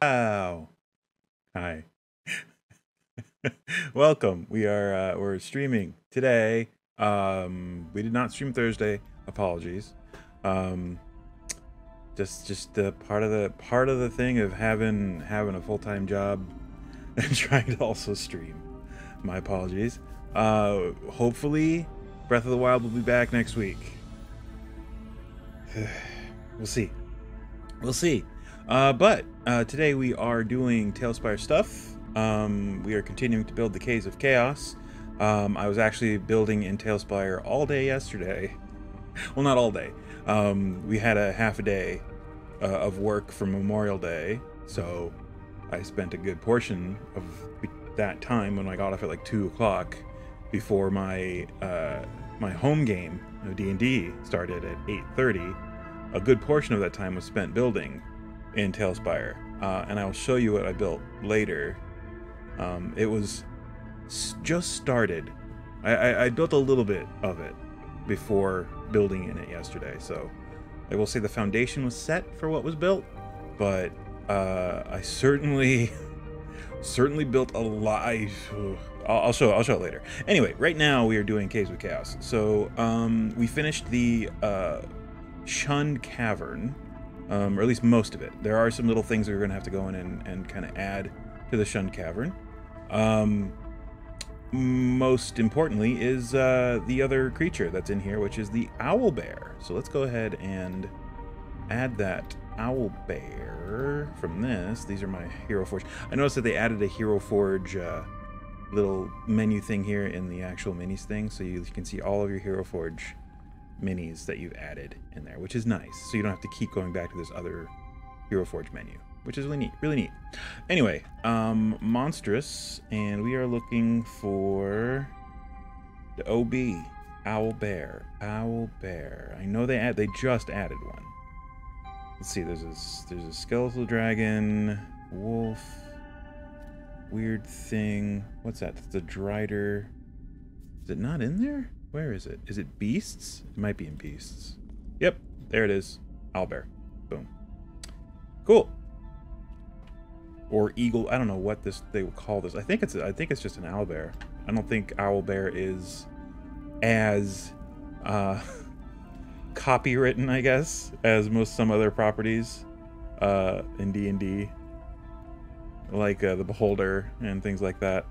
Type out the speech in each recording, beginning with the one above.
Wow. Hi. Welcome. We're streaming today. We did not stream Thursday. Apologies. Um just the part of the thing of having a full-time job and trying to also stream. My apologies. Hopefully Breath of the Wild will be back next week. We'll see. We'll see. But today we are doing TaleSpire stuff. We are continuing to build the Caves of Chaos. I was actually building in TaleSpire all day yesterday. Well, not all day. We had a half a day of work for Memorial Day, so I spent a good portion of that time when I got off at like 2 o'clock before my my home game of D&D started at 8:30. A good portion of that time was spent building in TaleSpire, and I'll show you what I built later. It was just started. I built a little bit of it before building in it yesterday, so I will say the foundation was set for what was built, but I certainly built a lot. I'll show it later. Anyway, right now we are doing Caves of Chaos. So we finished the Shunned Cavern, or at least most of it. There are some little things that we're going to have to go in and kind of add to the Shunned Cavern. Most importantly is the other creature that's in here, which is the owl bear. So let's go ahead and add that owl bear from this. These are my Hero Forge. I noticed that they added a Hero Forge little menu thing here in the actual minis thing, so you can see all of your Hero Forge minis that you've added in there, which is nice. So you don't have to keep going back to this other Hero Forge menu, which is really neat. Anyway, monstrous, and we are looking for the OB owl bear. I know they just added one. Let's see. There's a skeletal dragon, wolf, weird thing. What's that? It's a drider. Is it not in there? Where is it? Is it beasts? It might be in beasts. Yep, there it is. Owlbear. Boom. Cool. Or eagle. I don't know what they would call this. I think it's just an owlbear. I don't think owlbear is as copywritten, I guess, as some other properties in D&D, like the Beholder and things like that.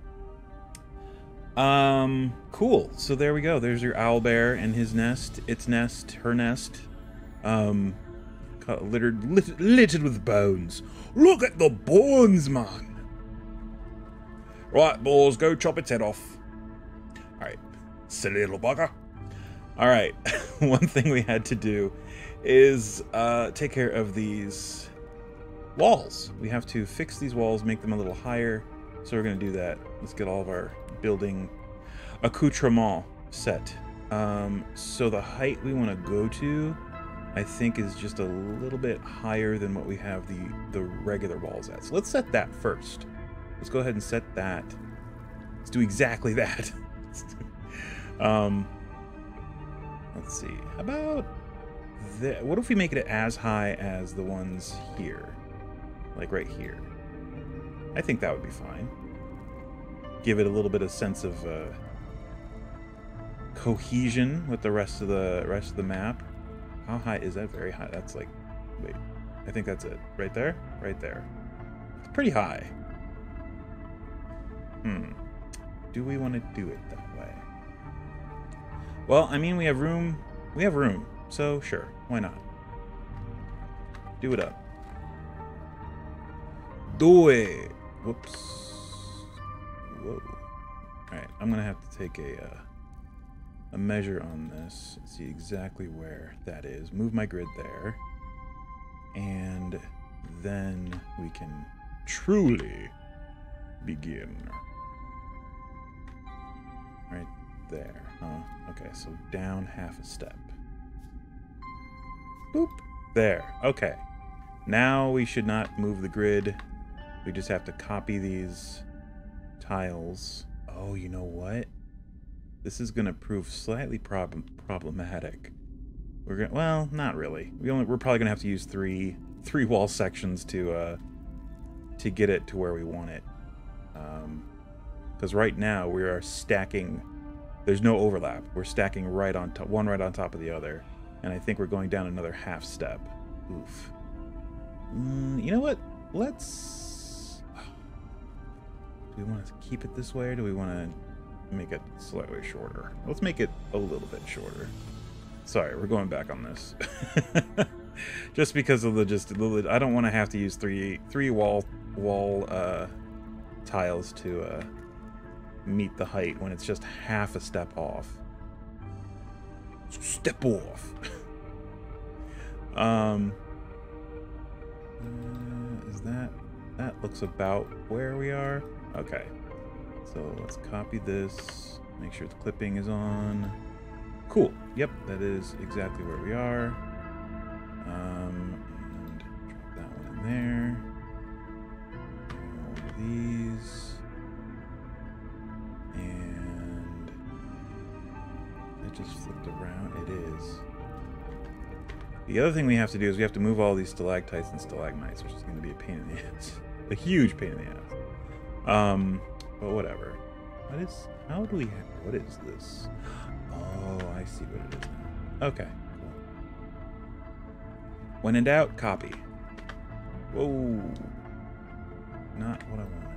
Cool. So there we go. There's your owlbear and his nest, its nest, her nest, littered with bones. Look at the bones, man. Right, boys, go chop its head off. All right, silly little bugger. All right, one thing we had to do is take care of these walls. We have to fix these walls, make them a little higher. So we're gonna do that. Let's get all of our building accoutrement set. So the height we want to go to, I think, is just a little bit higher than what we have the regular walls at. So let's set that first. Let's go ahead and set that. Let's do exactly that. Let's see. How about that? What if we make it as high as the ones here? Like right here. I think that would be fine. Give it a little bit of sense of cohesion with the rest of the map. How high is that? Very high. That's like, wait, I think that's it. Right there? Right there. It's pretty high. Do we want to do it that way? Well, I mean, we have room. We have room. So sure, why not? Do it up. Do it. Whoops. Whoa. Alright, I'm gonna have to take a measure on this and see exactly where that is. Move my grid there. And then we can truly begin. Right there, huh? Okay, so down half a step. Boop. There. Okay. Now we should not move the grid. We just have to copy these tiles. Oh, you know what? This is going to prove slightly problematic. Well, not really. We're probably going to have to use three wall sections to to get it to where we want it. Because right now we are stacking. There's no overlap. We're stacking right on top, one right on top of the other, and I think we're going down another half step. Oof. You know what? Let's. Do we want to keep it this way, or do we want to make it slightly shorter? Let's make it a little bit shorter. Sorry, we're going back on this. Just because of the I don't want to have to use three wall tiles to meet the height when it's just half a step off. Step off. Is that looks about where we are? Okay. So let's copy this. Make sure the clipping is on. Cool. Yep, that is exactly where we are. And drop that one in there. And one of these. And it just flipped around. It is. The other thing we have to do is we have to move all these stalactites and stalagmites, which is going to be a pain in the ass. A huge pain in the ass. But whatever. What is this? Oh, I see what it is now. Okay, cool. When in doubt, copy. Whoa. Not what I wanted.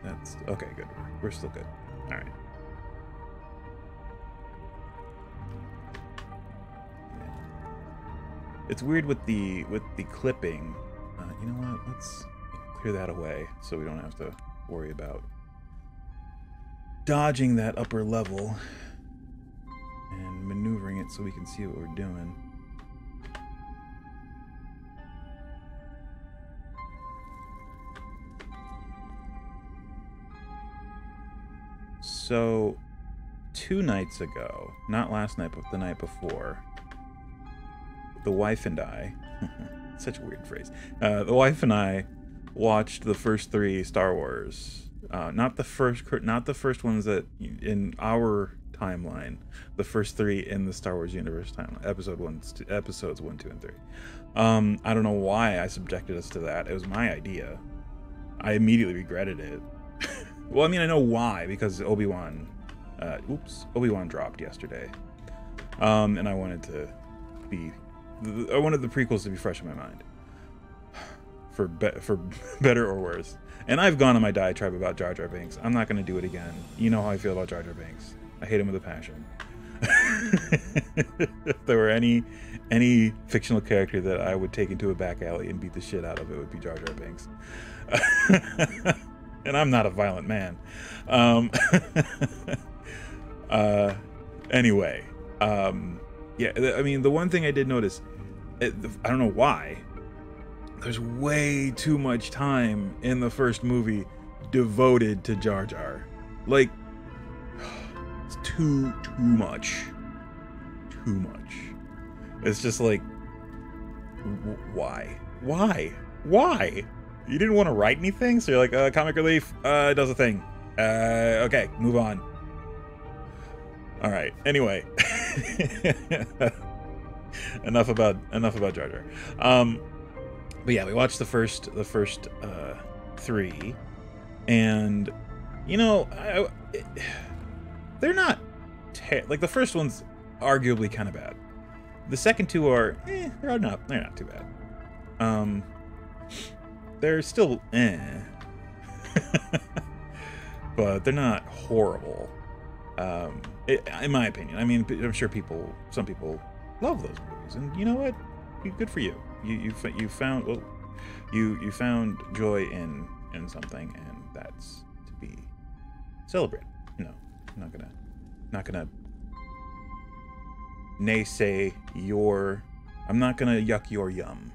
That's okay, good. We're still good. Alright. It's weird with the clipping. You know what? Let's clear that away so we don't have to worry about dodging that upper level and maneuvering it so we can see what we're doing. So 2 nights ago, not last night, but the night before, the wife and I, such a weird phrase, the wife and I watched the first 3 Star Wars. Not the first ones that in our timeline, the first 3 in the Star Wars universe timeline, episodes 1, 2, and 3. I don't know why I subjected us to that. It was my idea. I immediately regretted it. Well, I mean, I know why, because Obi-Wan dropped yesterday. And I wanted the prequels to be fresh in my mind. For better or worse. And I've gone on my diatribe about Jar Jar Binks. I'm not going to do it again. You know how I feel about Jar Jar Binks. I hate him with a passion. If there were any fictional character that I would take into a back alley and beat the shit out of, it would be Jar Jar Binks. And I'm not a violent man. Anyway. Yeah, I mean, the one thing I did notice, I don't know why, there's way too much time in the first movie devoted to Jar Jar. Like, it's too much. Too much. It's just like, why? You didn't want to write anything? So you're like, comic relief, does a thing. Okay, move on. All right. Anyway, enough about Jar Jar. But yeah, we watched the first 3, and you know, they're not like the first one's arguably kind of bad. The second 2 are they're not too bad. They're still but they're not horrible. In my opinion. I mean, I'm sure some people love those movies, and you know what? Good for you. You found joy in something, and that's to be celebrated. No, I'm not gonna naysay your. I'm not gonna yuck your yum.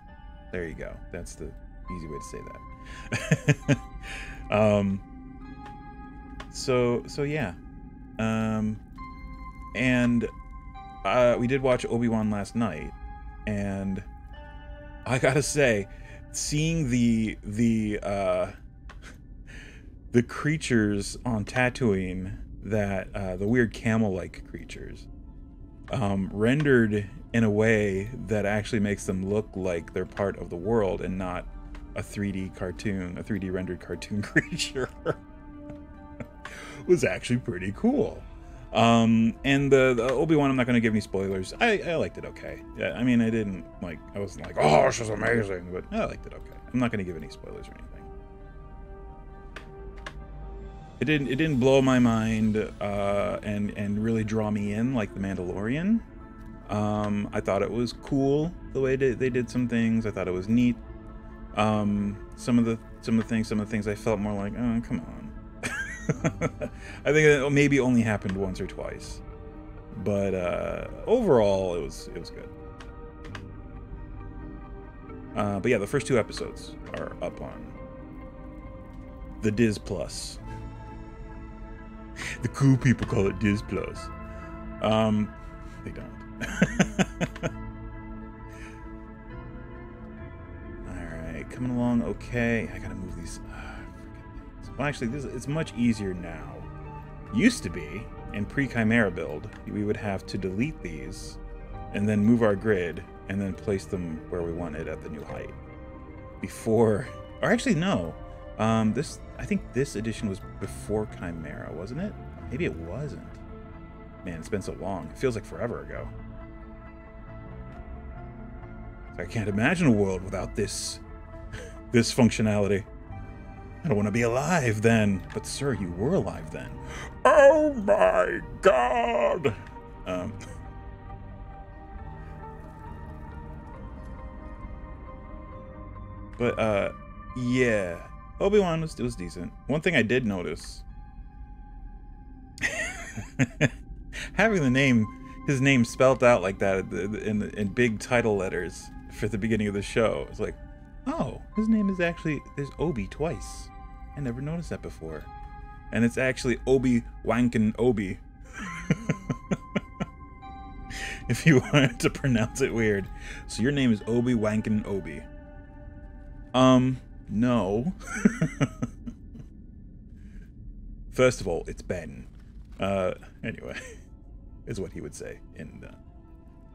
There you go. That's the easy way to say that. So yeah. And we did watch Obi-Wan last night, and I gotta say, seeing the creatures on Tatooine, that the weird camel-like creatures, rendered in a way that actually makes them look like they're part of the world and not a 3D cartoon, a 3D rendered cartoon creature. Was actually pretty cool. And the Obi-Wan, I'm not going to give any spoilers. I liked it okay. Yeah, I mean, I wasn't like, oh, this is amazing, but I liked it okay. I'm not going to give any spoilers or anything. It didn't blow my mind and really draw me in like The Mandalorian. I thought it was cool the way they did some things. I thought it was neat. Some of the things I felt more like, oh, come on. I think it maybe only happened once or twice, but overall it was good. But yeah, the first 2 episodes are up on the Diz Plus. The cool people call it Diz Plus. They don't. Alright, coming along okay. I gotta move these. Well, actually, it's much easier now. Used to be, in pre-Chimera build, we would have to delete these and then move our grid and then place them where we wanted at the new height. Before, or actually no, I think this edition was before Chimera, wasn't it? Maybe it wasn't. Man, it's been so long. It feels like forever ago. I can't imagine a world without this functionality. I don't want to be alive then. But sir, you were alive then. Oh my god! But yeah. Obi-Wan was decent. One thing I did notice. Having his name spelt out like that in big title letters for the beginning of the show. It's like, oh, his name is actually, there's Obi twice. I never noticed that before. And it's actually Obi-Wankin Obi. If you wanted to pronounce it weird. So your name is Obi-Wankin Obi. No. First of all, it's Ben. Anyway, is what he would say in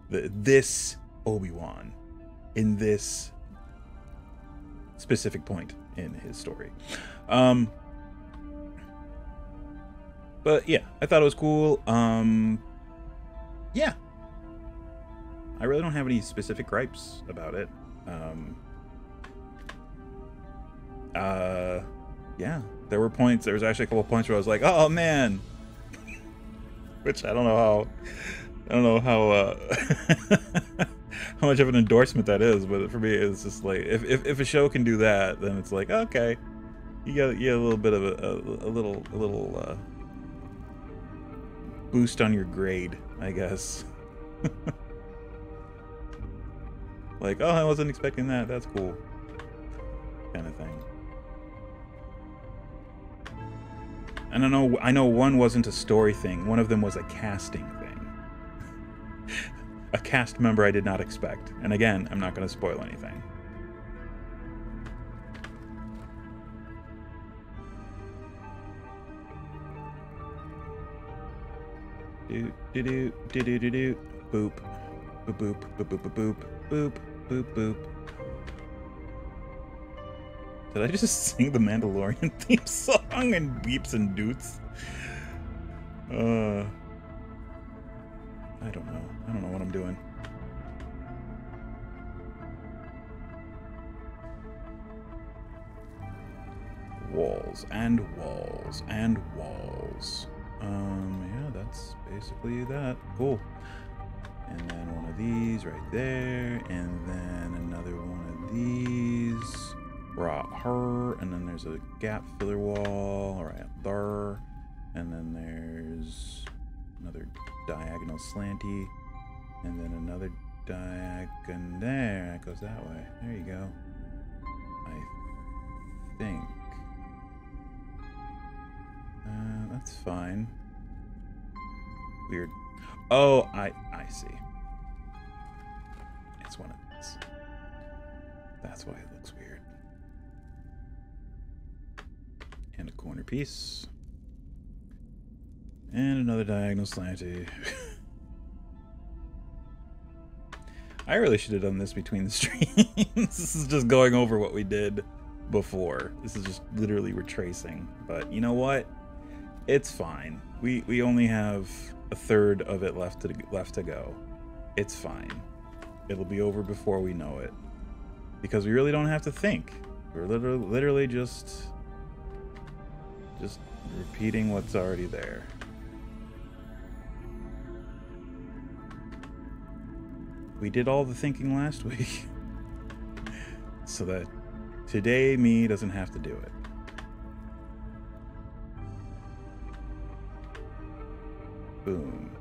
this Obi-Wan, in this specific point in his story. But yeah, I thought it was cool. Yeah, I really don't have any specific gripes about it. Yeah, there was actually a couple of points where I was like, oh man, which I don't know how how much of an endorsement that is, but for me it's just like, if a show can do that, then it's like, okay, you get a little bit of a little boost on your grade, I guess. Like, oh, I wasn't expecting that, that's cool, kind of thing. And I know one wasn't a story thing. One of them was a casting thing. A cast member I did not expect. And again, I'm not going to spoil anything. Do do do do do do do. Boop. Boop boop boop boop boop boop boop boop. Did I just sing the Mandalorian theme song and beeps and doots? I don't know. I don't know what I'm doing. Walls and walls and walls. Yeah, that's basically that. Cool. And then one of these right there, and then another one of these. Brought her, and then there's a gap filler wall right there, and then there's another diagonal slanty, and then another diagonal there. It goes that way. There you go. I think that's fine. Weird. Oh, I see. It's one of these. That's why it looks weird. And a corner piece. And another diagonal slanty. I really should have done this between the streams. This is just going over what we did before. This is just literally retracing. But you know what? It's fine. We only have a third of it left to go. It's fine. It'll be over before we know it. Because we really don't have to think. We're literally just repeating what's already there. We did all the thinking last week. So that today me doesn't have to do it. Boom.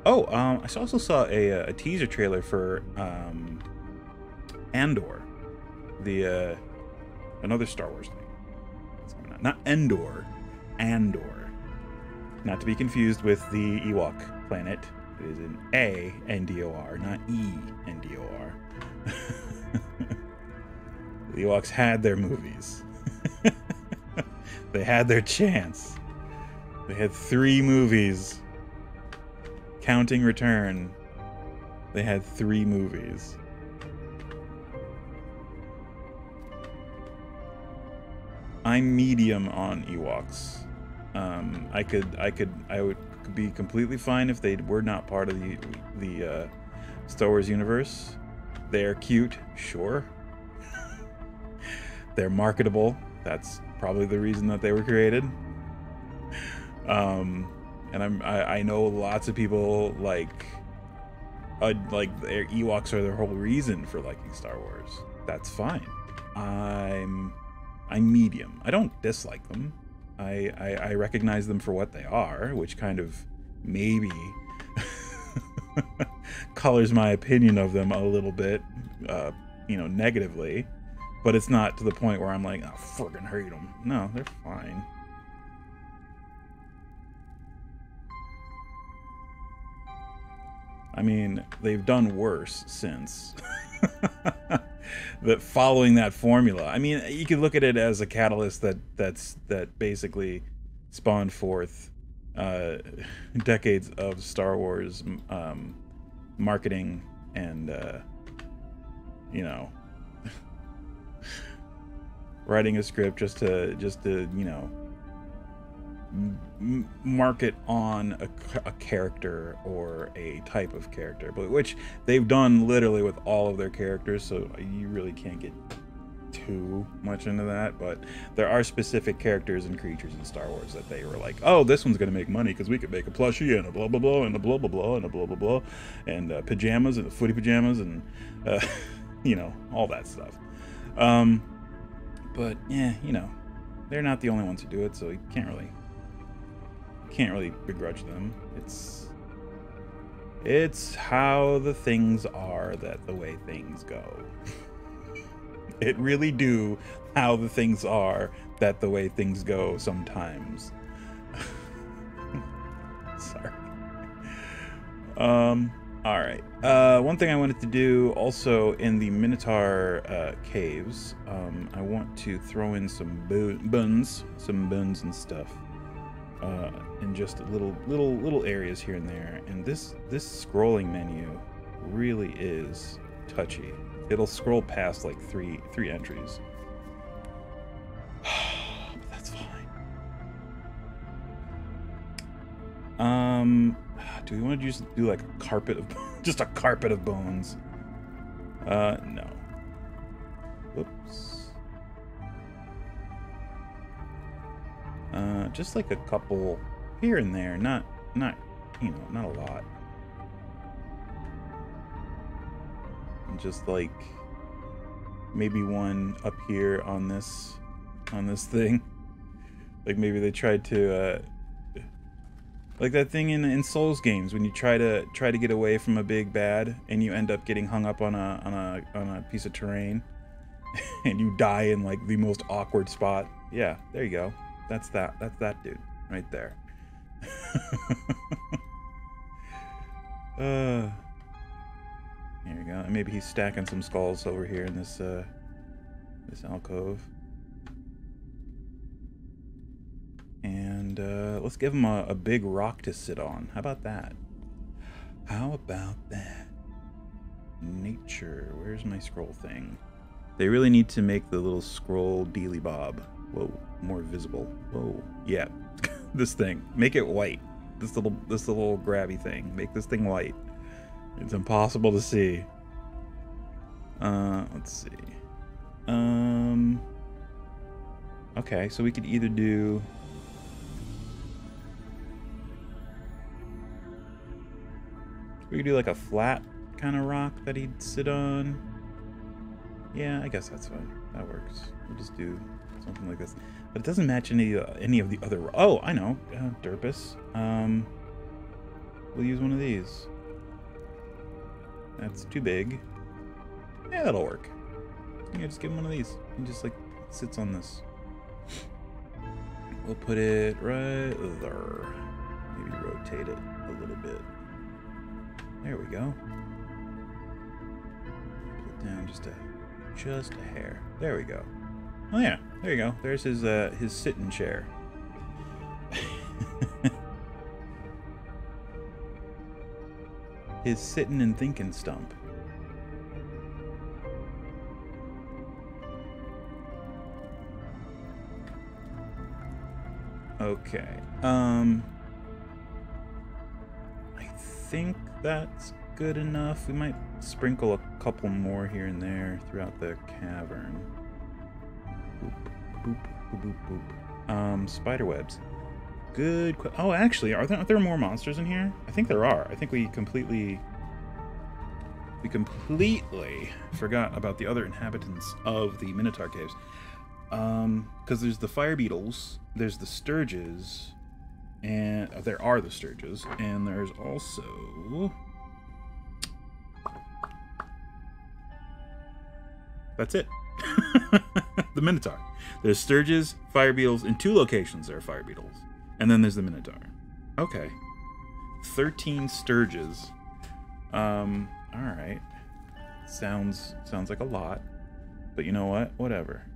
Oh, I also saw a teaser trailer for Andor, the another Star Wars thing. Not Endor, Andor. Not to be confused with the Ewok planet. It is an A-N-D-O-R, not E-N-D-O-R. The Ewoks had their movies. They had their chance. They had 3 movies. Counting Return. They had 3 movies. I'm medium on Ewoks. I would be completely fine if they were not part of the Star Wars universe. They're cute, sure. They're marketable. That's probably the reason that they were created. And I know lots of people like their Ewoks are their whole reason for liking Star Wars. That's fine. I'm medium. I don't dislike them. I recognize them for what they are, which kind of maybe colors my opinion of them a little bit, negatively. But it's not to the point where I'm like, oh, friggin' hate them. No, they're fine. I mean, they've done worse since. That following that formula. I mean, you could look at it as a catalyst that basically spawned forth decades of Star Wars marketing and writing a script just to market on a character or a type of character, but which they've done literally with all of their characters, so you really can't get too much into that. But there are specific characters and creatures in Star Wars that they were like, oh, this one's gonna make money because we could make a plushie and a blah blah blah and a blah blah blah and a blah blah blah and pajamas and footy pajamas and all that stuff. But yeah, they're not the only ones who do it, so you can't really begrudge them. It's how the things are that the way things go. It really do how the things are that the way things go sometimes. Sorry. Alright. One thing I wanted to do also in the Minotaur caves, I want to throw in some buns and stuff. In just little areas here and there, and this scrolling menu really is touchy. It'll scroll past like three entries. But that's fine. Do we want to just do like a carpet of just a carpet of bones? No. Whoops. Just like a couple here and there, not a lot. And just like maybe one up here on this thing. Like maybe they tried to like that thing in Souls games when you try to get away from a big bad and you end up getting hung up on a piece of terrain and you die in like the most awkward spot. Yeah, there you go. That's that dude right there. There you go. And maybe he's stacking some skulls over here in this alcove. And let's give him a big rock to sit on. How about that? How about that? nature. Where's my scroll thing? They really need to make the little scroll dealy bob. Whoa, more visible. Whoa, yeah, this thing. Make it white. This little grabby thing. Make this thing white. It's impossible to see. Let's see. Okay, so we could either do. We could do like a flat kind of rock that he'd sit on. Yeah, I guess that's fine. That works. We'll just do something like this. But it doesn't match any of the other... Oh, I know. Derpus. We'll use one of these. That's too big. Yeah, that'll work. Yeah, just give him one of these. He just, like, sits on this. We'll put it right there. Maybe rotate it a little bit. There we go. Put it down just a hair. There we go. Oh yeah, there you go. There's his sitting chair. His sitting and thinking stump. Okay. I think that's good enough. We might sprinkle a couple more here and there throughout the cavern. Boop, boop, boop, boop, boop. Spider webs. Good. Oh, actually, aren't there more monsters in here? I think there are. I think we completely forgot about the other inhabitants of the Minotaur caves. Because there's the fire beetles, there's the sturges, and there are the sturges, and there's also... That's it. The Minotaur. There's sturges, fire beetles. In 2 locations there are fire beetles. And then there's the Minotaur. Okay. 13 sturges. Alright. Sounds like a lot. But you know what? Whatever.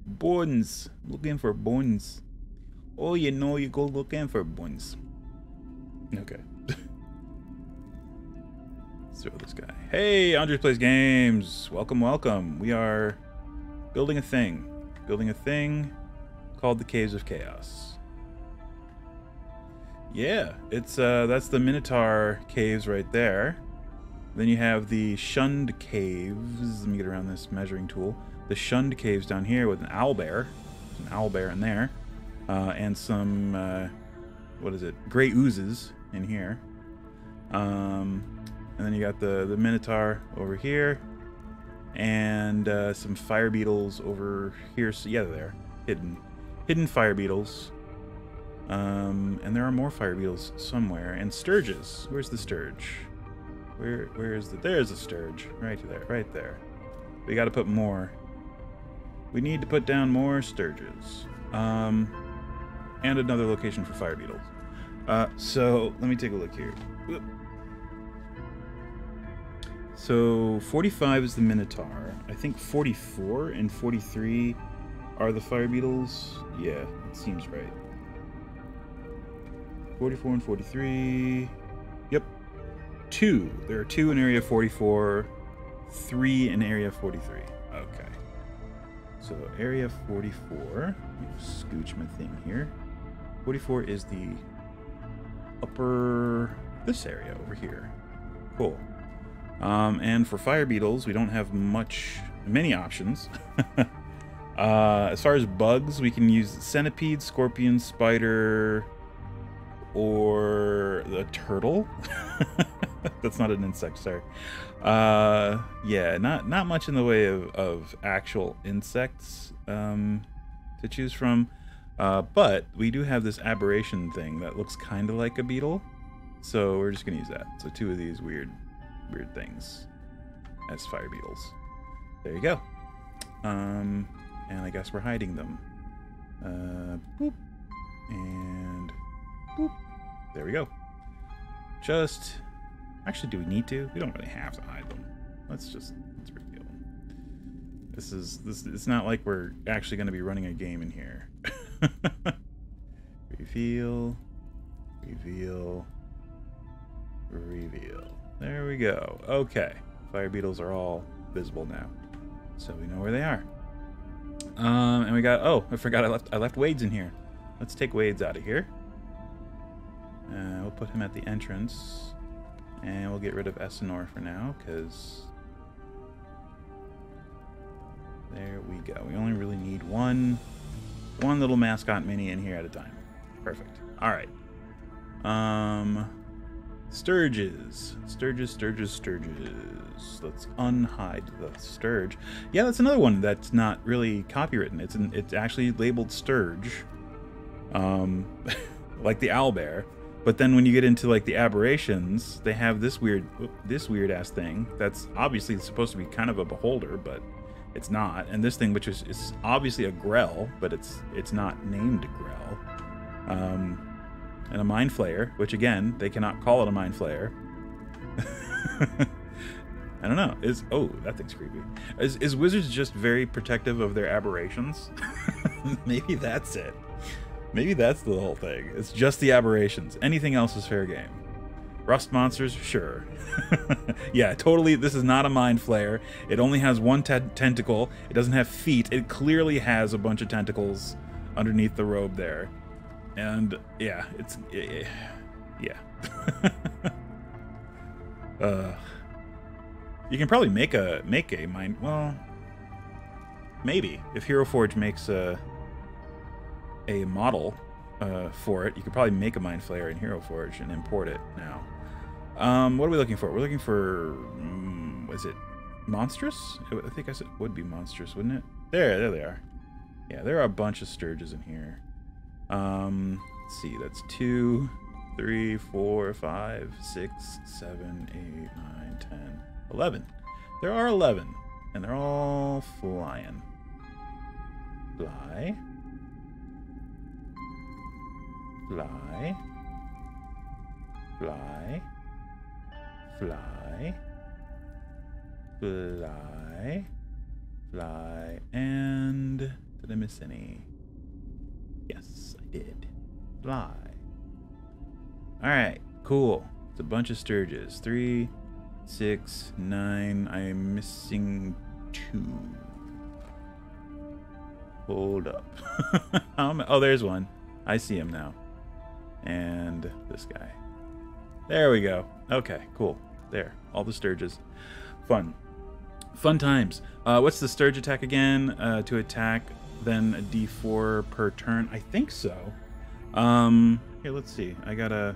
Bones. Looking for bones. Oh, you know you go looking for bones. Okay. Let's throw this guy. Hey, Andres Plays Games. Welcome, welcome. We are building a thing. Building a thing called the Caves of Chaos. Yeah, it's that's the Minotaur caves right there. Then you have the Shunned Caves. Let me get around this measuring tool. The Shunned Caves down here with an owlbear. There's an owlbear in there. And some, what is it? Gray oozes in here. And then you got the Minotaur over here. And some fire beetles over here. So yeah, they're there. Hidden fire beetles. And there are more fire beetles somewhere. And sturges. Where's the sturge? Where is the... There's a sturge. Right there. Right there. We got to put more. We need to put down more sturges. And another location for fire beetles. So, let me take a look here. Whoop. So, 45 is the Minotaur. I think 44 and 43 are the fire beetles. Yeah, it seems right. 44 and 43. Yep. 2. There are 2 in area 44. 3 in area 43. Okay. So area 44. Let me scooch my thing here. 44 is the upper... this area over here. Cool. And for fire beetles, we don't have many options. As far as bugs, we can use centipede, scorpion, spider, or the turtle. That's not an insect, sorry. Yeah, not much in the way of actual insects to choose from. But we do have this aberration thing that looks kind of like a beetle. So we're just going to use that. So 2 of these weird things as fire beetles. There you go. And I guess we're hiding them. Boop. And boop. There we go. Actually, do we need to? We don't really have to hide them. Let's reveal them. It's not like we're actually going to be running a game in here. Reveal. Reveal. There we go. Okay. Fire beetles are all visible now, so we know where they are. And we got, oh, I forgot I left Wade's in here. Let's take Wade's out of here. We'll put him at the entrance. And we'll get rid of Essenor for now, because there we go. We only really need one little mascot mini in here at a time. Perfect. All right. Sturges. Sturges. Let's unhide the Sturge. Yeah, that's another one that's not really copywritten. It's actually labeled Sturge. Like the owlbear. But then when you get into like the aberrations, they have this weird ass thing that's obviously supposed to be kind of a beholder, but it's not. And this thing, which is obviously a grell, but it's not named grell. And a mind flayer, which again, they cannot call it a mind flayer. I don't know. Oh, that thing's creepy. Is wizards just very protective of their aberrations? Maybe that's it. Maybe that's the whole thing. It's just the aberrations. Anything else is fair game. Rust monsters? Sure. Yeah, totally. This is not a mind flayer. It only has one tentacle. It doesn't have feet. It clearly has a bunch of tentacles underneath the robe there. And yeah, yeah. You can probably make a mind. Well, maybe if Hero Forge makes a model for it, you could probably make a mind flayer in Hero Forge and import it now. What are we looking for? We're looking for, is it monstrous? I think I said would be monstrous, wouldn't it? There they are. Yeah, there are a bunch of Sturges in here. Let's see, that's 2, 3, 4, 5, 6, 7, 8, 9, 10, 11. There are 11, and they're all flying. Fly. Fly. Fly. Fly. Fly. Fly. And did I miss any? Yes, I did. Fly. Alright, cool. It's a bunch of Sturges. 3, 6, 9. I'm missing 2. Hold up. Oh, there's one. I see him now. And this guy. There we go. Okay, cool. There. All the Sturges. Fun. Fun times. What's the Sturge attack again? To attack, then a d4 per turn. I think so. Here, let's see. I got a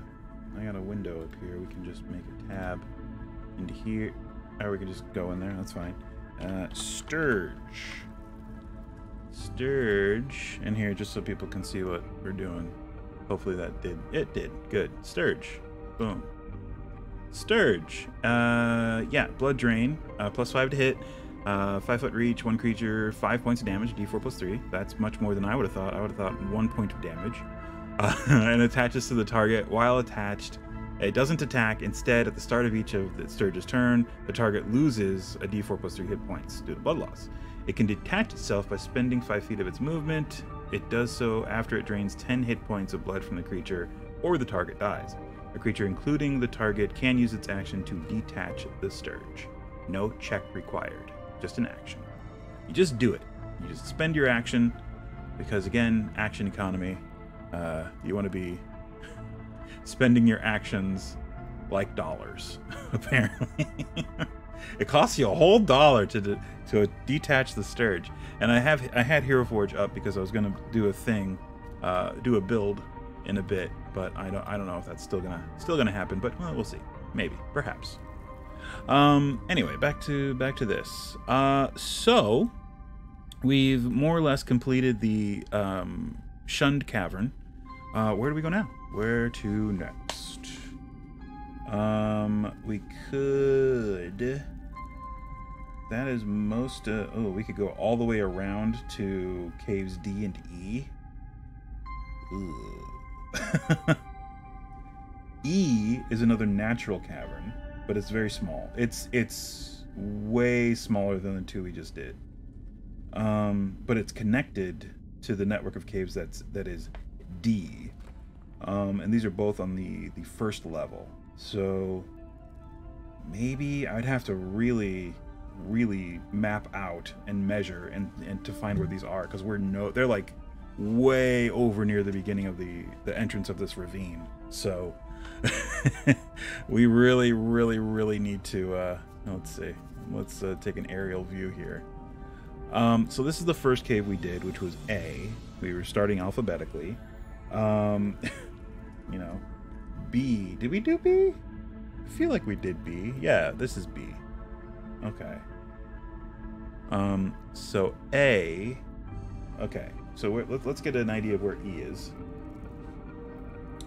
window up here. We can just make a tab into here. Or we can just go in there. That's fine. Sturge. Sturge. In here, just so people can see what we're doing. Hopefully that did. It did. Good. Sturge. Boom. Sturge. Yeah, blood drain. +5 to hit. 5-foot reach, 1 creature, 5 points of damage, d4 +3. That's much more than I would have thought. I would have thought 1 point of damage. And attaches to the target. While attached, it doesn't attack. Instead, at the start of each of the Sturge's turn, the target loses a d4 +3 hit points due to blood loss. It can detach itself by spending 5 feet of its movement. It does so after it drains 10 hit points of blood from the creature, or the target dies. A creature, including the target, can use its action to detach the Sturge. No check required. Just an action. You just do it. You just spend your action, because again, action economy. You want to be spending your actions like dollars, apparently. It costs you a whole $1 to detach the Sturge. And I had Hero Forge up because I was gonna do a thing, do a build in a bit, but I don't know if that's still gonna happen. But well, we'll see. Maybe, perhaps. Anyway, back to this. So we've more or less completed the Shunned Cavern. Where do we go now? Where to next? We could. That is most. Oh, we could go all the way around to caves D and E. E is another natural cavern, but it's very small. It's way smaller than the 2 we just did. But it's connected to the network of caves that is D. And these are both on the first level. So maybe I'd have to really map out and measure and to find where these are, because they're like way over near the beginning of the entrance of this ravine. So we really need to let's see. Let's take an aerial view here. So this is the first cave we did, which was A. We were starting alphabetically. You know, B. Did we do B? I feel like we did B. Yeah, this is B. Okay. So A. Okay. So let's get an idea of where E is.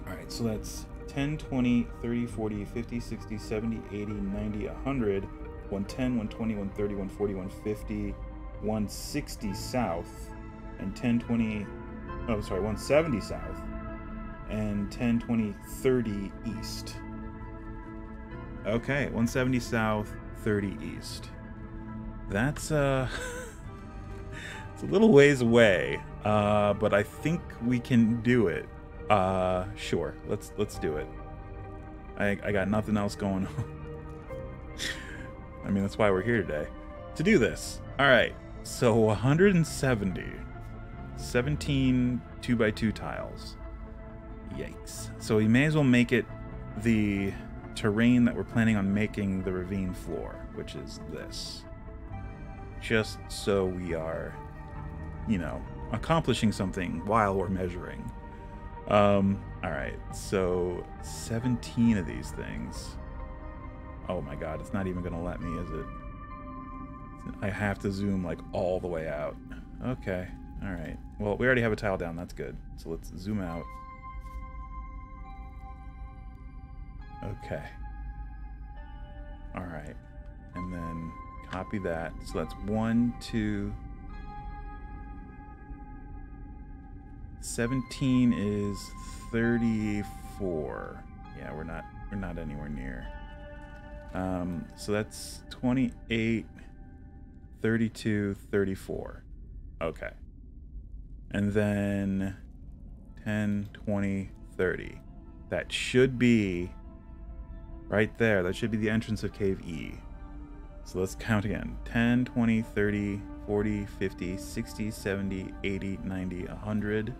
All right. So that's 10, 20, 30, 40, 50, 60, 70, 80, 90, 100, 110, 120, 130, 140, 150, 160 south, and 10, 20, oh, sorry, 170 south, and 10, 20, 30 east. Okay, 170 south, 30 east. That's, it's a little ways away, but I think we can do it. Sure, let's do it. I got nothing else going on. I mean, that's why we're here today, to do this. All right, so 170, 17 2x2 tiles. Yikes. So we may as well make it the terrain that we're planning on making the ravine floor, which is this. Just so we are, you know, accomplishing something while we're measuring. All right, so 17 of these things. Oh my god, it's not even gonna let me, is it? I have to zoom like all the way out. Okay, all right. Well, we already have a tile down, that's good. So let's zoom out. Okay. All right, and then copy that. So that's 1, 2. 17 is 34. Yeah, we're not anywhere near. So that's 28, 32, 34. Okay. And then 10, 20, 30. That should be right there. That should be the entrance of Cave E. So let's count again. 10, 20, 30, 40, 50, 60, 70, 80, 90, 100.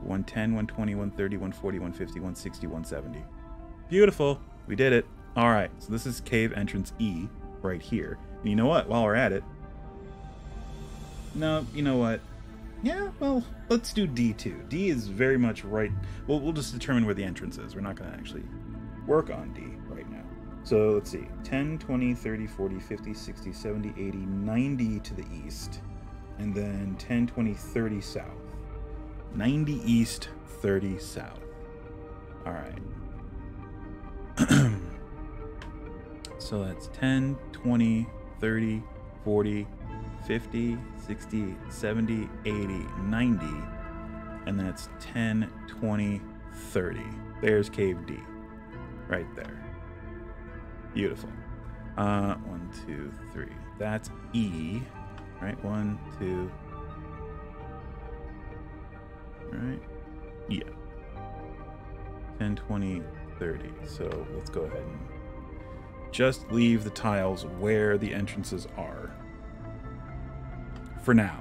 110, 120, 130, 140, 150, 160, 170. Beautiful. We did it. All right. So this is cave entrance E right here. And you know what? While we're at it. No, you know what? Yeah, well, let's do D2. D is very much right. We'll just determine where the entrance is. We're not going to actually work on D right now. So let's see. 10, 20, 30, 40, 50, 60, 70, 80, 90 to the east. And then 10, 20, 30 south. 90 east, 30 south. All right. So that's 10, 20, 30, 40, 50, 60, 70, 80, 90. And then it's 10, 20, 30. There's cave D. Right there. Beautiful. 1, 2, 3. That's E. Right? 1, 2. Right? Yeah. 10, 20, 30. So let's go ahead and just leave the tiles where the entrances are. For now.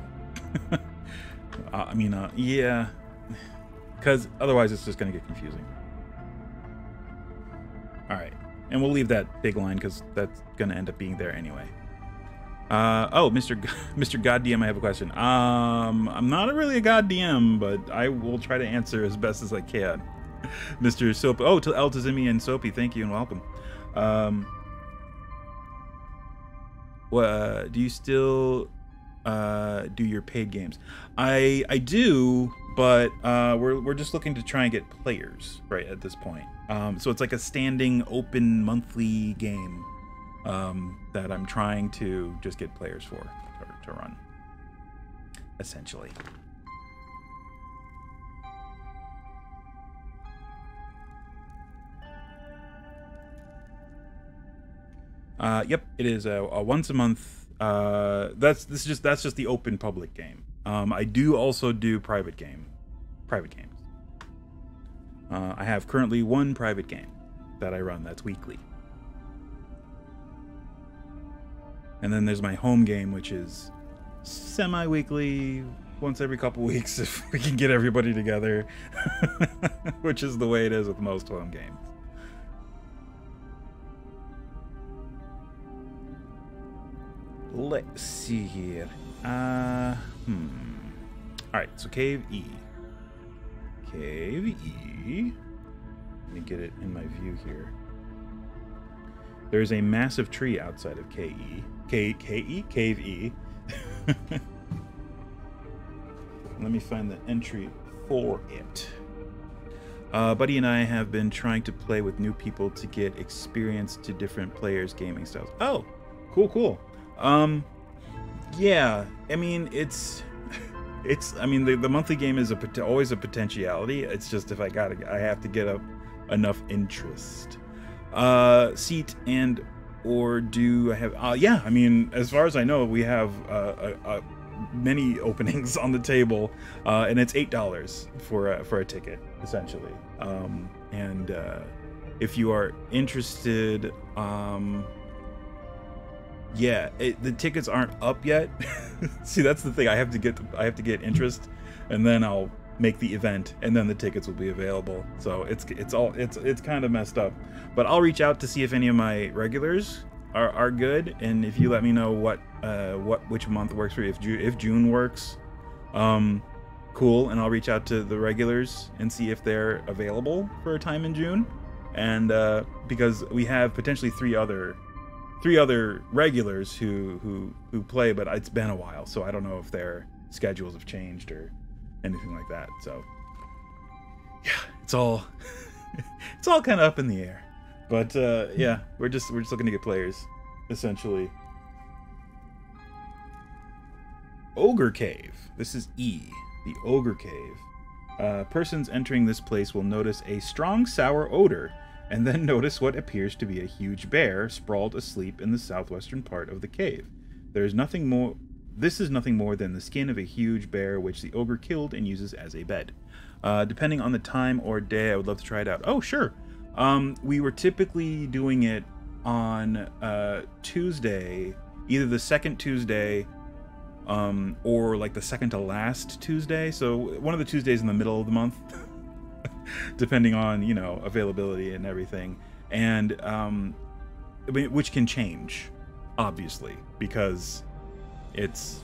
I mean, yeah. Because otherwise it's just going to get confusing. Alright. And we'll leave that big line because that's going to end up being there anyway. Oh, Mr. God DM, I have a question. I'm not really a God DM, but I will try to answer as best as I can. Mr. Soapy. Oh, to Altazimi and Soapy, thank you and welcome. Do you still do your paid games? I do, but we're just looking to try and get players right at this point. So it's like a standing open monthly game that I'm trying to just get players for to run, essentially. Yep, it is a once a month. That's just the open public game. I do also do private games. I have currently one private game that I run that's weekly. And then there's my home game, which is semi-weekly, once every couple weeks if we can get everybody together, which is the way it is with most home games. Let's see here. All right, so Cave E. Cave E. Let me get it in my view here. There's a massive tree outside of K-E. K-E? Cave E. Let me find the entry for it. Buddy and I have been trying to play with new people to get experience to different players' gaming styles. Oh, cool. Yeah, I mean, I mean, the monthly game is always a potentiality. It's just if I have to get up enough interest. Seat and or do I have? Yeah, I mean, as far as I know, we have many openings on the table, and it's $8 for a ticket, essentially. And if you are interested, yeah, the tickets aren't up yet. See, that's the thing. I have to get interest, and then I'll make the event, and then the tickets will be available. So it's kind of messed up. But I'll reach out to see if any of my regulars are good, and if you let me know which month works for you. If June works, cool, and I'll reach out to the regulars and see if they're available for a time in June. And because we have potentially three other regulars who play, but it's been a while, so I don't know if their schedules have changed or anything like that. So yeah, it's all kind of up in the air. But yeah, we're just looking to get players, essentially. Ogre Cave. This is E, the Ogre Cave. Persons entering this place will notice a strong sour odor, and then notice what appears to be a huge bear sprawled asleep in the southwestern part of the cave. This is nothing more than the skin of a huge bear which the ogre killed and uses as a bed. Depending on the time or day, I would love to try it out. Oh, sure. We were typically doing it on Tuesday, either the second Tuesday or like the second to last Tuesday. So one of the Tuesdays in the middle of the month. Depending on, availability and everything, and which can change, obviously, because it's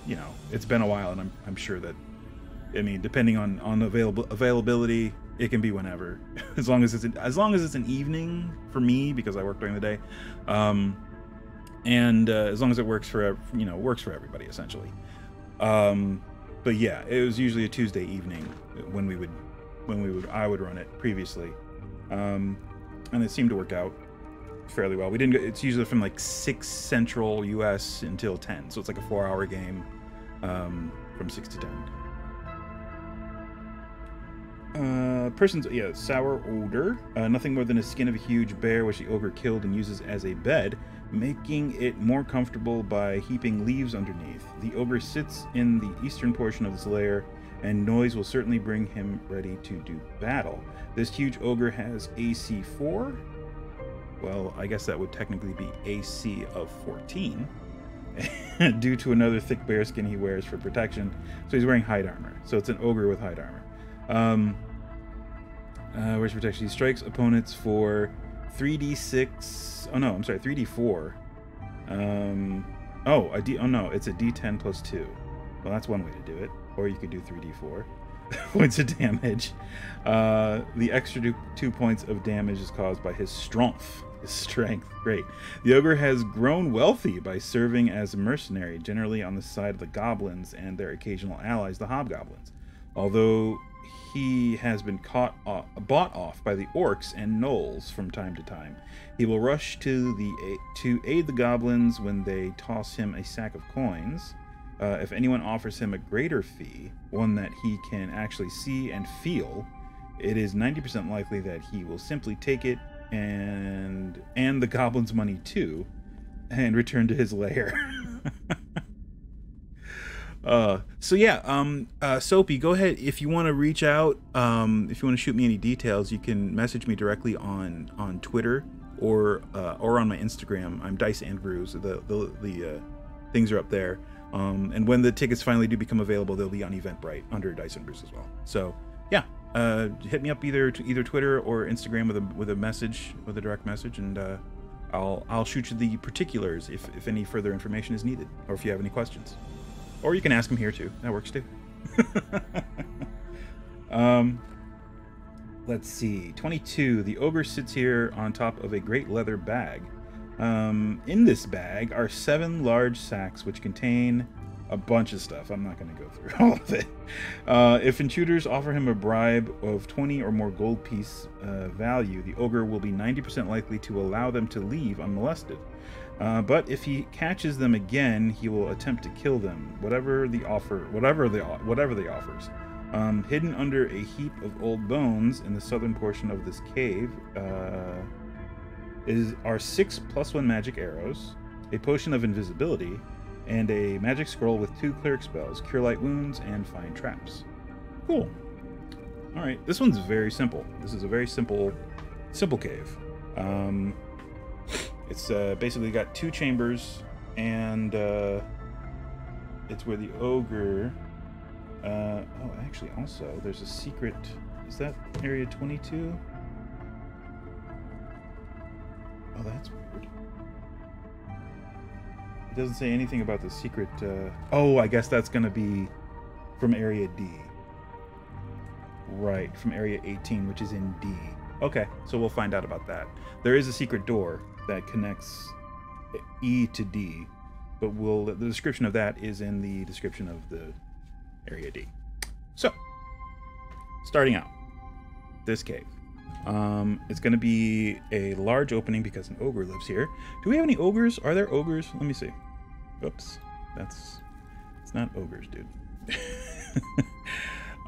been a while, and I'm sure that, I mean, depending on availability, it can be whenever, as long as it's an evening for me, because I work during the day, and as long as it works for everybody, essentially. But yeah, it was usually a Tuesday evening when I would run it previously, and it seemed to work out fairly well. It's usually from like 6 Central US until 10, so it's like a 4-hour game, from 6 to 10. Sour odor. Nothing more than the skin of a huge bear which the ogre killed and uses as a bed, making it more comfortable by heaping leaves underneath. The ogre sits in the eastern portion of this lair, and noise will certainly bring him ready to do battle. This huge ogre has AC 4. Well, I guess that would technically be AC of 14, due to another thick bear skin he wears for protection. So he's wearing hide armor. So it's an ogre with hide armor. Wears protection. He strikes opponents for 3d6. Oh no, I'm sorry, 3d4. It's a d10 plus 2. Well, that's one way to do it. Or you could do 3d4 points of damage. The extra 2 points of damage is caused by his strength. Great. The ogre has grown wealthy by serving as a mercenary, generally on the side of the goblins and their occasional allies, the hobgoblins. Although he has been bought off by the orcs and gnolls from time to time, he will rush to aid the goblins when they toss him a sack of coins. If anyone offers him a greater fee, one that he can actually see and feel, it is 90% likely that he will simply take it and the goblin's money too, and return to his lair. So yeah, Soapy, go ahead if you want to reach out. If you want to shoot me any details, you can message me directly on Twitter or on my Instagram. I'm Dice Andrews. The things are up there. And when the tickets finally do become available, they'll be on Eventbrite under Dice Andrews as well. So yeah, hit me up either Twitter or Instagram with a message, with a direct message, and I'll shoot you the particulars if any further information is needed, or if you have any questions. Or you can ask them here too. That works too. Let's see. 22. The ogre sits here on top of a great leather bag. In this bag are 7 large sacks which contain a bunch of stuff. I'm not going to go through all of it. If intruders offer him a bribe of 20 or more gold piece value, the ogre will be 90% likely to allow them to leave unmolested. But if he catches them again, he will attempt to kill them, whatever they offers. Hidden under a heap of old bones in the southern portion of this cave are 6 +1 magic arrows, a potion of invisibility, and a magic scroll with 2 cleric spells, cure light wounds, and find traps. Cool. All right, this one's very simple. This is a very simple cave. It's basically got 2 chambers, and it's where the ogre. Oh, actually, also there's a secret. Is that area 22? Oh, that's weird. It doesn't say anything about the secret. Oh, I guess that's gonna be from area D. Right, from area 18, which is in D. Okay, so we'll find out about that. There is a secret door that connects E to D, but the description of that is in the description of the area D. So, starting out, this cave. It's going to be a large opening because an ogre lives here. Do we have any ogres? Are there ogres? Let me see. Oops, it's not ogres, dude.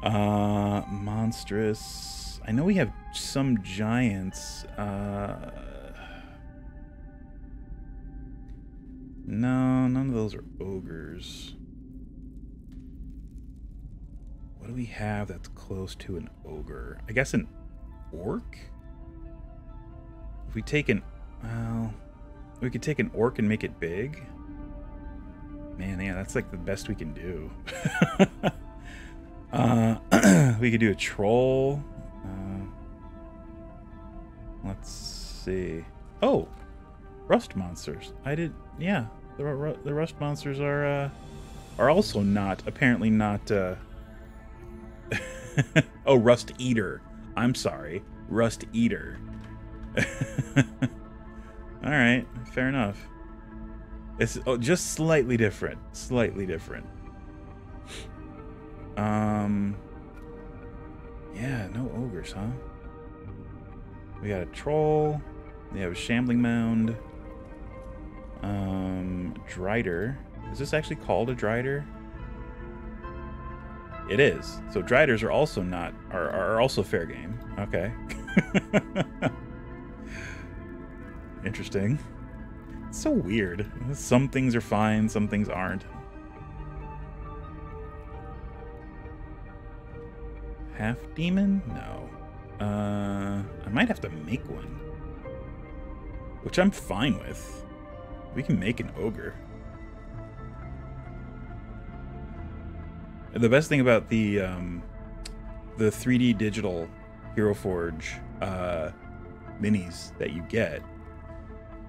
Monstrous. I know we have some giants. No, none of those are ogres. What do we have that's close to an ogre? I guess an orc? If we take an... Well, we could take an orc and make it big. Man, yeah, that's like the best we can do. We could do a troll. Let's see. Oh! Rust monsters. Yeah, the rust monsters are also not, apparently not, oh, Rust Eater. I'm sorry. Rust Eater. Alright, fair enough. It's just slightly different. Slightly different. Yeah, no ogres, huh? We got a troll. We have a shambling mound. Drider. Is this actually called a Drider? It is. So Driders are also are also fair game. Okay. Interesting. It's so weird. Some things are fine, some things aren't. Half demon? No. I might have to make one. Which I'm fine with. We can make an ogre. The best thing about the 3D digital Hero Forge minis that you get,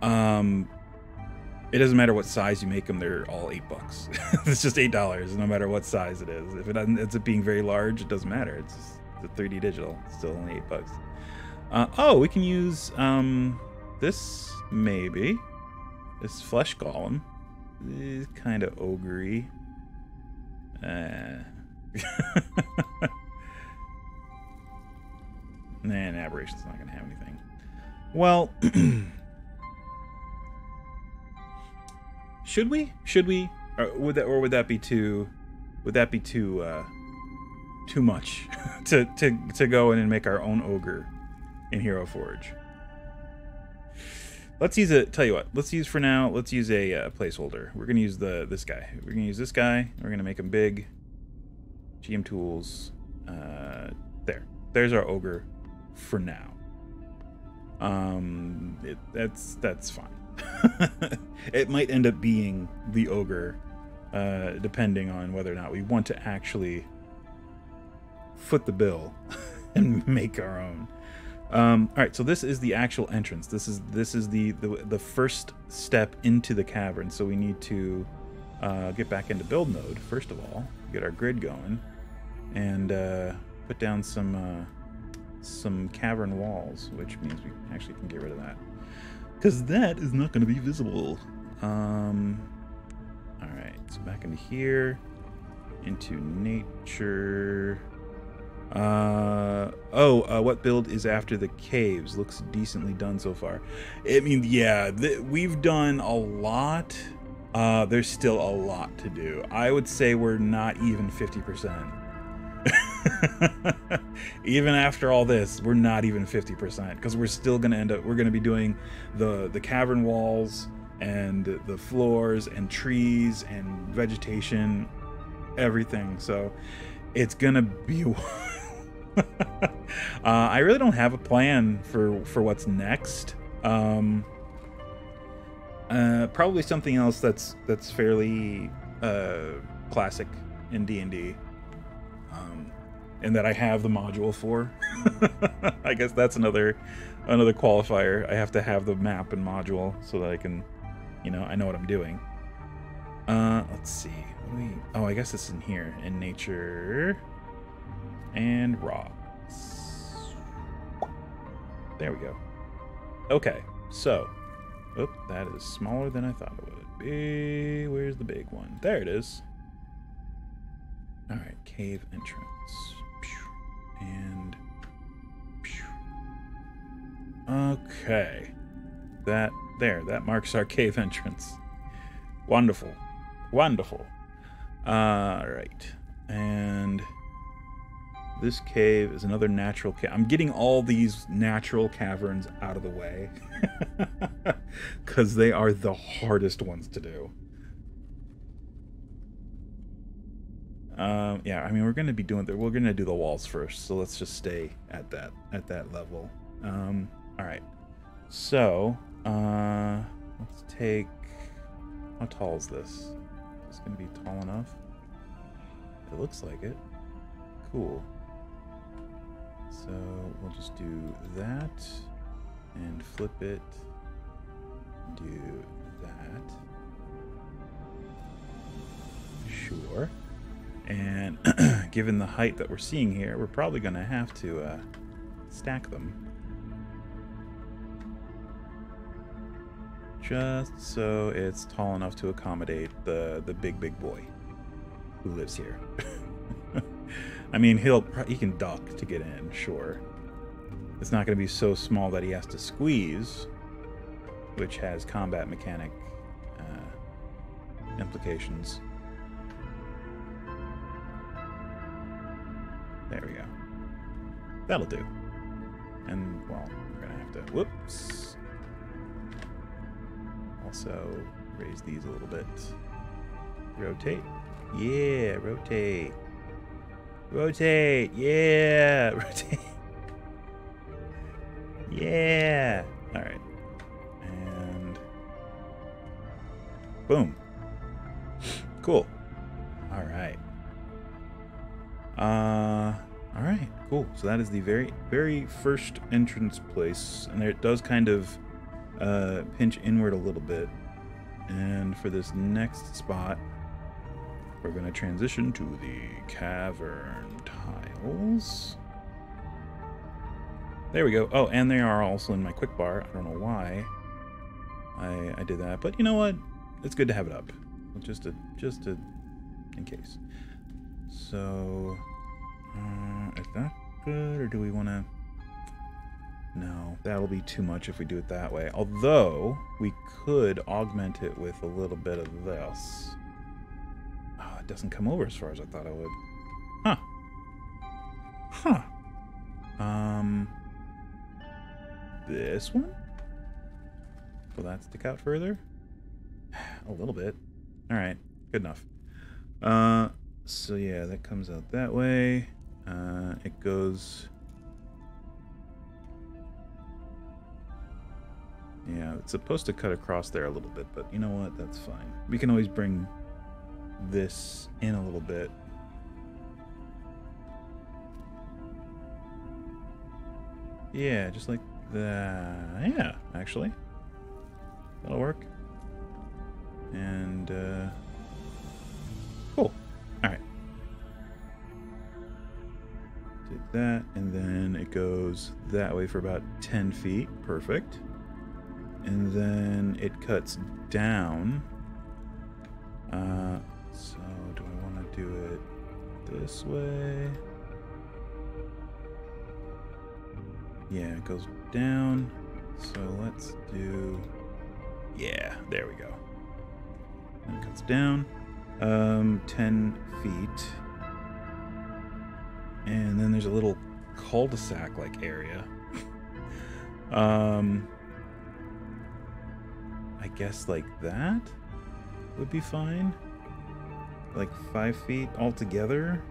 it doesn't matter what size you make them; they're all $8. It's just $8, no matter what size it is. If it ends up being very large, it doesn't matter. It's just the 3D digital. It's still only $8. Oh, we can use this maybe. This flesh golem is kind of ogre-y. Nah, an aberration's not gonna have anything. Well, should we? Or would that be too? Would that be too much to go in and make our own ogre in Hero Forge? Let's use a. Tell you what. Let's use for now. Let's use a placeholder. We're gonna use this guy. We're gonna use this guy. We're gonna make him big. GM tools. There. There's our ogre. For now. That's fine. It might end up being the ogre, depending on whether or not we want to actually foot the bill and make our own. All right, so this is the actual entrance. This is the first step into the cavern. So we need to get back into build mode first of all, get our grid going, and put down some cavern walls, which means we actually can get rid of that because that is not going to be visible. All right, so back into here, into nature. What build is after the caves? Looks decently done so far. I mean, yeah, we've done a lot. There's still a lot to do. I would say we're not even 50%. Even after all this, we're not even 50% because we're still gonna we're gonna be doing the cavern walls and the floors and trees and vegetation, everything. So it's gonna be I really don't have a plan for what's next. Probably something else that's fairly classic in D&D, and that I have the module for. I guess that's another qualifier. I have to have the map and module so that I can, I know what I'm doing. Let's see. Oh, I guess it's in here, in nature and rocks. There we go. Okay, so, that is smaller than I thought it would be. Where's the big one? There it is. All right, cave entrance. And okay, that marks our cave entrance. Wonderful. Wonderful. Right. And this cave is another natural cave. I'm getting all these natural caverns out of the way because they are the hardest ones to do. Yeah, I mean, we're going to do the walls first, so let's just stay at that level. All right. So, let's take, how tall is this? Is this going to be tall enough? It looks like it. Cool. So we'll just do that and flip it. Do that. Sure. And given the height that we're seeing here, we're probably going to have to stack them. Just so it's tall enough to accommodate the big boy who lives here. I mean, he can duck to get in, sure. It's not going to be so small that he has to squeeze, which has combat mechanic implications. There we go. That'll do. And, well, we're going to have to... Whoops. Also, raise these a little bit. Rotate. Yeah, rotate. Rotate. Yeah, rotate. Yeah. All right. And... boom. Cool. All right. All right, cool. So that is the very first entrance place, and there it does kind of pinch inward a little bit. And for this next spot, we're going to transition to the cavern tiles. There we go. Oh, and they are also in my quick bar. I don't know why I did that, but you know what? It's good to have it up, just to in case. So, is that good, or do we want to... No, that'll be too much if we do it that way. Although, we could augment it with a little bit of this. Oh, it doesn't come over as far as I thought it would. Huh. Huh. This one? Will that stick out further? A little bit. Alright, good enough. So yeah, that comes out that way. It goes... Yeah, it's supposed to cut across there a little bit, but you know what? That's fine. We can always bring this in a little bit. Yeah, just like that. Yeah, actually. That'll work. And, cool. Alright. Take that, and then it goes that way for about 10 feet. Perfect. And then it cuts down. So do I want to do it this way? Yeah, it goes down. So let's do... Yeah, there we go. And it cuts down. 10 feet. And then there's a little cul-de-sac-like area. I guess like that would be fine. Like 5 feet altogether.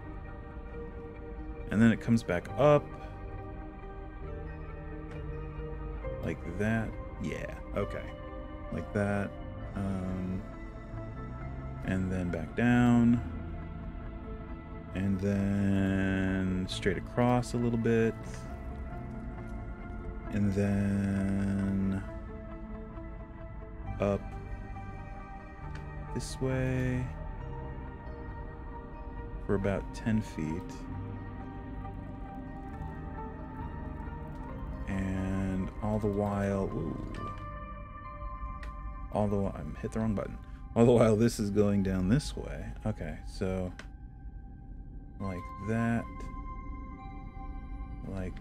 And then it comes back up. Like that. Yeah, okay. Like that. And then back down. And then straight across a little bit. And then up this way for about 10 feet. And all the while, I hit the wrong button. All the while this is going down this way. Okay, so like that, like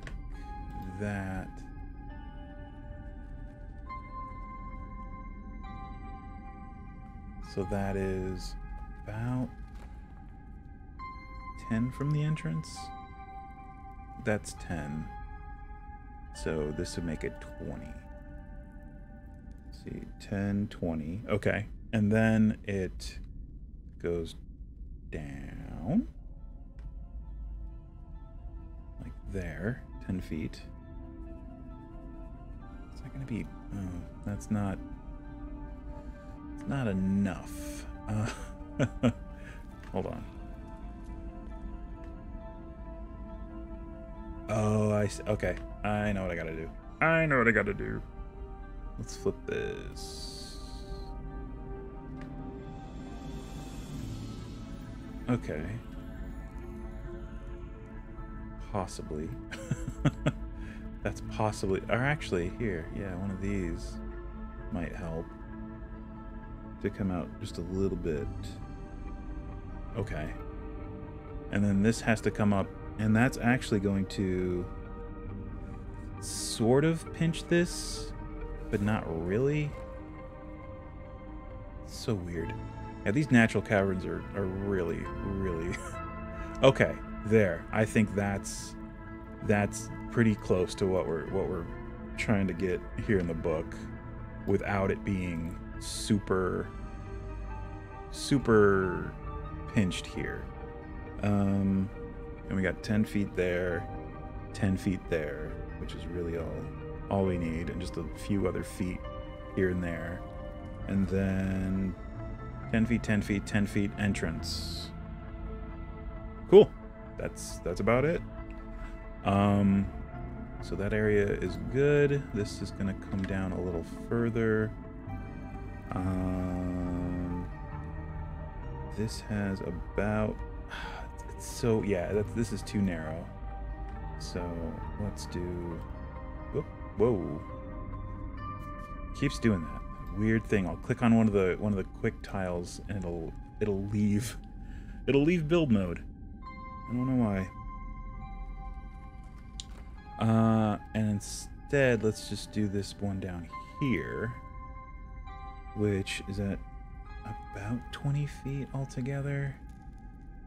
that. So that is about 10 from the entrance. That's 10. So this would make it 20. Let's see, 10, 20. Okay. And then it goes down. Like there, 10 feet. Is that going to be... Oh, that's not... It's not enough. Hold on. Oh, I see. Okay. I know what I gotta do. I know what I gotta do. Let's flip this. Okay. Possibly. That's possibly... Or actually, here. Yeah, one of these might help to come out just a little bit. Okay. And then this has to come up, and that's actually going to sort of pinch this, but not really. So weird. Yeah, these natural caverns are really, really... Okay, there. I think that's pretty close to what we're trying to get here in the book, without it being super pinched here. And we got 10 feet there, 10 feet there, which is really all we need, and just a few other feet here and there. And then 10 feet, 10 feet, 10 feet entrance. Cool. That's about it. So that area is good. This is gonna come down a little further. This has about... So yeah, this is too narrow. So let's do... Whoa. Keeps doing that weird thing. I'll click on one of the quick tiles and it'll leave build mode. I don't know why. And instead, let's just do this one down here, which is at about 20 feet altogether.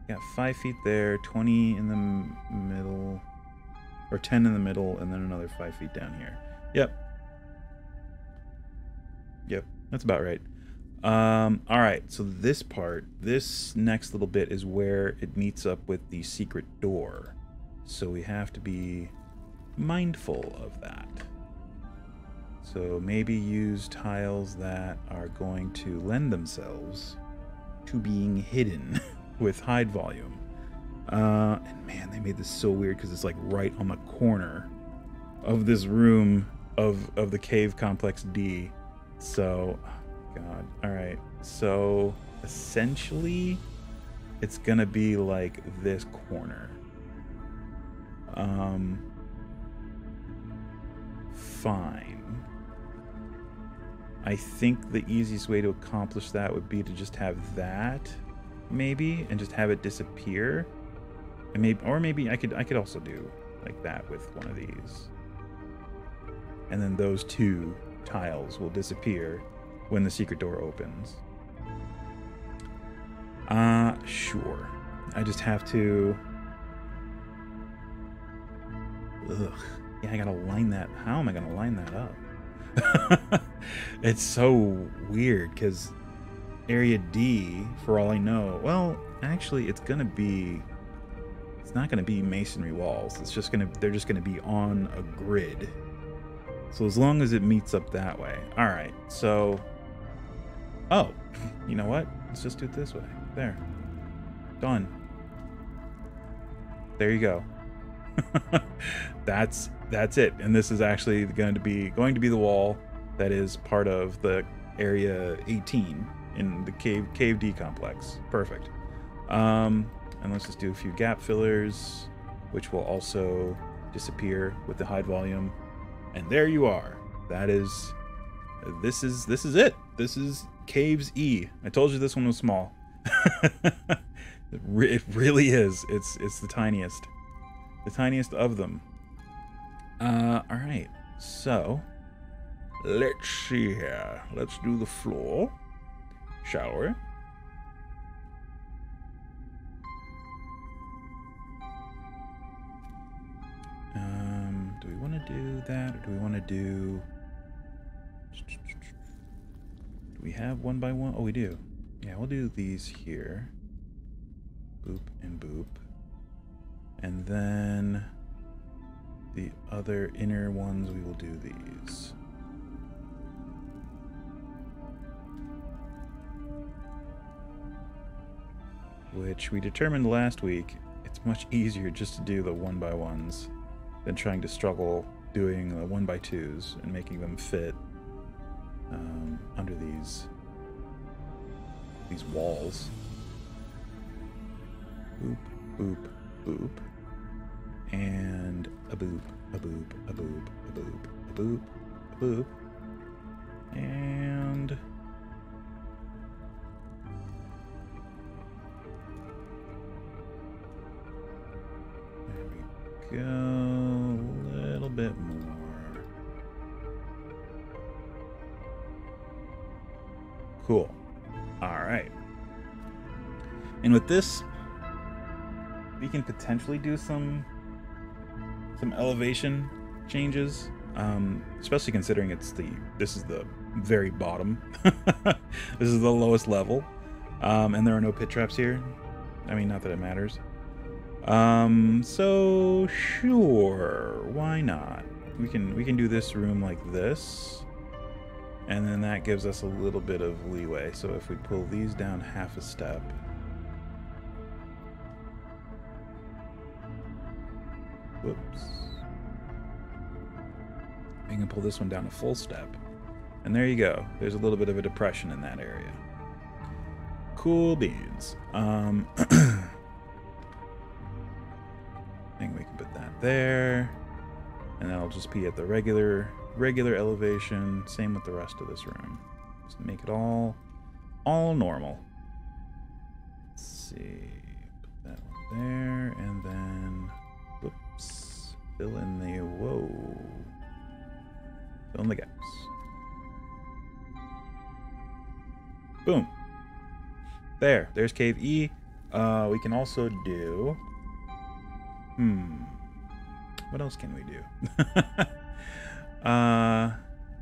Got 5 feet there, 20 in the middle, or 10 in the middle, and then another 5 feet down here. Yep. Yep, that's about right. All right, so this next little bit is where it meets up with the secret door. So we have to be mindful of that. So maybe use tiles that are going to lend themselves to being hidden with hide volume. And man, they made this so weird because it's like right on the corner of this room of the cave complex D. So, oh God. All right. So essentially, it's gonna be like this corner. Fine. I think the easiest way to accomplish that would be to just have that, maybe, and just have it disappear. And maybe I could also do like that with one of these. And then those two tiles will disappear when the secret door opens. Sure. I just have to... Ugh. Yeah, I gotta line that. How am I gonna line that up? It's so weird, because Area D, for all I know... Well, actually, it's gonna be... It's not gonna be masonry walls. It's just gonna... They're just gonna be on a grid. So as long as it meets up that way. Alright, so... Oh, you know what? Let's just do it this way. There. Done. There you go. That's it. And this is actually going to be the wall that is part of the area 18 in the cave D complex. Perfect. And let's just do a few gap fillers, which will also disappear with the hide volume. And there you are. This is it. This is Caves E. I told you this one was small. It really is. It's the tiniest. The tiniest of them. Alright. So, let's see here. Let's do the floor. Shall we? Do we want to do that, or do we want to do... Do we have one by one? Oh, we do. Yeah, we'll do these here. Boop and boop. And then the other inner ones, we will do these. Which we determined last week, it's much easier just to do the 1x1s than trying to struggle doing the 1x2s and making them fit under these walls. Boop, boop, boop. And a boop, a boop, a boop, a boop, a boop, a boop. And... there we go. A little bit more. Cool. Alright. And with this, we can potentially do some elevation changes, especially considering this is the very bottom. This is the lowest level, and there are no pit traps here. I mean, not that it matters. So sure, why not? We can do this room like this, and then that gives us a little bit of leeway. So if we pull these down half a step. Whoops. You can pull this one down a full step. And there you go. There's a little bit of a depression in that area. Cool beans. I think we can put that there. And that'll just be at the regular elevation. Same with the rest of this room. Just make it all normal. Let's see. Put that one there, and then whoops. Fill in the fill in the gaps. Boom. There's Cave E. We can also do... what else can we do?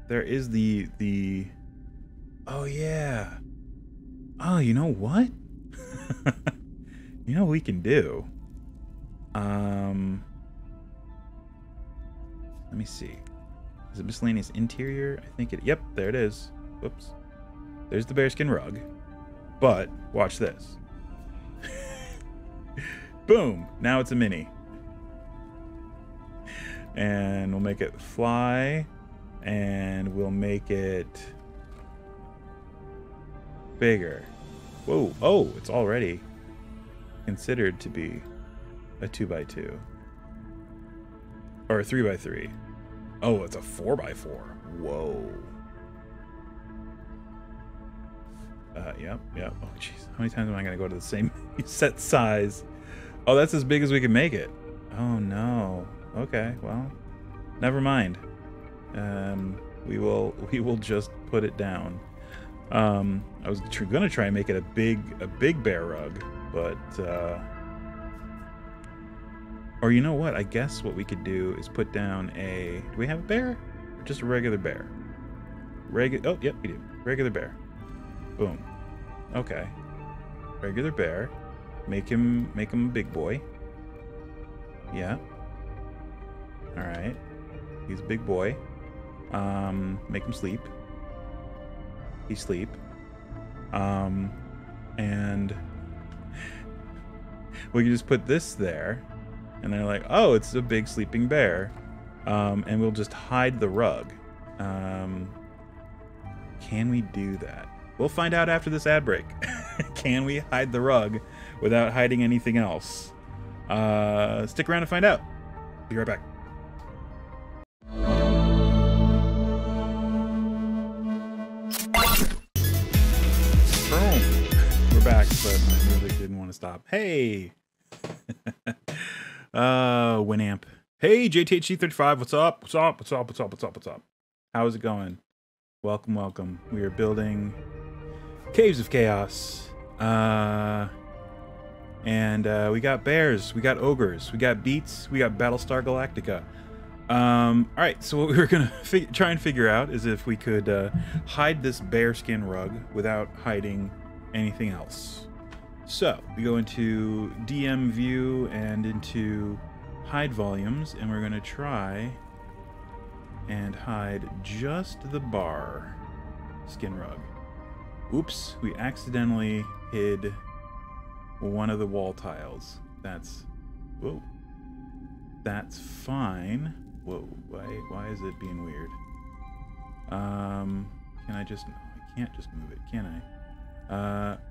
There is the Oh, yeah. Oh, you know what? You know what we can do? Let me see. Is it miscellaneous interior? I think it... Yep, there it is. Whoops. There's the bearskin rug. But, watch this. Boom! Now it's a mini. And we'll make it fly. And we'll make it... bigger. Whoa. Oh, it's already considered to be a 2x2. Or a 3x3. Oh, it's a 4x4. Whoa. Yep. Oh, jeez. How many times am I going to go to the same set size? Oh, that's as big as we can make it. Oh, no. Okay, well, never mind. We will just put it down. I was going to try and make it a big bear rug, but, or you know what? I guess what we could do is put down a... Do we have a bear? Or just a regular bear? Oh, yep, we do. Regular bear. Boom. Okay. Regular bear. Make him a big boy. Yeah. Alright. He's a big boy. Make him sleep. He sleep. And we can just put this there. And they're like, oh, it's a big sleeping bear. And we'll just hide the rug. Can we do that? We'll find out after this ad break. Can we hide the rug without hiding anything else? Stick around to find out. Be right back. Boom. We're back, but my music didn't want to stop. Hey! Winamp. Hey, JTHC35, what's up? What's up? How's it going? Welcome. We are building Caves of Chaos. And we got bears, we got ogres, we got beats, we got Battlestar Galactica. Alright, so what we were gonna try and figure out is if we could hide this bearskin rug without hiding anything else. So, we go into DM view and into hide volumes, and we're gonna try and hide just the bar skin rug. Oops, we accidentally hid one of the wall tiles. Whoa. That's fine. Whoa, why is it being weird? Can I just... No, I can't just move it, can I?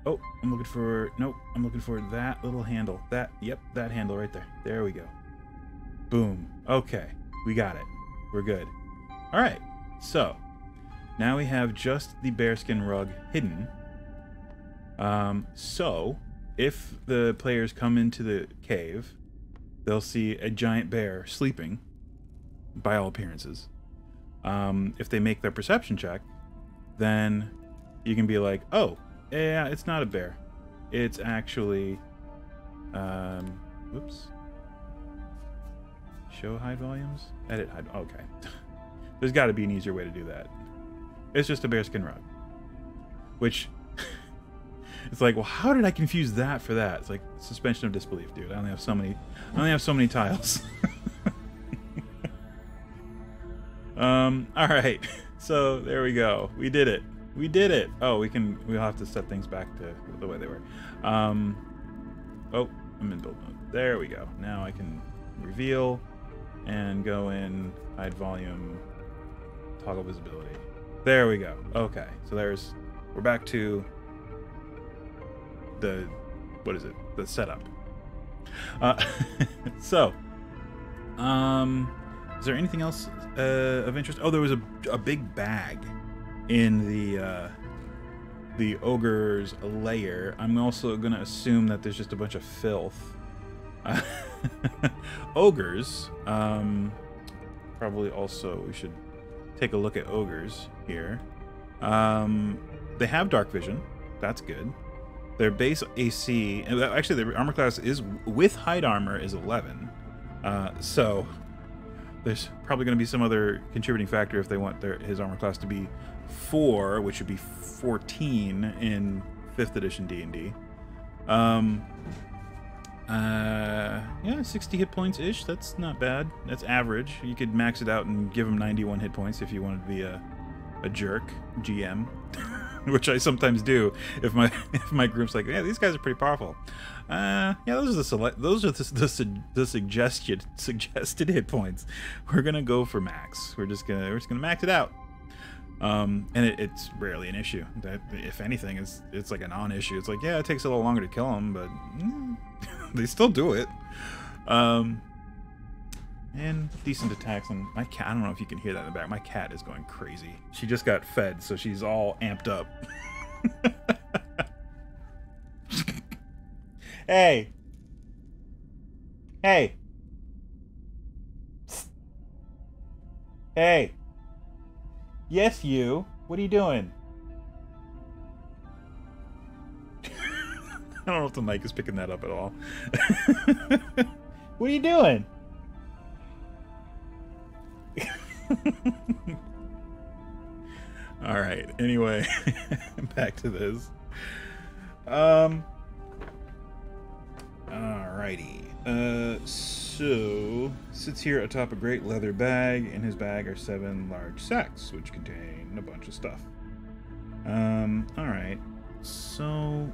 Oh, I'm looking for... Nope, I'm looking for that little handle. Yep, that handle right there. There we go. Boom. Okay, we got it. We're good. Alright, so now we have just the bearskin rug hidden. So if the players come into the cave, they'll see a giant bear sleeping, by all appearances. If they make their perception check, then you can be like, oh, yeah, it's not a bear. It's actually, whoops. Show hide volumes? Edit hide, okay. There's got to be an easier way to do that. It's just a bearskin rug. Which, it's like, well, how did I confuse that for that? It's like suspension of disbelief, dude. I only have so many tiles. All right. So there we go. We did it. Oh, we'll have to set things back to the way they were. Oh, I'm in build mode. There we go. Now I can reveal and go in, hide volume, toggle visibility. There we go. Okay. So we're back to the setup. So, is there anything else of interest? Oh, there was a big bag in the ogre's lair. I'm also gonna assume that there's just a bunch of filth. Ogres, probably also we should take a look at ogres here. They have dark vision. That's good. Their base AC, and actually their armor class is with hide armor is 11. So There's probably going to be some other contributing factor if they want his armor class to be 4, which would be 14 in 5th edition D&D. Yeah, 60 hit points ish. That's not bad. That's average. You could max it out and give him 91 hit points if you wanted to be a jerk GM, which I sometimes do if my group's like, yeah, these guys are pretty powerful. Yeah, those are the suggested hit points. We're gonna go for max. We're just gonna max it out. And it's rarely an issue. That, if anything, it's like a non-issue. It's like, yeah, it takes a little longer to kill them, but they still do it. And decent attacks. And my cat, I don't know if you can hear that in the back. My cat is going crazy. She just got fed, so she's all amped up. Hey. Hey. Psst. Hey. Yes, you. What are you doing? I don't know if the mic is picking that up at all. What are you doing? All right. Anyway, back to this. Alrighty. So sits here atop a great leather bag. In his bag are 7 large sacks, which contain a bunch of stuff. Alright. So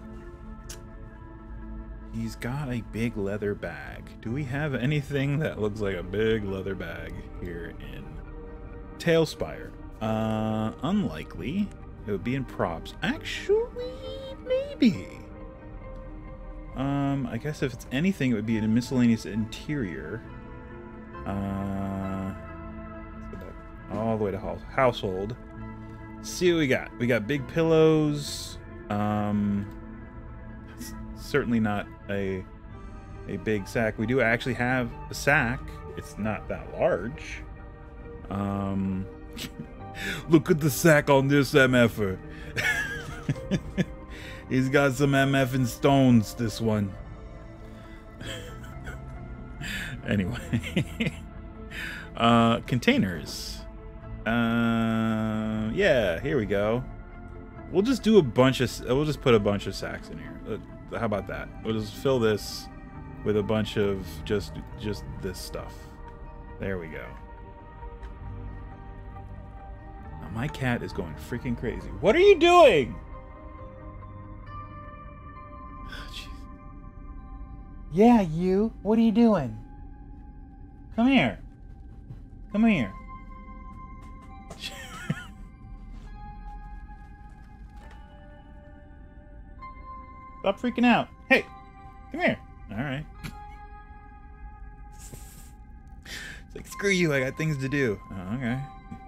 he's got a big leather bag. Do we have anything that looks like a big leather bag here in TaleSpire? Unlikely. It would be in props. Actually, maybe. I guess if it's anything, it would be in a miscellaneous interior. All the way to household. See what we got. We got big pillows. Certainly not a big sack. We do actually have a sack. It's not that large. Look at the sack on this MFer. He's got some MFing stones, this one. Anyway. Containers. Yeah, here we go. We'll just do we'll just put a bunch of sacks in here. How about that? We'll just fill this with a bunch of just this stuff. There we go. Now, my cat is going freaking crazy. What are you doing? Yeah, you. What are you doing? Come here. Come here. Stop freaking out. Hey, come here. All right. It's like, screw you. I got things to do. Oh, okay.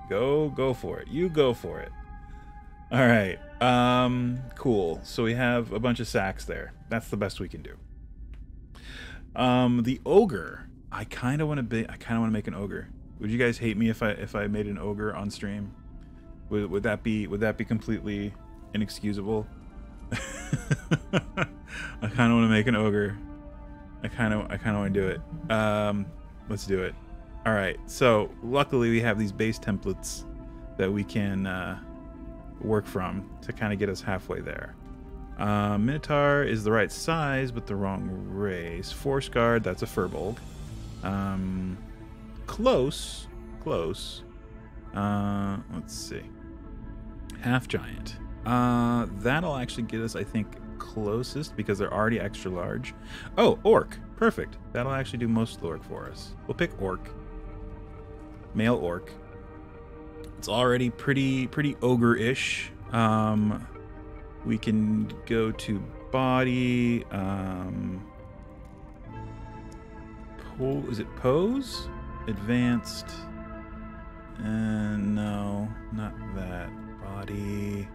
Go for it. You go for it. All right. Cool. So we have a bunch of sacks there. That's the best we can do. The ogre. I kind of want to make an ogre. Would you guys hate me if I made an ogre on stream? Would that be completely inexcusable? I kind of want to make an ogre. I kind of want to do it. Let's do it. All right. So luckily we have these base templates that we can work from to kind of get us halfway there. Minotaur is the right size, but the wrong race. Force guard, that's a furbolg. Close. Let's see. Half giant. That'll actually get us, I think, closest because they're already extra large. Oh, orc. Perfect. That'll actually do most of the work for us. We'll pick orc. Male orc. It's already pretty ogre-ish. We can go to body. Is it pose? Advanced. No, not that. Body.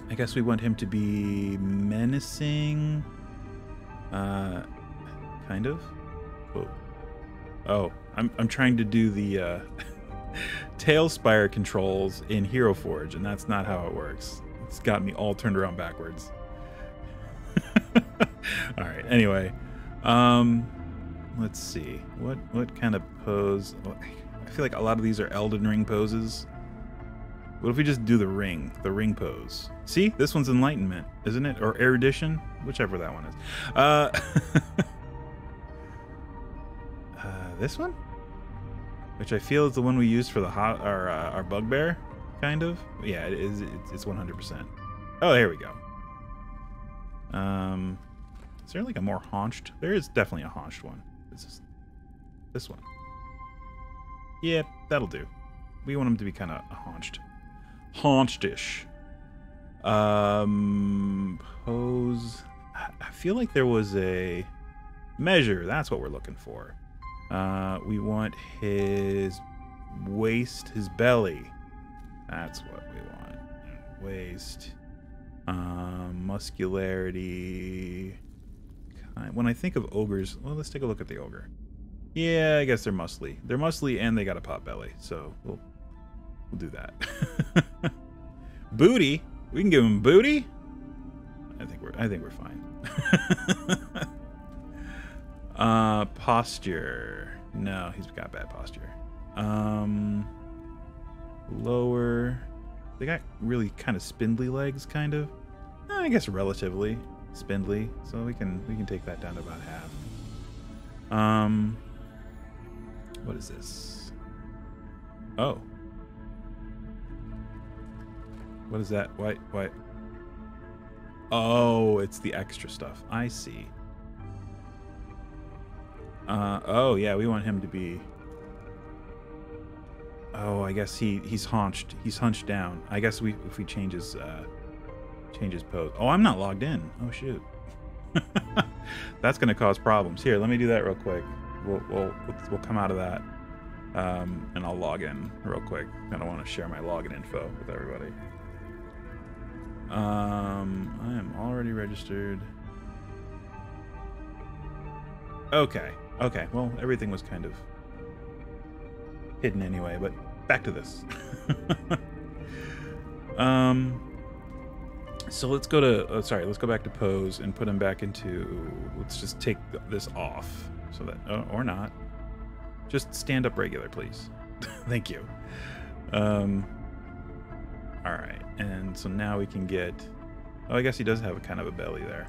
I guess we want him to be menacing. Kind of. Oh, I'm trying to do the TaleSpire controls in Hero Forge, and that's not how it works. It's got me all turned around backwards. All right. Anyway, let's see. What kind of pose? I feel like a lot of these are Elden Ring poses. What if we just do the ring pose? See, this one's enlightenment, isn't it? Or erudition, whichever that one is. This one, which I feel is the one we used for the our bugbear, kind of. Yeah, it is. It's 100%. Oh, there we go. Is there like a more haunched? There is definitely a haunched one. This one. Yeah, that'll do. We want them to be kind of haunched. Haunchedish. Pose. I feel like there was a measure. That's what we're looking for. We want his waist, his belly. That's what we want. Waist. Muscularity. When I think of ogres, well, let's take a look at the ogre. Yeah, I guess they're muscly. They're muscly and they got a pot belly, so we'll do that. Booty. We can give him booty. I think we're fine. Posture. No, he's got bad posture. Lower. They got really kind of spindly legs, kind of. I guess relatively spindly, so we can take that down to about half. What is this? Oh. What is that? What? Oh, it's the extra stuff. I see. Oh yeah, we want him to be. Oh, I guess he's haunched. He's hunched down. I guess if we change his pose. Oh, I'm not logged in. Oh shoot. That's gonna cause problems. Here, let me do that real quick. We'll come out of that, and I'll log in real quick. I don't want to share my login info with everybody. I am already registered. Okay. Well, everything was kind of hidden anyway, but back to this. So let's go to, let's go back to pose and put him back into, let's just take this off so that, or not. Just stand up regular, please. Thank you. All right. And so now we can get, oh, I guess he does have a kind of a belly there.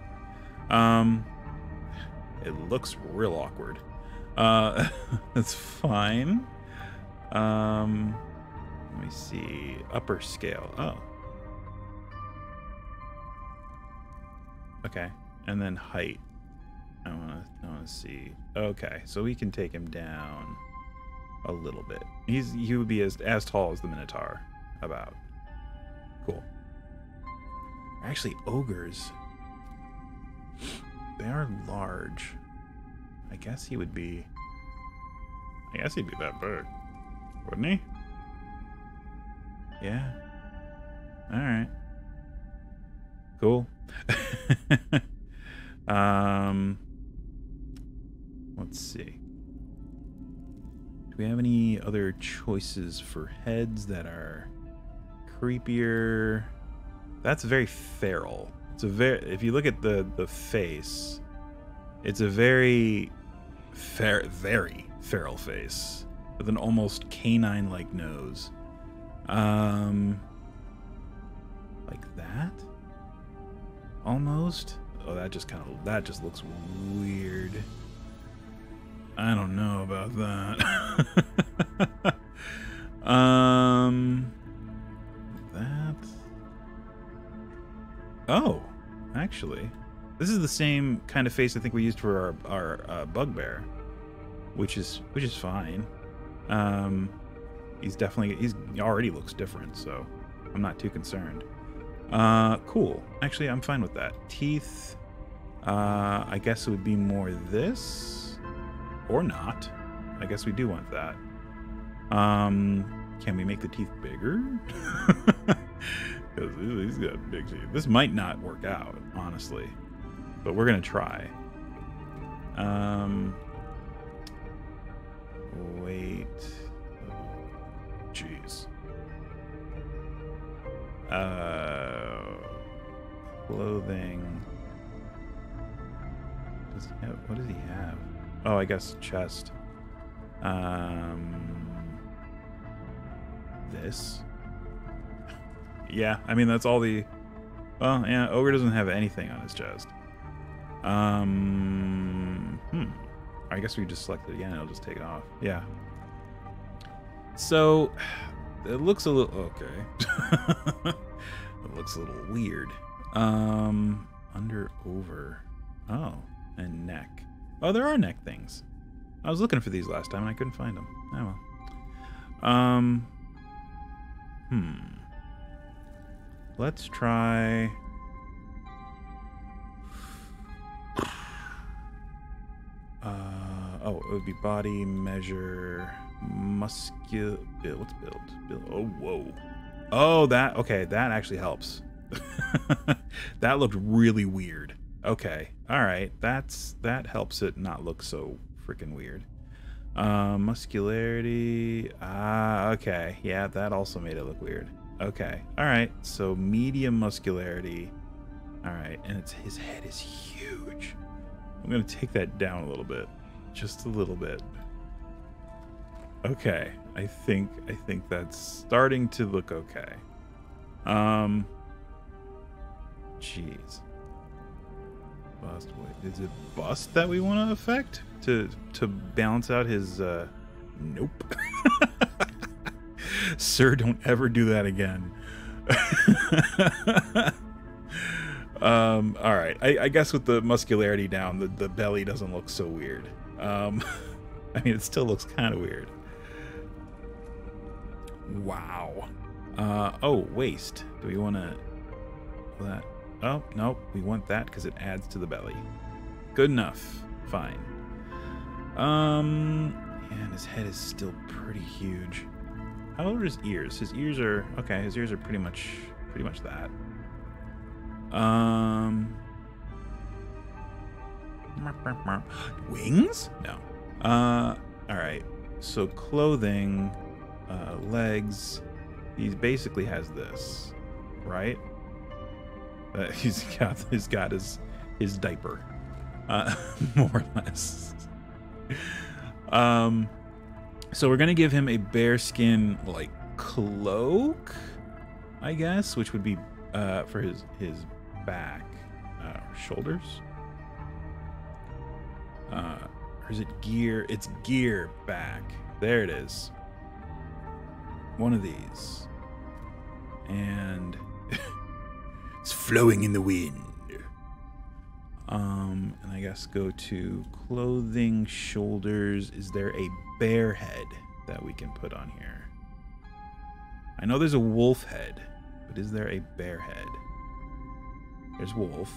It looks real awkward. That's fine. Let me see. Upper scale. Oh. Okay. And then height. I wanna see. Okay, so we can take him down a little bit. He would be as tall as the Minotaur, about. Cool. Actually, ogres. They are large. I guess he'd be that big, wouldn't he? Yeah. All right. Cool. Let's see. Do we have any other choices for heads that are creepier? That's very feral. If you look at the face, it's a very feral face with an almost canine-like nose. Like that? Almost? Oh, that just looks weird. I don't know about that. That. Oh, actually, this is the same kind of face I think we used for our bugbear, which is fine. He already looks different, so I'm not too concerned. Cool. Actually, I'm fine with that. Teeth. I guess it would be more this. Or not. I guess we do want that. Can we make the teeth bigger? Because he's got big teeth. This might not work out, honestly. But we're going to try. Wait. Jeez. Clothing. What does he have? Oh, I guess chest. This. Yeah, I mean, that's all the... Well, yeah, Ogre doesn't have anything on his chest. I guess we just select it again. It'll just take it off. Yeah. So, it looks a little... Okay. It looks a little weird. Under, over. Oh, and neck. Oh, there are neck things. I was looking for these last time and I couldn't find them. Oh well. Let's try... oh, it would be body, measure, what's build? Build. Oh, whoa. Oh, that, okay, that actually helps. That looked really weird. Okay, all right, that helps it not look so freaking weird. Muscularity, okay, yeah, that also made it look weird. Okay, all right, so medium muscularity. All right, and his head is huge. I'm gonna take that down a little bit, just a little bit. Okay, I think that's starting to look okay. Jeez. Bust. Wait, is it bust that we want to affect to balance out his? Nope. Sir, don't ever do that again. All right. I guess with the muscularity down, the belly doesn't look so weird. I mean, it still looks kind of weird. Wow. Oh, waist. Do we want to that? Oh, nope. We want that because it adds to the belly. Good enough. Fine. And his head is still pretty huge. How old are his ears? His ears are okay. His ears are pretty much that. Wings? No. All right. So clothing, legs. He basically has this, right? He's got his diaper, more or less. So we're gonna give him a bearskin like cloak, I guess, which would be for his back, shoulders. Or is it gear? It's gear back. There it is. One of these, and it's flowing in the wind. And I guess go to clothing, shoulders. Is there a bear head that we can put on here? I know there's a wolf head, but is there a bear head? There's wolf.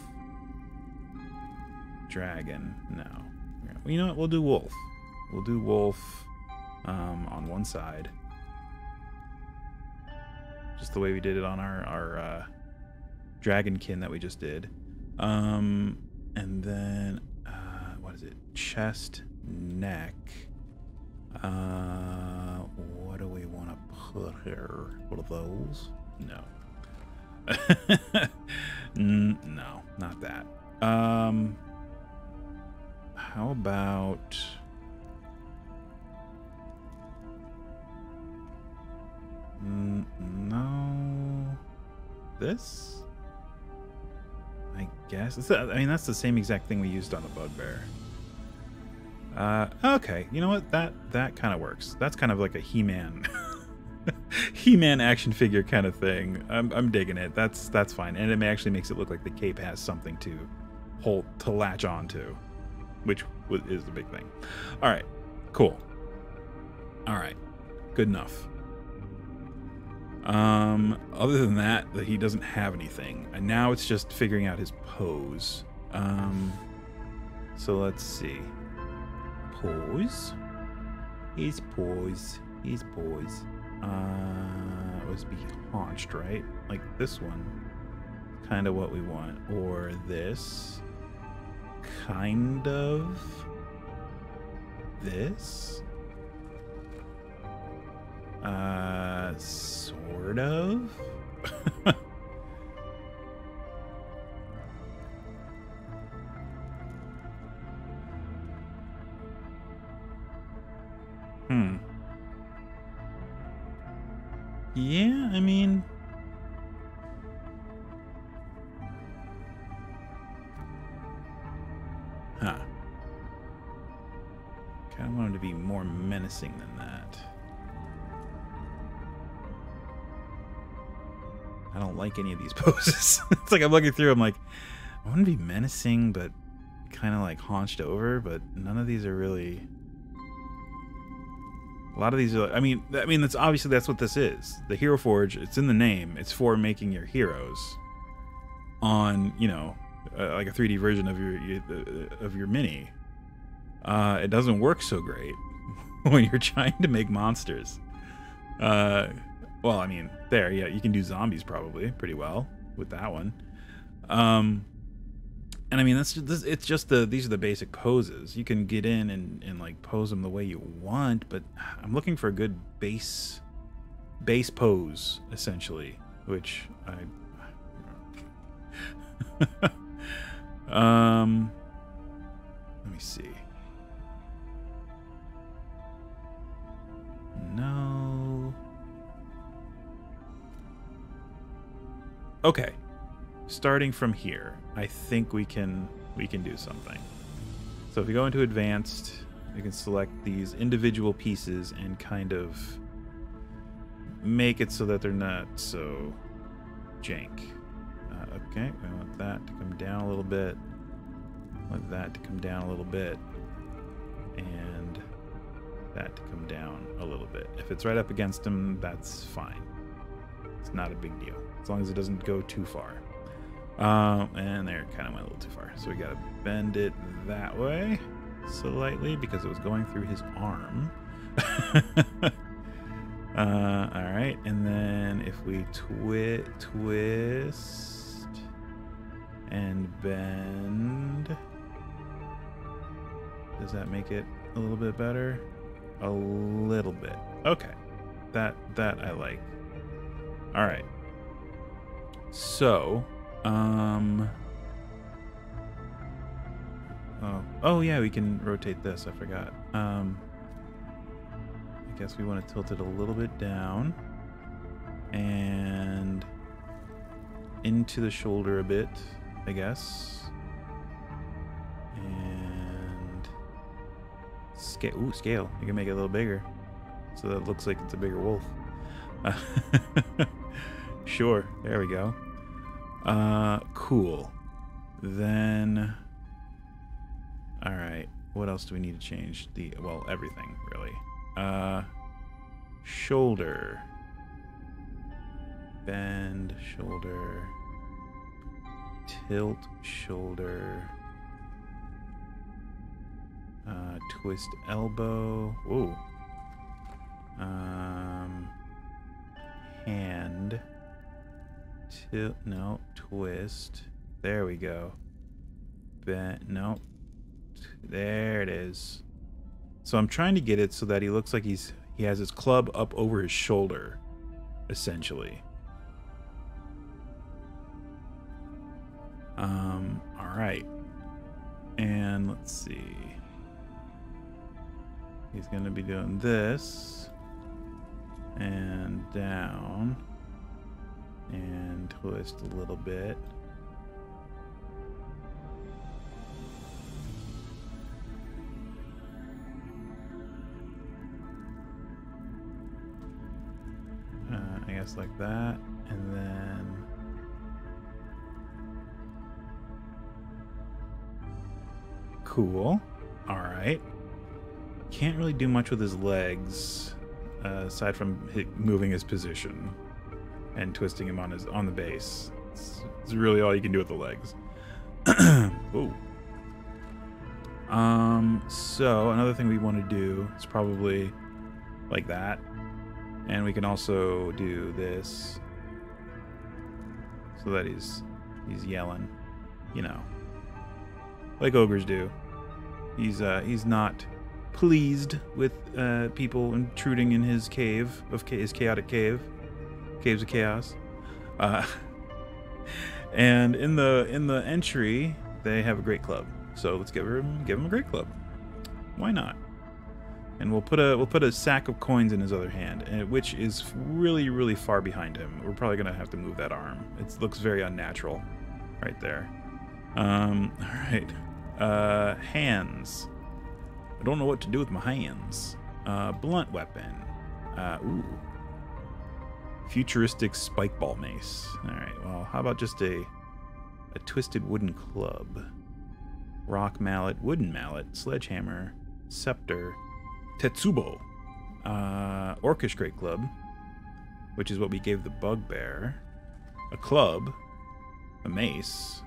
Dragon, no. Well, you know what? We'll do wolf. We'll do wolf on one side. Just the way we did it on our dragonkin that we just did. And then, what is it? Chest, neck. What do we want to put here? What are those? No. No, not that. How about... no. This? I guess. I mean, that's the same exact thing we used on the bugbear. Okay. You know what? That kind of works. That's kind of like a He-Man. He-Man action figure kind of thing. I'm digging it. That's fine. And it actually makes it look like the cape has something to latch onto, which is the big thing. All right. Cool. All right. Good enough. Other than that he doesn't have anything, and now it's just figuring out his pose. So let's see. Pose. His pose. It was be haunched, right? Like this one. Kind of what we want. Or this. Kind of. This. Sort of. Yeah, I mean... Huh. Kind of want him to be more menacing than that. I don't like any of these poses. It's like I'm looking through, I'm like, I want to be menacing, but kind of like haunched over, but none of these are really... A lot of these are, I mean that's obviously that's what this is. The Hero Forge, it's in the name. It's for making your heroes on, you know, like a 3D version of your mini. It doesn't work so great when you're trying to make monsters. Well, I mean, there, yeah, you can do zombies probably pretty well with that one. And I mean, it's just these are the basic poses. You can get in and like pose them the way you want, but I'm looking for a good base pose, essentially, which I let me see. No. Okay. Starting from here, I think we can do something. So if you go into advanced, you can select these individual pieces and kind of make it so that they're not so jank. Okay, I want that to come down a little bit. I want that to come down a little bit. And that to come down a little bit. If it's right up against them, that's fine. It's not a big deal, as long as it doesn't go too far. And there, it kind of went a little too far. So we gotta bend it that way slightly because it was going through his arm. Alright, and then if we twist and bend, does that make it a little bit better? A little bit. Okay. That I like. Alright. So, oh yeah, we can rotate this, I forgot. I guess we want to tilt it a little bit down and into the shoulder a bit, I guess. And scale. Ooh, scale. You can make it a little bigger so that it looks like it's a bigger wolf. Sure, there we go. Cool. Then, all right, what else do we need to change? Well, everything, really. Shoulder. Bend, shoulder. Tilt, shoulder. Twist, elbow. Whoa. Hand. Tilt, no, twist. There we go. Bend, no. There it is. So I'm trying to get it so that he looks like he has his club up over his shoulder, essentially. All right. And let's see. He's going to be doing this and down and twist a little bit. I guess like that, and then cool. All right. Can't really do much with his legs, aside from moving his position and twisting him on the base. It's really all you can do with the legs. Ooh. So another thing we want to do is probably like that, and we can also do this so that he's yelling, you know, like ogres do. He's not pleased with people intruding in his cave his chaotic caves of chaos. And in the entry they have a great club, so let's give him a great club. Why not? And we'll put a sack of coins in his other hand, which is really, really far behind him. We're probably gonna have to move that arm. It looks very unnatural, right there. All right. Hands. I don't know what to do with my hands. Blunt weapon. Ooh. Futuristic spike ball mace. All right. Well, how about just a twisted wooden club? Rock mallet, wooden mallet, sledgehammer, scepter, tetsubo, orchestrate club, which is what we gave the bugbear, a club, a mace,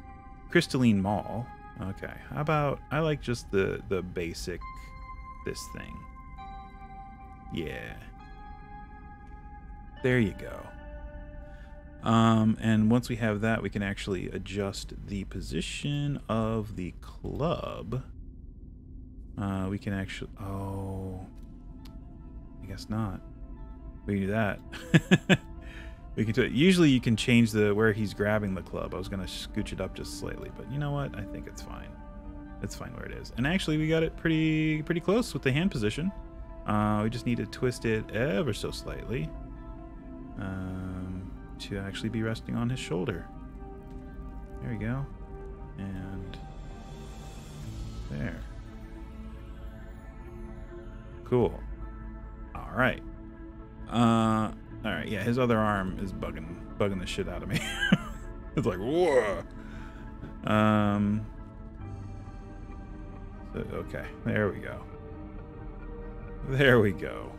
crystalline maul. Okay, how about I like just the basic this thing. Yeah. There you go. And once we have that, we can actually adjust the position of the club. We can actually... Oh. I guess not. We can do that. We can do it. Usually you can change where he's grabbing the club. I was going to scooch it up just slightly, but you know what? I think it's fine. It's fine where it is. And actually, we got it pretty close with the hand position. We just need to twist it ever so slightly to actually be resting on his shoulder. There we go. And there. Cool. All right. All right. Yeah, his other arm is bugging the shit out of me. It's like, whoa. So, okay. There we go. There we go.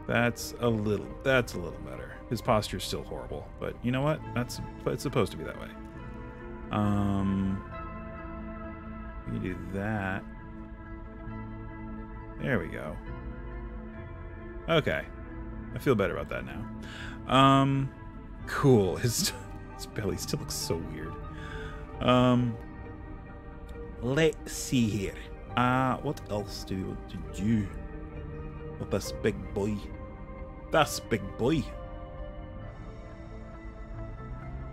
That's a little better. His posture's still horrible, but you know what? It's supposed to be that way. We can do that. There we go. Okay. I feel better about that now. Cool. His belly still looks so weird. Let's see here. What else do we want to do with this big boy? That's big boy.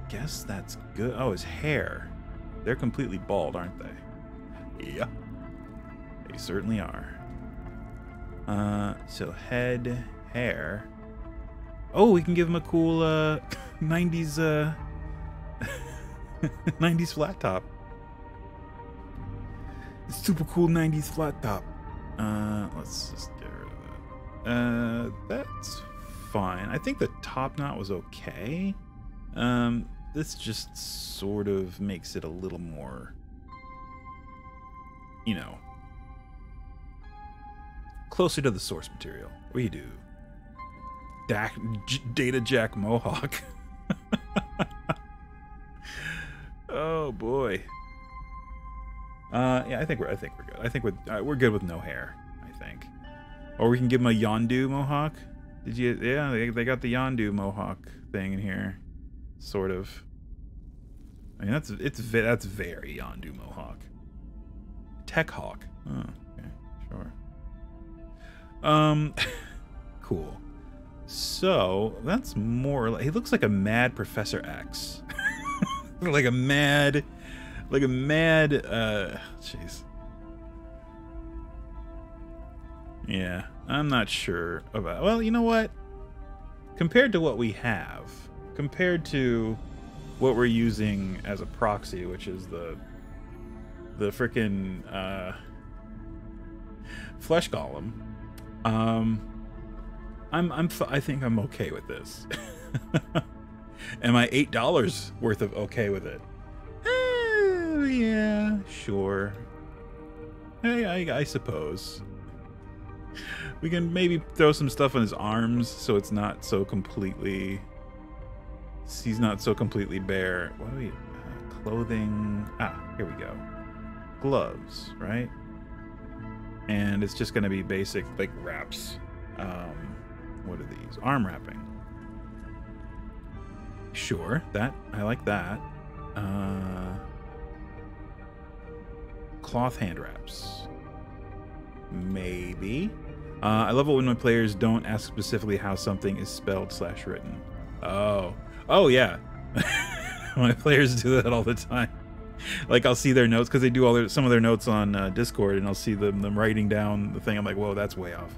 Guess that's good. Oh, his hair. They're completely bald, aren't they? Yeah. They certainly are. So head, hair. Oh, we can give him a cool 90s 90s flat top. Super cool 90s flat top. Let's just get rid of that. That's fine. I think the top knot was okay. This just sort of makes it a little more, you know, closer to the source material. What do you do? Data Jack Mohawk. Oh boy. Yeah, I think we're good. I think we're good with no hair. I think, or we can give him a Yondu Mohawk. Did you? Yeah, they got the Yondu Mohawk thing in here, sort of. I mean, that's very Yondu Mohawk. Tech Hawk. Oh, okay, sure. Cool. So that's more like, he looks like a mad Professor X. like a mad, jeez. Yeah, I'm not sure about, well, you know what? Compared to what we have, compared to what we're using as a proxy, which is the frickin' Flesh Golem, I think I'm okay with this. Am I $8 worth of okay with it? Yeah, sure. Hey, I suppose. We can maybe throw some stuff on his arms so it's not so completely... He's not so completely bare. What do we... clothing... here we go. Gloves, right? And it's just going to be basic, like, wraps. What are these? Arm wrapping. Sure, I like that. Cloth hand wraps. Maybe. I love it when my players don't ask specifically how something is spelled / written. Oh yeah. My players do that all the time. Like I'll see their notes because they do all some of their notes on Discord, and I'll see them writing down the thing. I'm like, whoa, that's way off.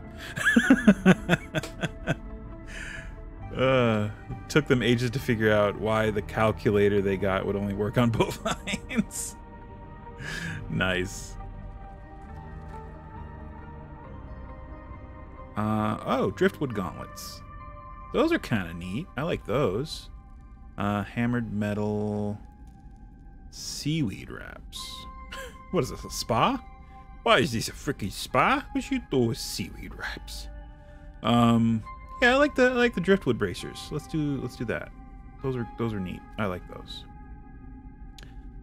Took them ages to figure out why the calculator they got would only work on both lines. Nice. Oh, driftwood gauntlets. Those are kind of neat. I like those. Hammered metal seaweed wraps. What is this, a spa? Why is this a freaking spa? What you do with seaweed wraps? Yeah, I like the driftwood bracers. Let's do that. Those are neat. I like those.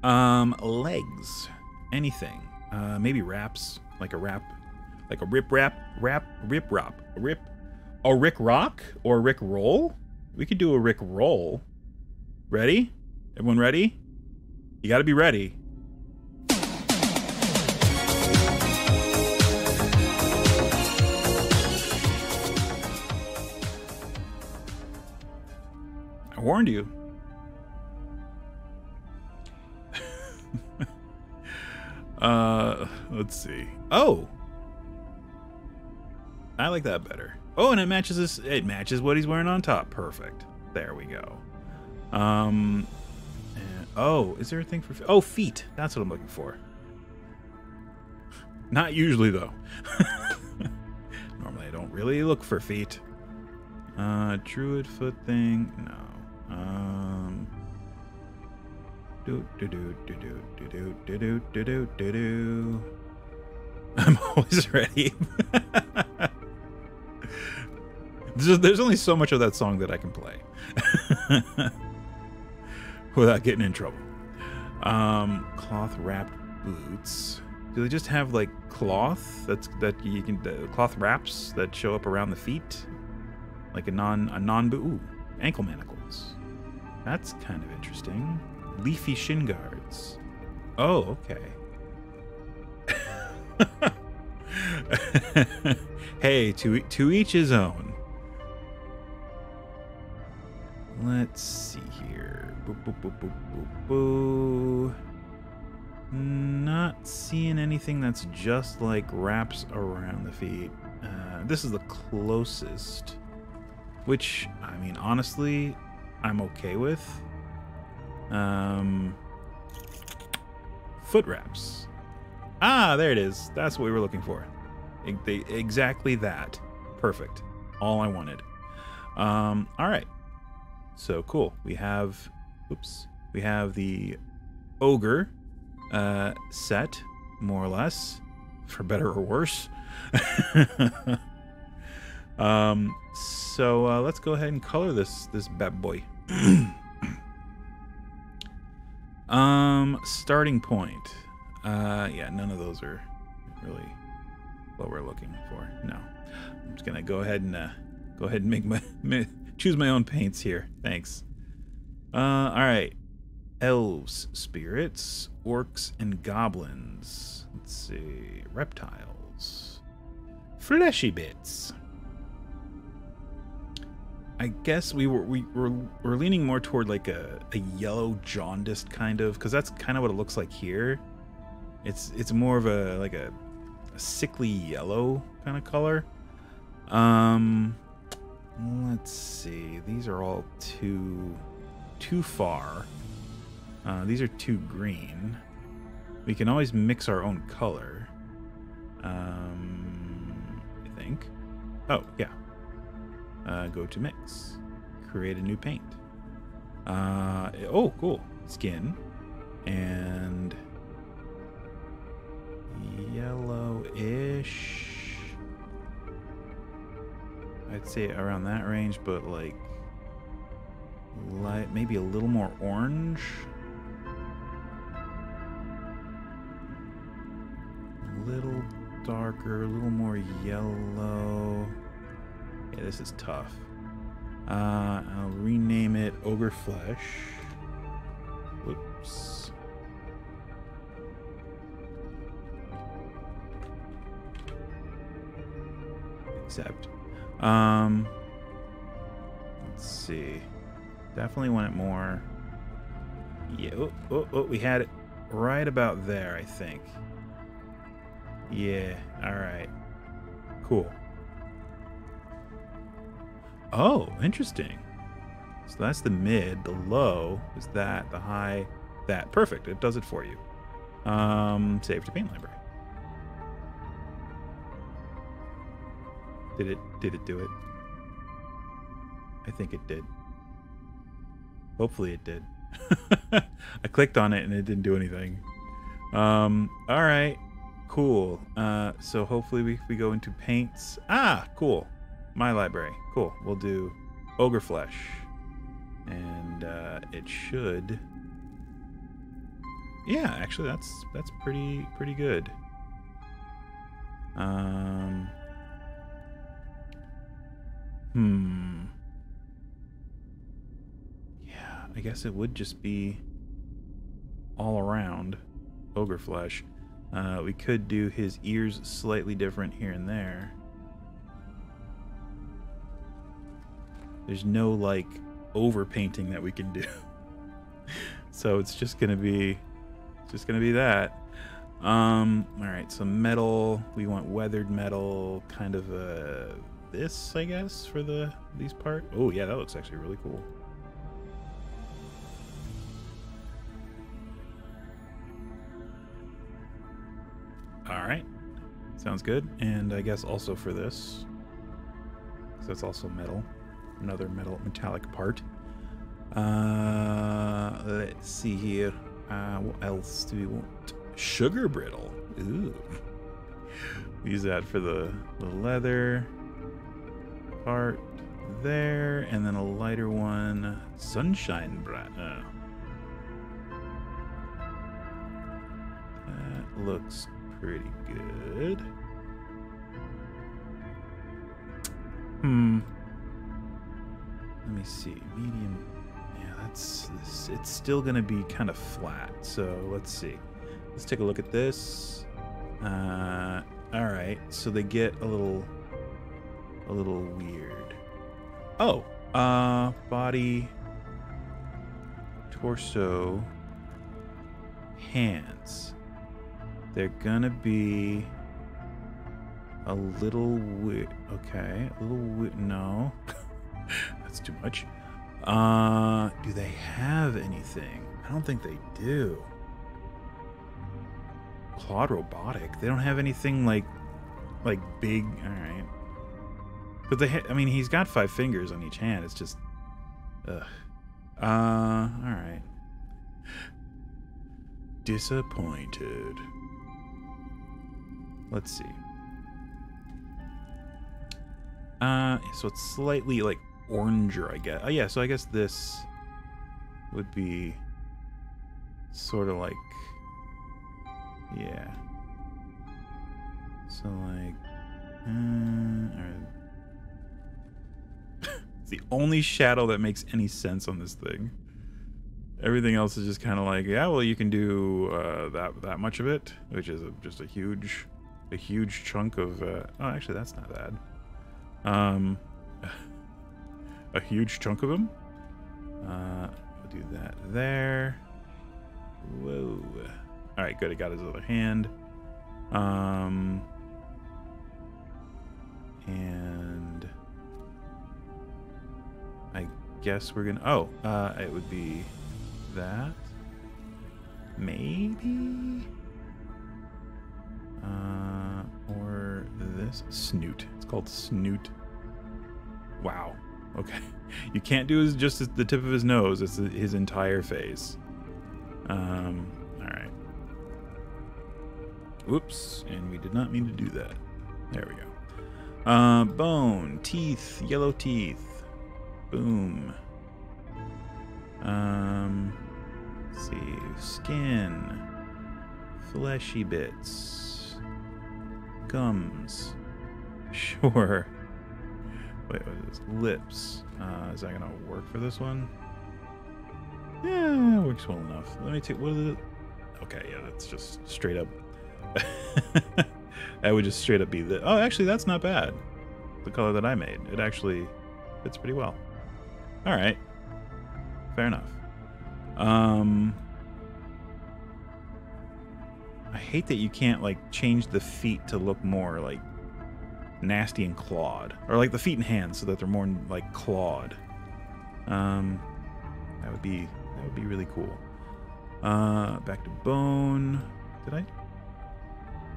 Legs. Anything. Maybe wraps. Like a wrap. Like a rip rock, or a Rick roll? We could do a Rick roll. Ready? Everyone ready? You gotta be ready. I warned you. Let's see. Oh! I like that better. Oh, and it matches this. It matches what he's wearing on top. Perfect. There we go. Oh, is there a thing for? Oh, feet. That's what I'm looking for. Not usually though. Normally, I don't really look for feet. Druid foot thing. No. I'm always ready. There's only so much of that song that I can play without getting in trouble. Cloth wrapped boots. Do they just have like cloth cloth wraps that show up around the feet, like a non boot? Ooh, ankle manacles. That's kind of interesting. Leafy shin guards. Oh, okay. Hey, to each his own. Let's see here. Boo. Not seeing anything that's just like wraps around the feet. This is the closest, which, I mean, honestly, I'm okay with. Foot wraps. Ah, there it is. That's what we were looking for. Exactly that. Perfect. All I wanted. All right. So cool. We have the Ogre set, more or less, for better or worse. So let's go ahead and color this bad boy. Starting point. Yeah, none of those are really what we're looking for. No, I'm just gonna go ahead and make choose my own paints here. Thanks. All right. Elves, spirits, orcs, and goblins. Let's see. Reptiles. Fleshy bits. I guess we're leaning more toward like a yellow jaundiced kind of, because that's kind of what it looks like here. It's more of a sickly yellow kind of color. Let's see. These are all too far. These are too green. We can always mix our own color. I think. Oh, yeah. Go to mix. Create a new paint. Oh, cool. Skin. And yellowish. I'd say around that range, but like light, maybe a little more orange. A little darker, a little more yellow. Yeah, this is tough. I'll rename it Ogre Flesh. Whoops. Accept. Let's see. Definitely want it more. Yeah. Oh, we had it. right about there, I think. Yeah, alright. Cool. Oh, interesting. So that's the mid, the low is that, the high, that. Perfect, it does it for you. Save to paint library. Did it do it? I think it did. Hopefully it did. I clicked on it and it didn't do anything. Alright. Cool. So hopefully we go into paints. Ah, cool. My library. Cool. We'll do Ogre Flesh. And it should. Yeah, actually that's pretty good. Yeah, I guess it would just be all around Ogre Flesh. We could do his ears slightly different here and there. There's no, like, overpainting that we can do. So it's just gonna be that. Alright, so metal. We want weathered metal, kind of this, I guess, for these part. Oh yeah, that looks actually really cool. Alright. Sounds good. And I guess also for this. So that's also metal. Another metallic part. Let's see here. What else do we want? Sugar brittle. Ooh. Use that for the leather part there, and then a lighter one, sunshine bright. That looks pretty good. Let me see. Medium. Yeah, that's this. It's still gonna be kind of flat. So let's see. Let's take a look at this. All right. So they get a little weird. Oh, body, torso, hands. They're gonna be a little weird. Okay, a little weird. No. That's too much. Do they have anything? I don't think they do. Claude Robotic. They don't have anything like big. All right. But I mean, he's got 5 fingers on each hand. It's just, ugh. All right. Disappointed. Let's see. So it's slightly like oranger, I guess. Oh yeah, so I guess this would be sort of like, yeah. So like, it's the only shadow that makes any sense on this thing. Everything else is just kind of like, yeah, well, you can do that much of it, which is just a huge chunk of. Oh, actually, that's not bad. A huge chunk of them. We'll do that there. Whoa. All right, good. I got his other hand. And I guess we're gonna. Oh, it would be that. Maybe. Or this snoot. It's called snoot. Wow. Okay. You can't do just the tip of his nose. It's his entire face. All right. Oops. And we did not mean to do that. There we go. Bone, teeth, yellow teeth. Boom. Let's see. Skin. Fleshy bits. Gums. Sure. Wait, what is this? Lips. Is that gonna work for this one? Yeah, it works well enough. Let me take, what is it? Okay, yeah, that's just straight up. That would just straight up be the, oh, actually, that's not bad. The color that I made. It actually fits pretty well. All right. Fair enough. I hate that you can't, like, change the feet to look more, like, nasty and clawed. Or, like, the feet and hands so that they're more, like, clawed. That would be really cool. Back to bone. Did I?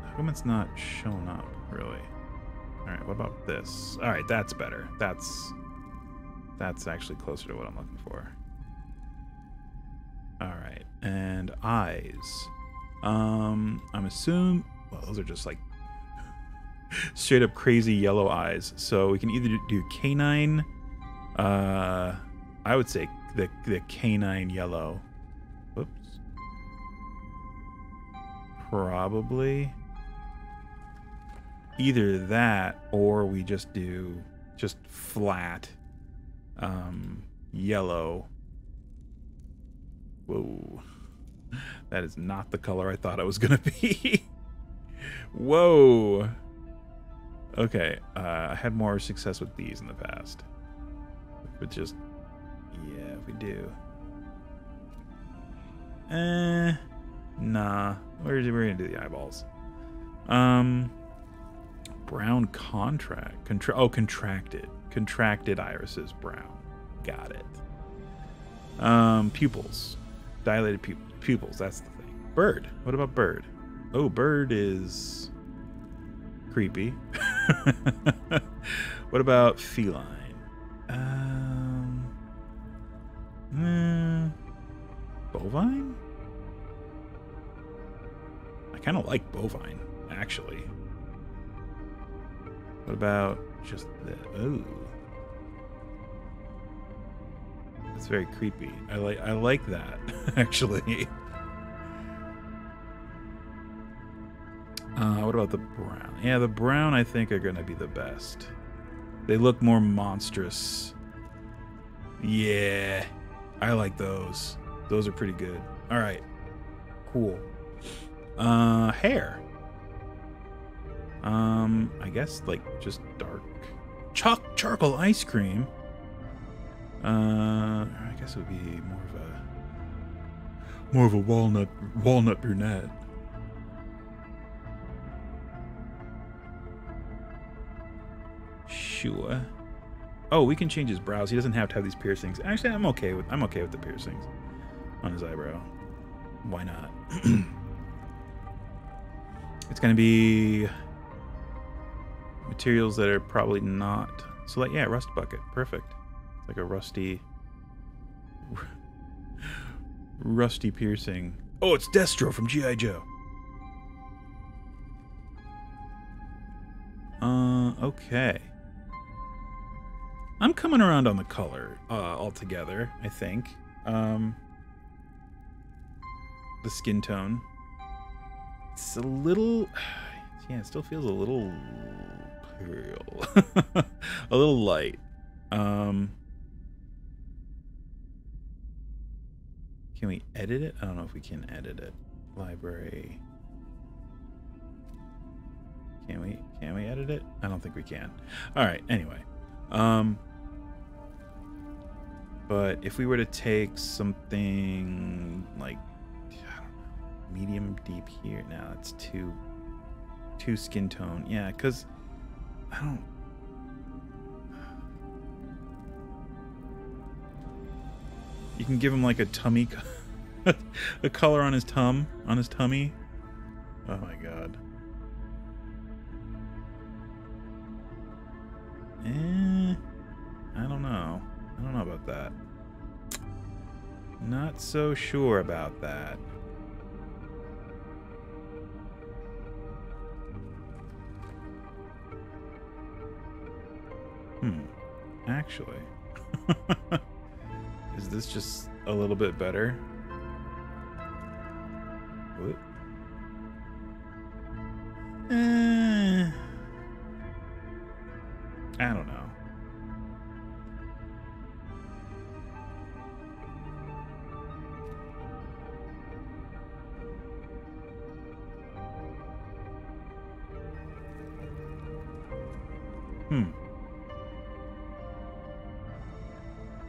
How come it's not showing up, really? Alright, what about this? Alright, that's better. That's actually closer to what I'm looking for. Alright, and eyes. I'm assuming... Well, those are just, like, straight up crazy yellow eyes. So we can either do canine... I would say the canine yellow. Whoops. Probably either that, or we just do flat yellow. Whoa, that is not the color I thought it was gonna be. Whoa. Okay, I had more success with these in the past, but just yeah, we do. Nah, we're gonna do the eyeballs. Brown contracted irises, brown. Got it. Pupils, dilated pupils. That's the thing. Bird. What about bird? Oh, bird is creepy. What about feline? Bovine? I kind of like bovine, actually. What about just the... Oh. That's very creepy. I like that, actually. What about the brown? Yeah, the brown I think are going to be the best. They look more monstrous. Yeah, I like those. Those are pretty good. All right, cool. Hair. I guess like just dark charcoal ice cream. I guess it would be more of a walnut brunette. Sure. Oh, we can change his brows. He doesn't have to have these piercings. Actually, I'm okay with the piercings on his eyebrow. Why not? It's gonna be materials that are probably not. So like, yeah, rust bucket. Perfect. It's like a rusty piercing. Oh, it's Destro from G.I. Joe. Okay. I'm coming around on the color altogether, I think. The skin tone. It's a little... Yeah, it still feels a little pale. A little light. Can we edit it? I don't know if we can edit it. Library. Can we edit it? I don't think we can. All right, anyway. But if we were to take something like, I don't know, medium deep here. Now it's too skin tone. Yeah, because I don't. You can give him like a tummy, a color on his tummy. Oh my god. I don't know. I don't know about that. Not so sure about that. Actually. Is this just a little bit better? What? I don't know.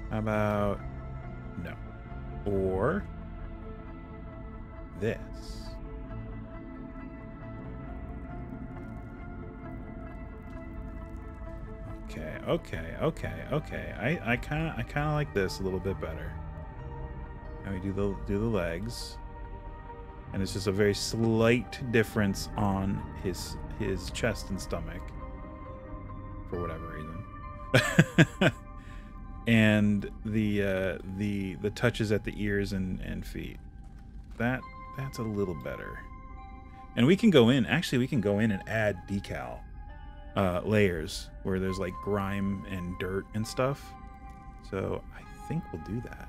How about no? Or this? Okay. I kind of like this a little bit better. And we do the legs, and it's just a very slight difference on his chest and stomach for whatever reason. And the touches at the ears and feet. That's a little better. And we can go in. Actually, we can go in and add decal layers where there's like grime and dirt and stuff. So I think we'll do that.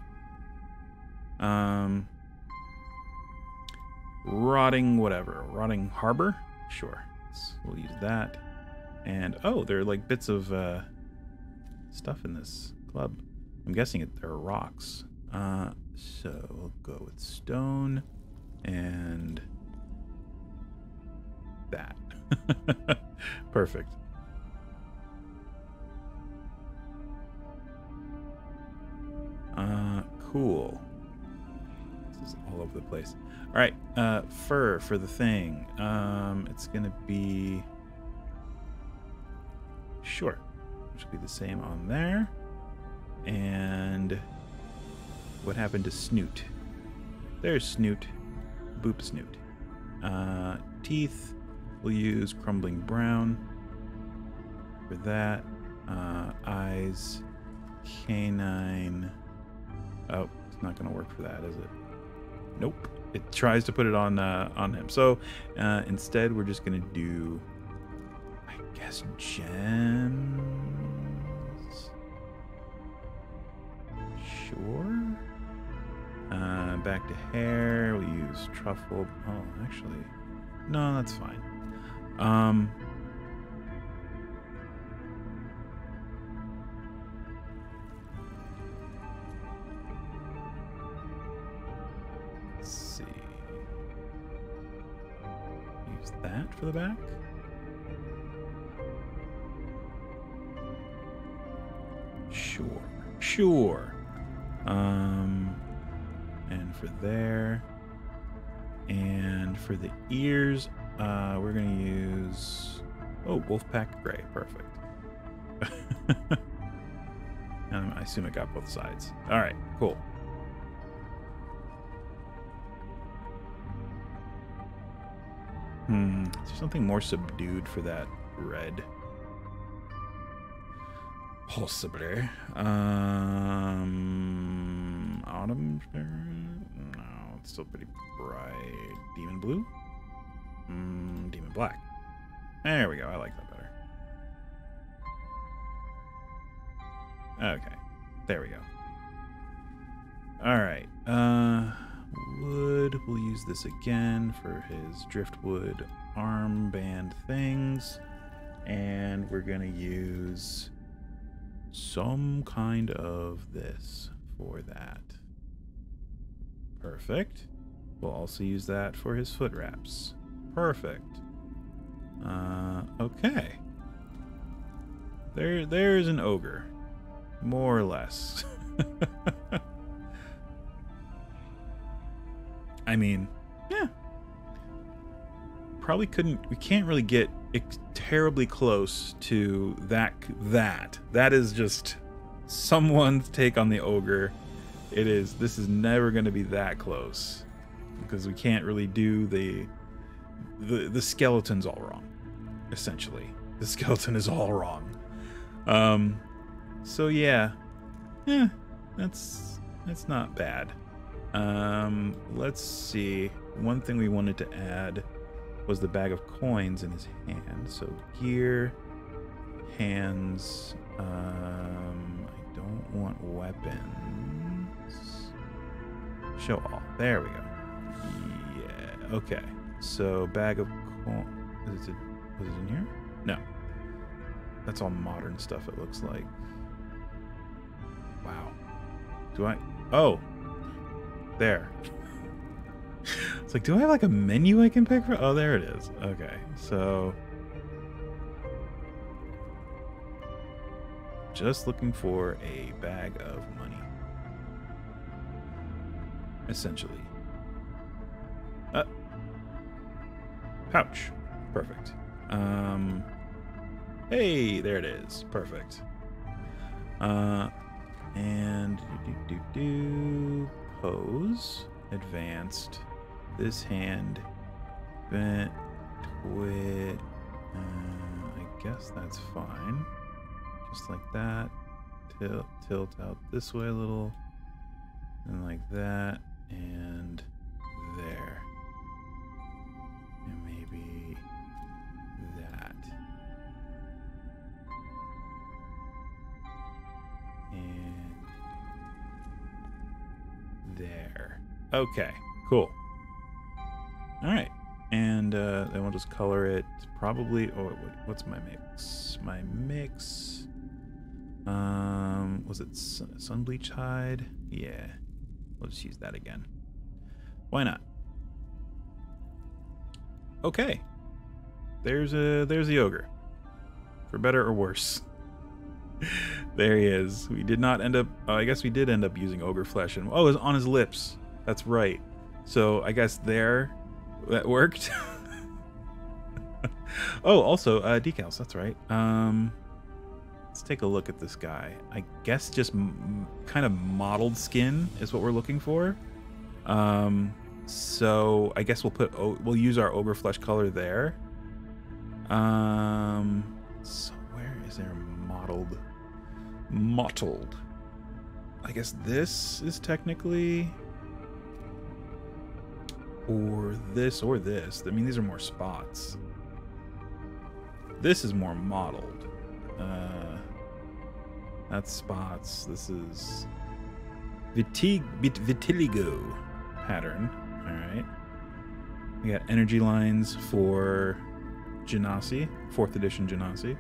Rotting harbor. Sure, we'll use that. And oh, there are like bits of stuff in this club. I'm guessing there are rocks. So we'll go with stone and that. Perfect. Cool. This is all over the place. All right, fur for the thing. It's gonna be sure. It should be the same on there. And what happened to Snoot? There's Snoot. Boop Snoot. Teeth. We'll use crumbling brown for that. Eyes. Canine. Oh, it's not going to work for that, is it? Nope. It tries to put it on him. So instead, we're just going to do, I guess, gems. Sure. Back to hair. We'll use truffle. Oh, actually, no, that's fine. Let's see. Use that for the back. Sure. And for there, and for the ears, we're gonna use Wolfpack Gray. Perfect. I assume it got both sides. All right, cool. Is there something more subdued for that red? Possibly. Autumn? No, it's still pretty bright. Demon blue? Demon black. There we go. I like that better. Okay. There we go. Alright. Wood. We'll use this again for his driftwood armband things. And we're going to use some kind of this for that. Perfect. We'll also use that for his foot wraps. Perfect. Okay. There's an ogre. More or less. I mean, yeah. Probably we can't really get terribly close to that. That is just someone's take on the ogre. This is never going to be that close because we can't really do the skeleton's all wrong. Essentially, the skeleton is all wrong. So yeah, that's not bad. Let's see. One thing we wanted to add was the bag of coins in his hand. So gear, hands. I don't want weapons. Show all. There we go. Yeah. Okay. So bag of coins. Was it in here? No. That's all modern stuff. It looks like. Wow. Do I? Oh. There. It's like, do I have like a menu I can pick from? Oh, there it is. Okay, so just looking for a bag of money, essentially. Pouch. Perfect. Hey, there it is. Perfect. And pose, advanced, this hand, bent, twit, I guess that's fine. Just like that. Tilt out this way a little, and like that, and there. And maybe that. And there. Okay, cool. All right, and then we'll just color it probably. Oh, what's my mix? My mix. Was it sun bleach hide? Yeah, we'll just use that again. Why not? Okay, there's the ogre, for better or worse. There he is. We did not end up. Oh, I guess we did end up using ogre flesh, and oh, it was on his lips. That's right. So I guess that worked. Oh, also decals. That's right. Let's take a look at this guy. I guess just kind of mottled skin is what we're looking for. So I guess we'll use our ogre flesh color there. So where is there mottled? I guess this is technically, or this. I mean, these are more spots. This is more mottled. That's spots. This is vitiligo pattern. All right. We got energy lines for Genasi, 4th edition Genasi.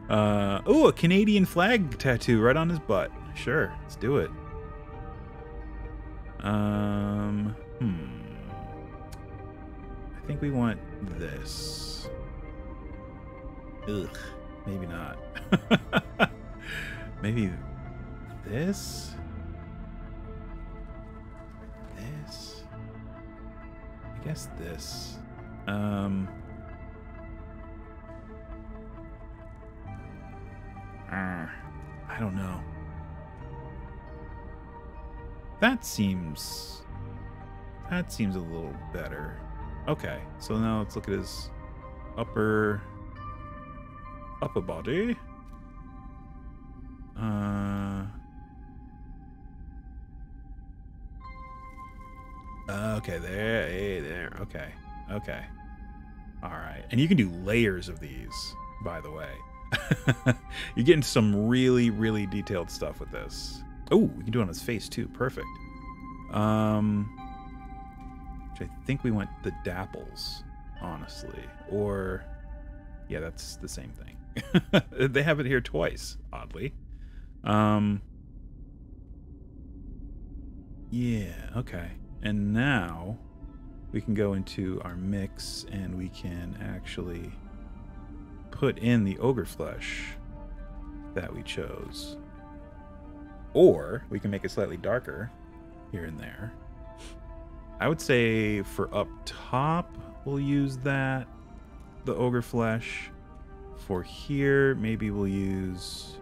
Oh, a Canadian flag tattoo right on his butt. Sure, let's do it. I think we want this. Ugh, maybe not. Maybe this? This? I guess this. I don't know. That seems a little better. Okay, so now let's look at his upper body. Okay, there. Okay. All right, and you can do layers of these, by the way. You're getting some really, really detailed stuff with this. Oh, we can do it on his face too. Perfect. Which I think we went the dapples, honestly. Or, yeah, that's the same thing. They have it here twice, oddly. Yeah, okay. And now we can go into our mix and we can actually put in the ogre flesh that we chose. Or we can make it slightly darker here and there. I would say for up top, we'll use the ogre flesh. For here, maybe we'll use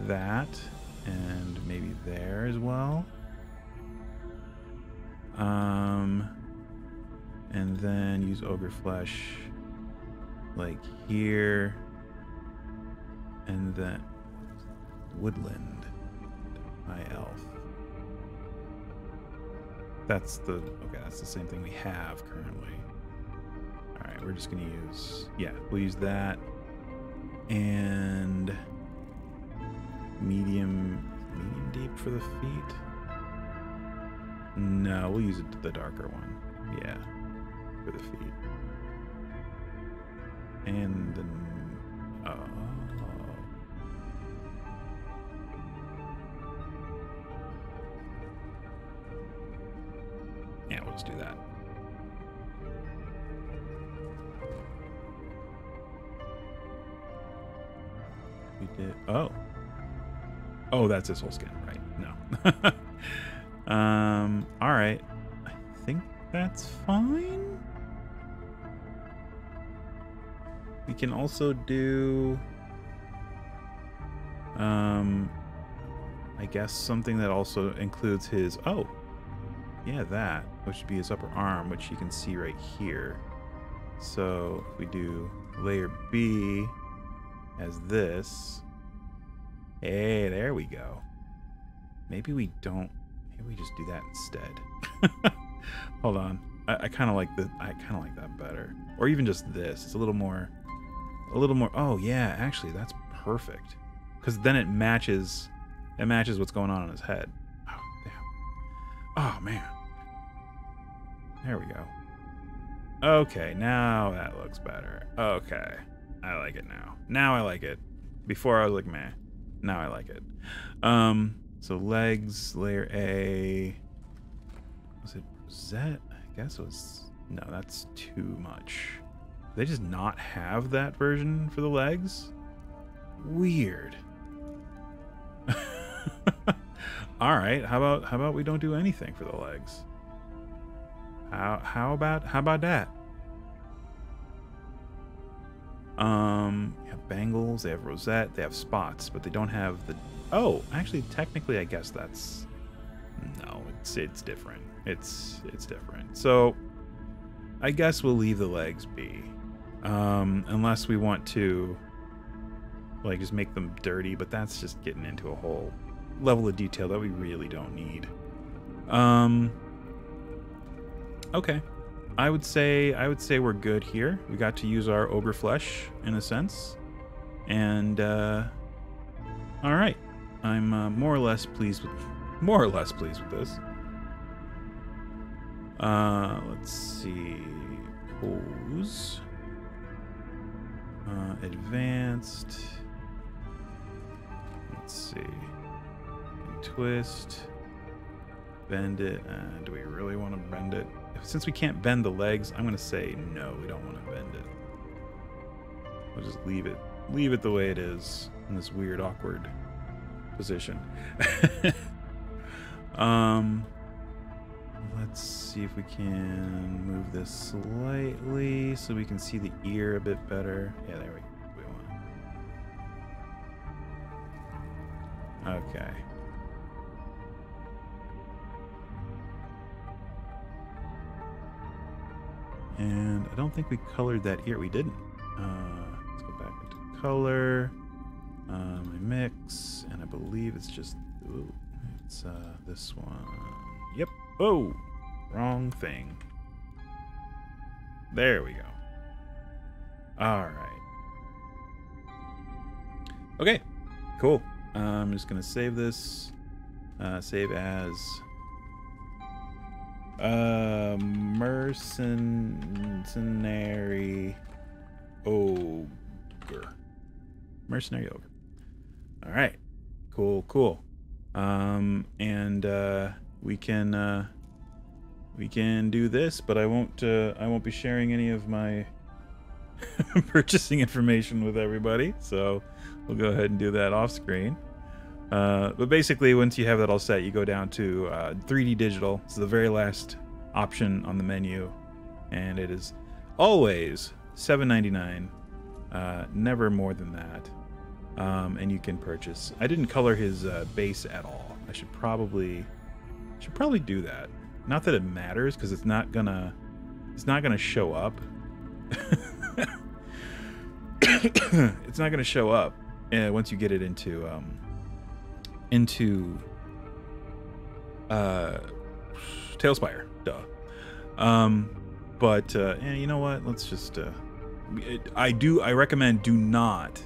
that, and maybe there as well. And then use ogre flesh like here, and then woodland, high elf. That's the same thing we have currently. All right, we're just gonna use, we'll use that, and medium deep for the feet. No, we'll use the darker one. Yeah, for the feet. And then, yeah, we'll just do that. We did. Oh, that's his whole skin, right? No. All right. I think that's fine. We can also do, I guess something that also includes his, oh, yeah, that, which would be his upper arm, which you can see right here. So if we do layer B as this, hey, there we go. Maybe we don't, maybe we just do that instead. Hold on. I kind of like that better. Or even just this. It's a little more, oh yeah, actually that's perfect. Because then it matches what's going on in his head. Oh, damn. Oh, man. There we go. Okay, now that looks better. Okay. I like it now. Now I like it. Before I was like, meh. Now I like it. So legs, layer A. Was it Z? I guess it was... No, that's too much. Do they just not have that version for the legs? Weird. All right, how about we don't do anything for the legs? How about that? You have bangles, they have rosette, they have spots, but they don't have the... Oh, actually, technically, I guess that's... No, it's different. It's different. So, I guess we'll leave the legs be. Unless we want to, like, just make them dirty, but that's just getting into a whole level of detail that we really don't need. Okay. I would say we're good here. We got to use our ogre flesh in a sense. And all right. I'm more or less pleased with this. Let's see. Pose. Advanced. Let's see. Twist. Bend it. Do we really want to bend it? Since we can't bend the legs, I'm going to say no, we don't want to bend it. We'll just leave it the way it is in this weird, awkward position. Let's see if we can move this slightly so we can see the ear a bit better. Yeah, there we want. Okay. And I don't think we colored that ear. We didn't. Let's go back into color. My mix, and I believe it's just... Ooh, it's this one. Yep. Oh, wrong thing. There we go. All right. Okay, cool. I'm just gonna save this. Save as mercenary ogre. Mercenary ogre. All right. Cool. And we can do this, but I won't be sharing any of my purchasing information with everybody. So we'll go ahead and do that off screen. But basically, once you have that all set, you go down to 3D digital. It's the very last option on the menu, and it is always $7.99, never more than that. And you can purchase. I didn't color his base at all. I should probably do that. Not that it matters, because it's not gonna show up. It's not gonna show up once you get it into TaleSpire. Duh. But you know what? Let's just. I recommend do not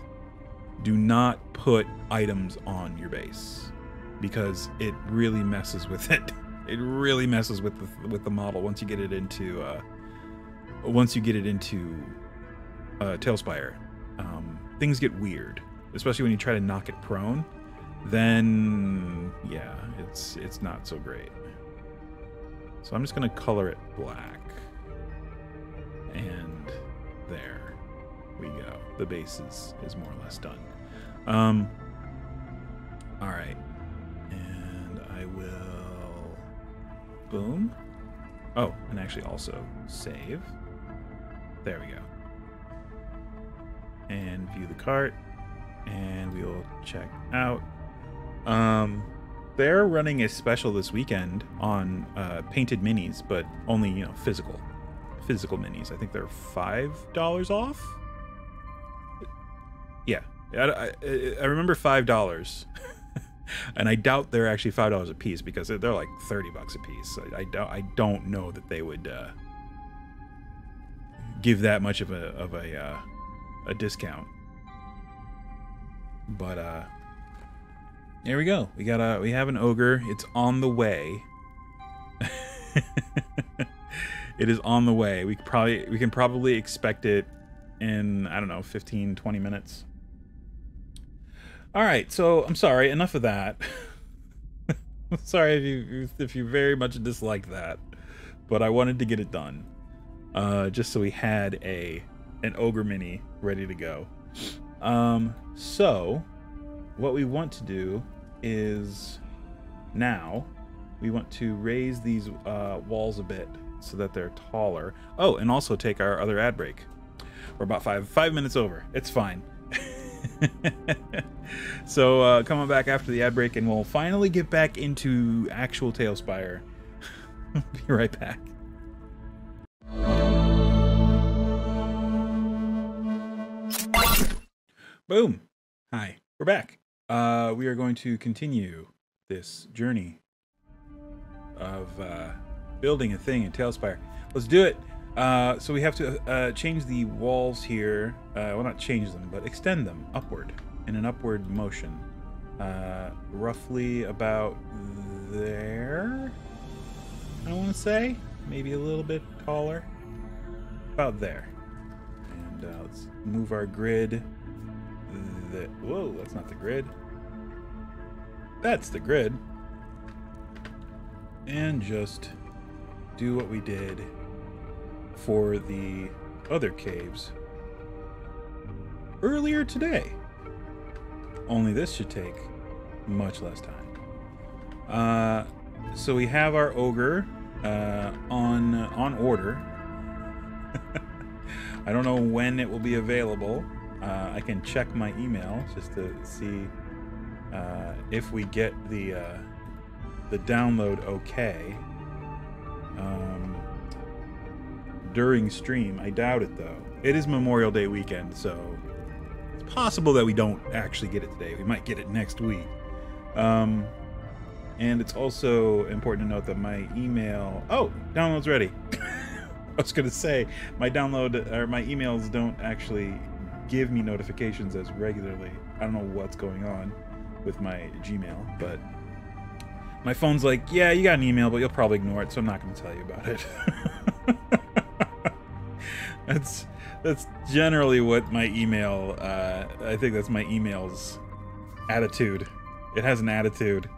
put items on your base, because it really messes with it. It really messes with the model once you get it into TaleSpire. Things get weird, especially when you try to knock it prone. Then yeah, it's not so great. So I'm just gonna color it black, and there we go. The base is more or less done. All right, and I will boom. Oh, and actually also save. There we go. and view the cart, and we will check out. They're running a special this weekend on painted minis, but only, you know, physical minis. I think they're $5 off. Yeah, I remember $5, and I doubt they're actually $5 a piece because they're like $30 a piece. I don't know that they would give that much of a discount. But there we go. We have an ogre. It's on the way. It is on the way. We can probably expect it in, I don't know, 15-20 minutes. All right, so I'm sorry, enough of that. I'm sorry if you very much disliked that, but I wanted to get it done, just so we had an ogre mini ready to go. So what we want to do is now we want to raise these walls a bit so that they're taller. Oh, and also take our other ad break. We're about five minutes over. It's fine. So come on back after the ad break and we'll finally get back into actual TaleSpire. Be right back. Boom. Hi, we're back. We are going to continue this journey of building a thing in TaleSpire. Let's do it. So we have to change the walls here. Well, not change them, but extend them upward in an upward motion. Roughly about there, I want to say. Maybe a little bit taller. About there. And let's move our grid. Whoa, that's not the grid. That's the grid. And just do what we did for the other caves earlier today. Only this should take much less time. So we have our ogre on order. I don't know when it will be available. I can check my email just to see if we get the download okay during stream. I doubt it though. It is Memorial Day weekend, so it's possible that we don't actually get it today. We might get it next week. And it's also important to note that my email... Oh, download's ready. I was gonna say my emails don't actually give me notifications as regularly. I don't know what's going on with my Gmail, but my phone's like, yeah, you got an email, but you'll probably ignore it, so I'm not going to tell you about it. That's generally what my email, I think that's my email's attitude. It has an attitude.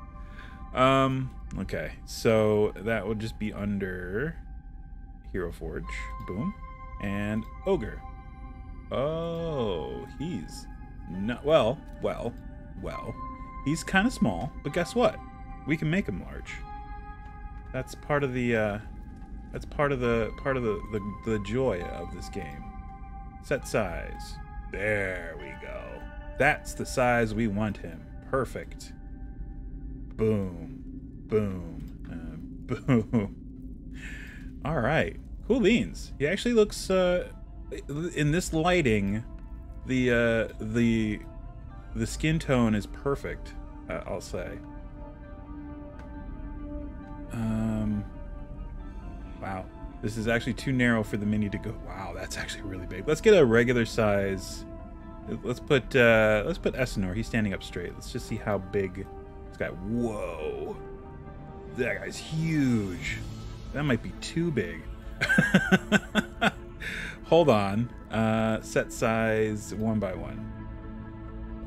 Okay, so that would just be under Hero Forge, boom, and Ogre. Oh, he's not, well, he's kind of small, but guess what? We can make him large. That's part of the the joy of this game. Set size. There we go. That's the size we want him. Perfect. Boom. Boom. Boom. All right. Cool beans. He actually looks in this lighting, the skin tone is perfect, I'll say. Wow, this is actually too narrow for the mini to go. Wow, that's actually really big. Let's get a regular size. Let's put Essenor. He's standing up straight. Let's just see how big this guy. Whoa, that guy's huge. That might be too big. Hold on. Set size 1 by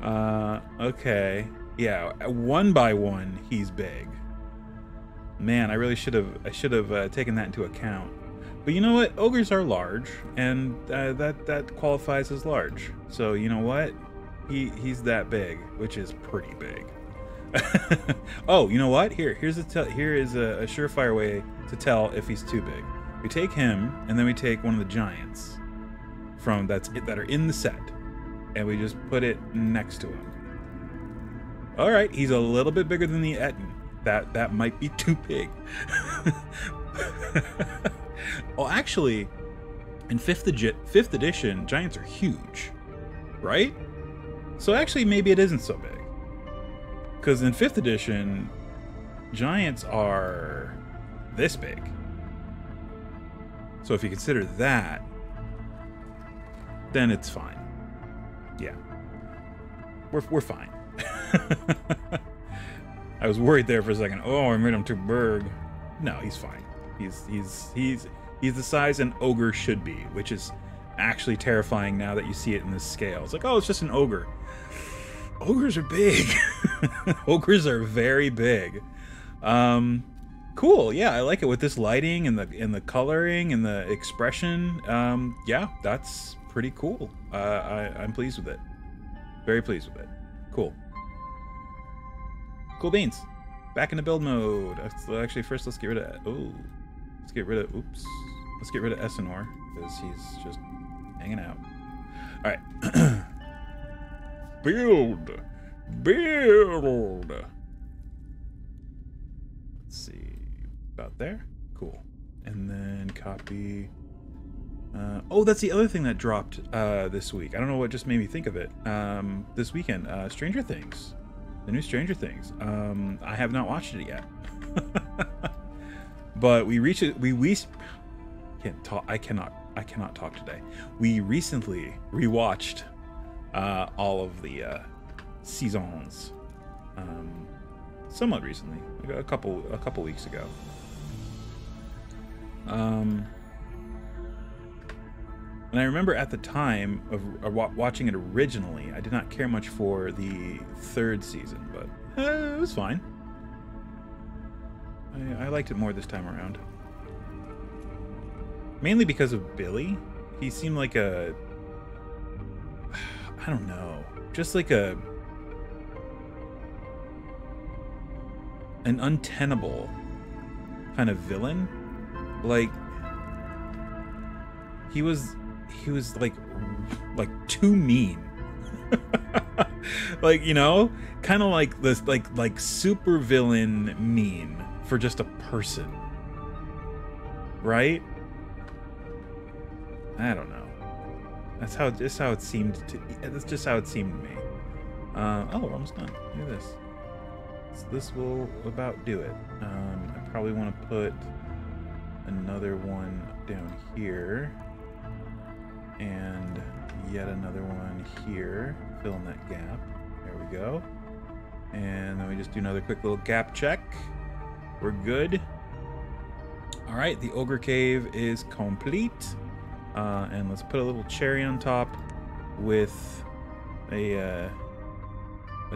1. Okay. Yeah, 1 by 1, he's big. Man, I really should have taken that into account. But you know what? Ogres are large, and that qualifies as large. So you know what? He's that big, which is pretty big. Oh, you know what? Here is a surefire way to tell if he's too big. We take him, and then we take one of the giants that are in the set, and we just put it next to him. All right, he's a little bit bigger than the Etten. That might be too big. Well, actually, in 5th edition, giants are huge, right? So actually, maybe it isn't so big. Because in 5th edition, giants are this big. So if you consider that, then it's fine. Yeah, we're fine. I was worried there for a second. Oh, I made him too big. No, he's fine. He's the size an ogre should be, which is actually terrifying now that you see it in this scale. It's like, oh, it's just an ogre. Ogres are big. Ogres are very big. Cool. Yeah, I like it with this lighting and the coloring and the expression. Yeah, that's pretty cool. I'm pleased with it. Very pleased with it. Cool. Cool beans. Back into build mode. Actually, first let's get rid of... Oh. Let's get rid of... Oops. Let's get rid of Essenor, because he's just hanging out. Alright. Build! Build! Let's see. About there? Cool. And then copy... oh, that's the other thing that dropped this week. I don't know what just made me think of it. This weekend. Stranger Things. The new Stranger Things. I have not watched it yet. But can't talk. I cannot talk today. We recently rewatched all of the seasons. Somewhat recently, like a couple weeks ago. And I remember at the time of watching it originally, I did not care much for the 3rd season, but it was fine. I liked it more this time around. Mainly because of Billy. He seemed like a... I don't know. Just like an untenable kind of villain. Like... He was like too mean. Like, you know, kind of like this like super villain mean for just a person, right? I don't know. That's how it seemed to. That's just how it seemed to me. Oh, we're almost done. Look at this. This will about do it. I probably want to put another one down here. And yet another one here, fill in that gap. There we go. And then we just do another quick little gap check. We're good. All right, the Ogre Cave is complete. And let's put a little cherry on top with a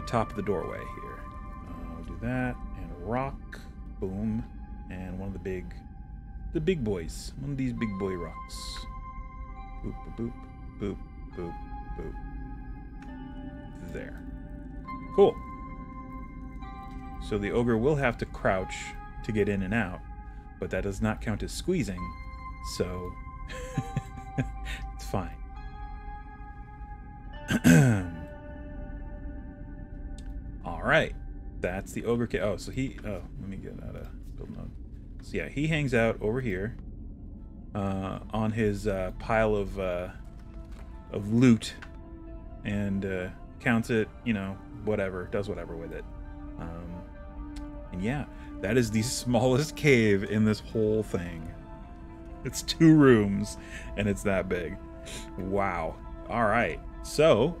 top of the doorway here. We'll do that, and a rock, boom, and one of the big boys, one of these big boy rocks. Boop, boop, boop, boop, boop. There. Cool. So the ogre will have to crouch to get in and out, but that does not count as squeezing, so it's fine. All right. That's the ogre. Oh, so he... Oh, let me get out of build mode. So yeah, he hangs out over here. On his pile of loot, and counts it, you know, whatever, does whatever with it. And yeah, that is the smallest cave in this whole thing. It's 2 rooms, and it's that big. Wow. All right. So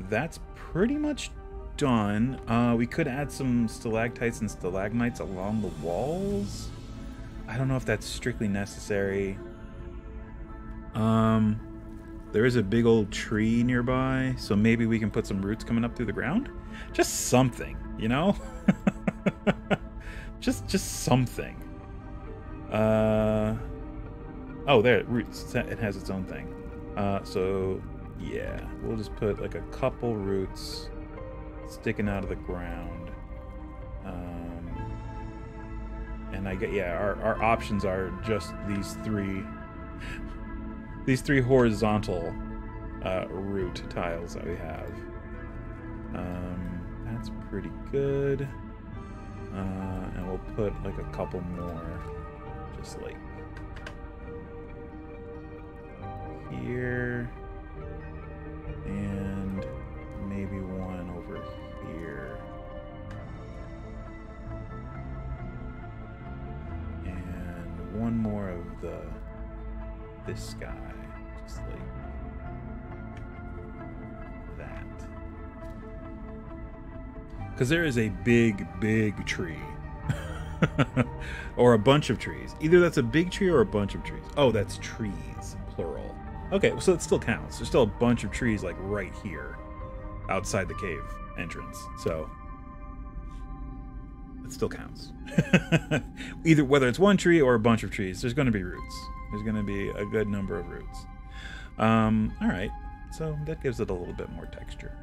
that's pretty much done. We could add some stalactites and stalagmites along the walls. I don't know if that's strictly necessary. There is a big old tree nearby, so maybe we can put some roots coming up through the ground. Just something, you know? just something. Oh, there, roots. It has its own thing. So yeah, we'll just put like a couple roots sticking out of the ground. And I get, yeah, our options are just these three horizontal root tiles that we have. That's pretty good. And we'll put like a couple more, just like here, and maybe one over here, and one more of this guy, just like that. Because there is a big tree. Or a bunch of trees. Either that's a big tree or a bunch of trees. Oh, that's trees, plural. Okay, so it still counts. There's still a bunch of trees like right here outside the cave entrance. So it still counts. Either whether it's one tree or a bunch of trees, there's going to be roots. There's going to be a good number of roots. All right. So that gives it a little bit more texture.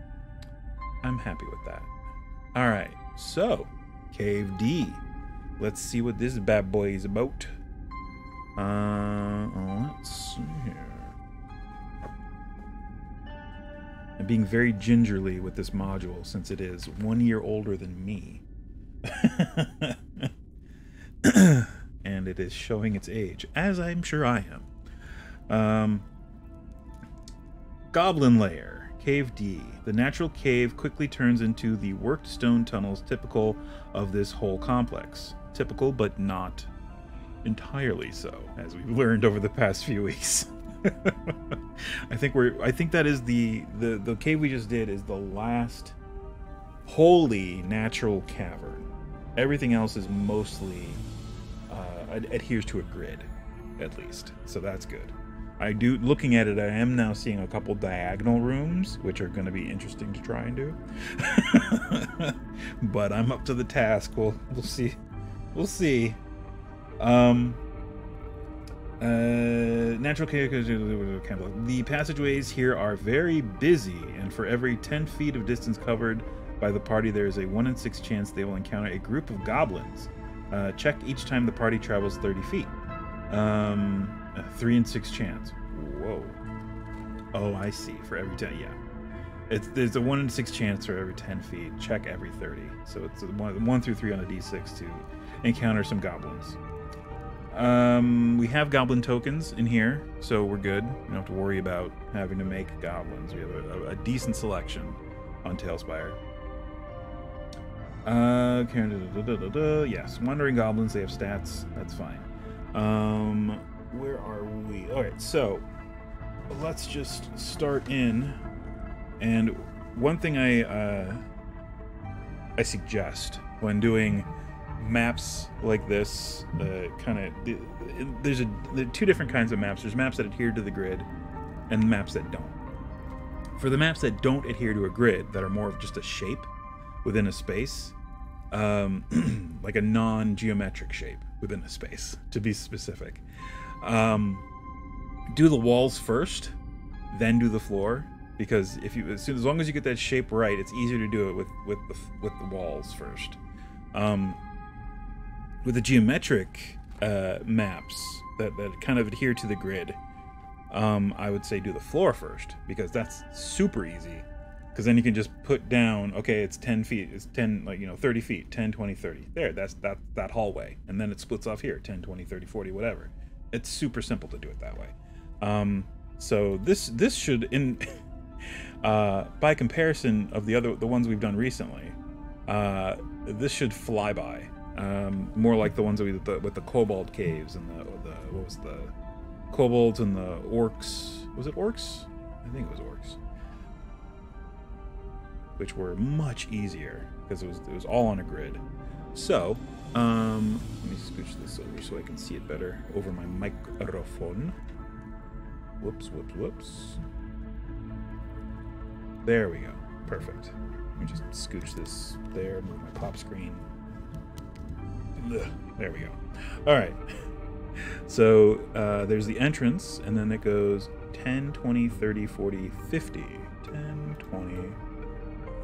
I'm happy with that. All right. So, Cave D. Let's see what this bad boy is about. Let's see here. I'm being very gingerly with this module since it is 1 year older than me. And it is showing its age, as I'm sure I am. Goblin Lair, Cave D. The natural cave quickly turns into the worked stone tunnels typical of this whole complex. Typical, but not entirely so, as we've learned over the past few weeks. I think that is the cave we just did is the last wholly natural cavern. Everything else is mostly adheres to a grid, at least. So that's good. Looking at it, I am now seeing a couple diagonal rooms, which are going to be interesting to try and do. But I'm up to the task. We'll see. We'll see. Natural cave. The passageways here are very busy, and for every 10 feet of distance covered by the party, there is a 1 in 6 chance they will encounter a group of goblins. Check each time the party travels 30 feet. A 3 in 6 chance. Whoa. Oh, I see. For every 10, yeah. There's a 1 in 6 chance for every 10 feet. Check every 30. So it's 1 through 3 on a d6 to encounter some goblins. We have goblin tokens in here, so we're good. We don't have to worry about having to make goblins. We have a decent selection on TaleSpire. Yes, wandering goblins, they have stats. That's fine. Where are we? Alright, so let's just start in. And one thing I suggest when doing maps like this, there are 2 different kinds of maps. There's maps that adhere to the grid and maps that don't. For the maps that don't adhere to a grid, that are more of just a shape within a space, like a non-geometric shape within a space, to be specific, do the walls first, then do the floor, because as long as you get that shape right, it's easier to do it with the walls first. With the geometric maps that kind of adhere to the grid, I would say do the floor first, because that's super easy. Because then you can just put down, okay, it's 10 feet, it's 10, 30 feet, 10, 20, 30. There, that's that hallway. And then it splits off here, 10, 20, 30, 40, whatever. It's super simple to do it that way. So this should, by comparison of the ones we've done recently, this should fly by. More like the ones that we did with the kobold caves and what was the kobolds and the orcs. Was it orcs? I think it was orcs. Which were much easier because it was all on a grid. So let me scooch this over so I can see it better over my microphone. Whoops. There we go. Perfect. Let me just scooch this there, move my pop screen. There we go. All right. So there's the entrance, and then it goes 10, 20, 30, 40, 50. 10, 20,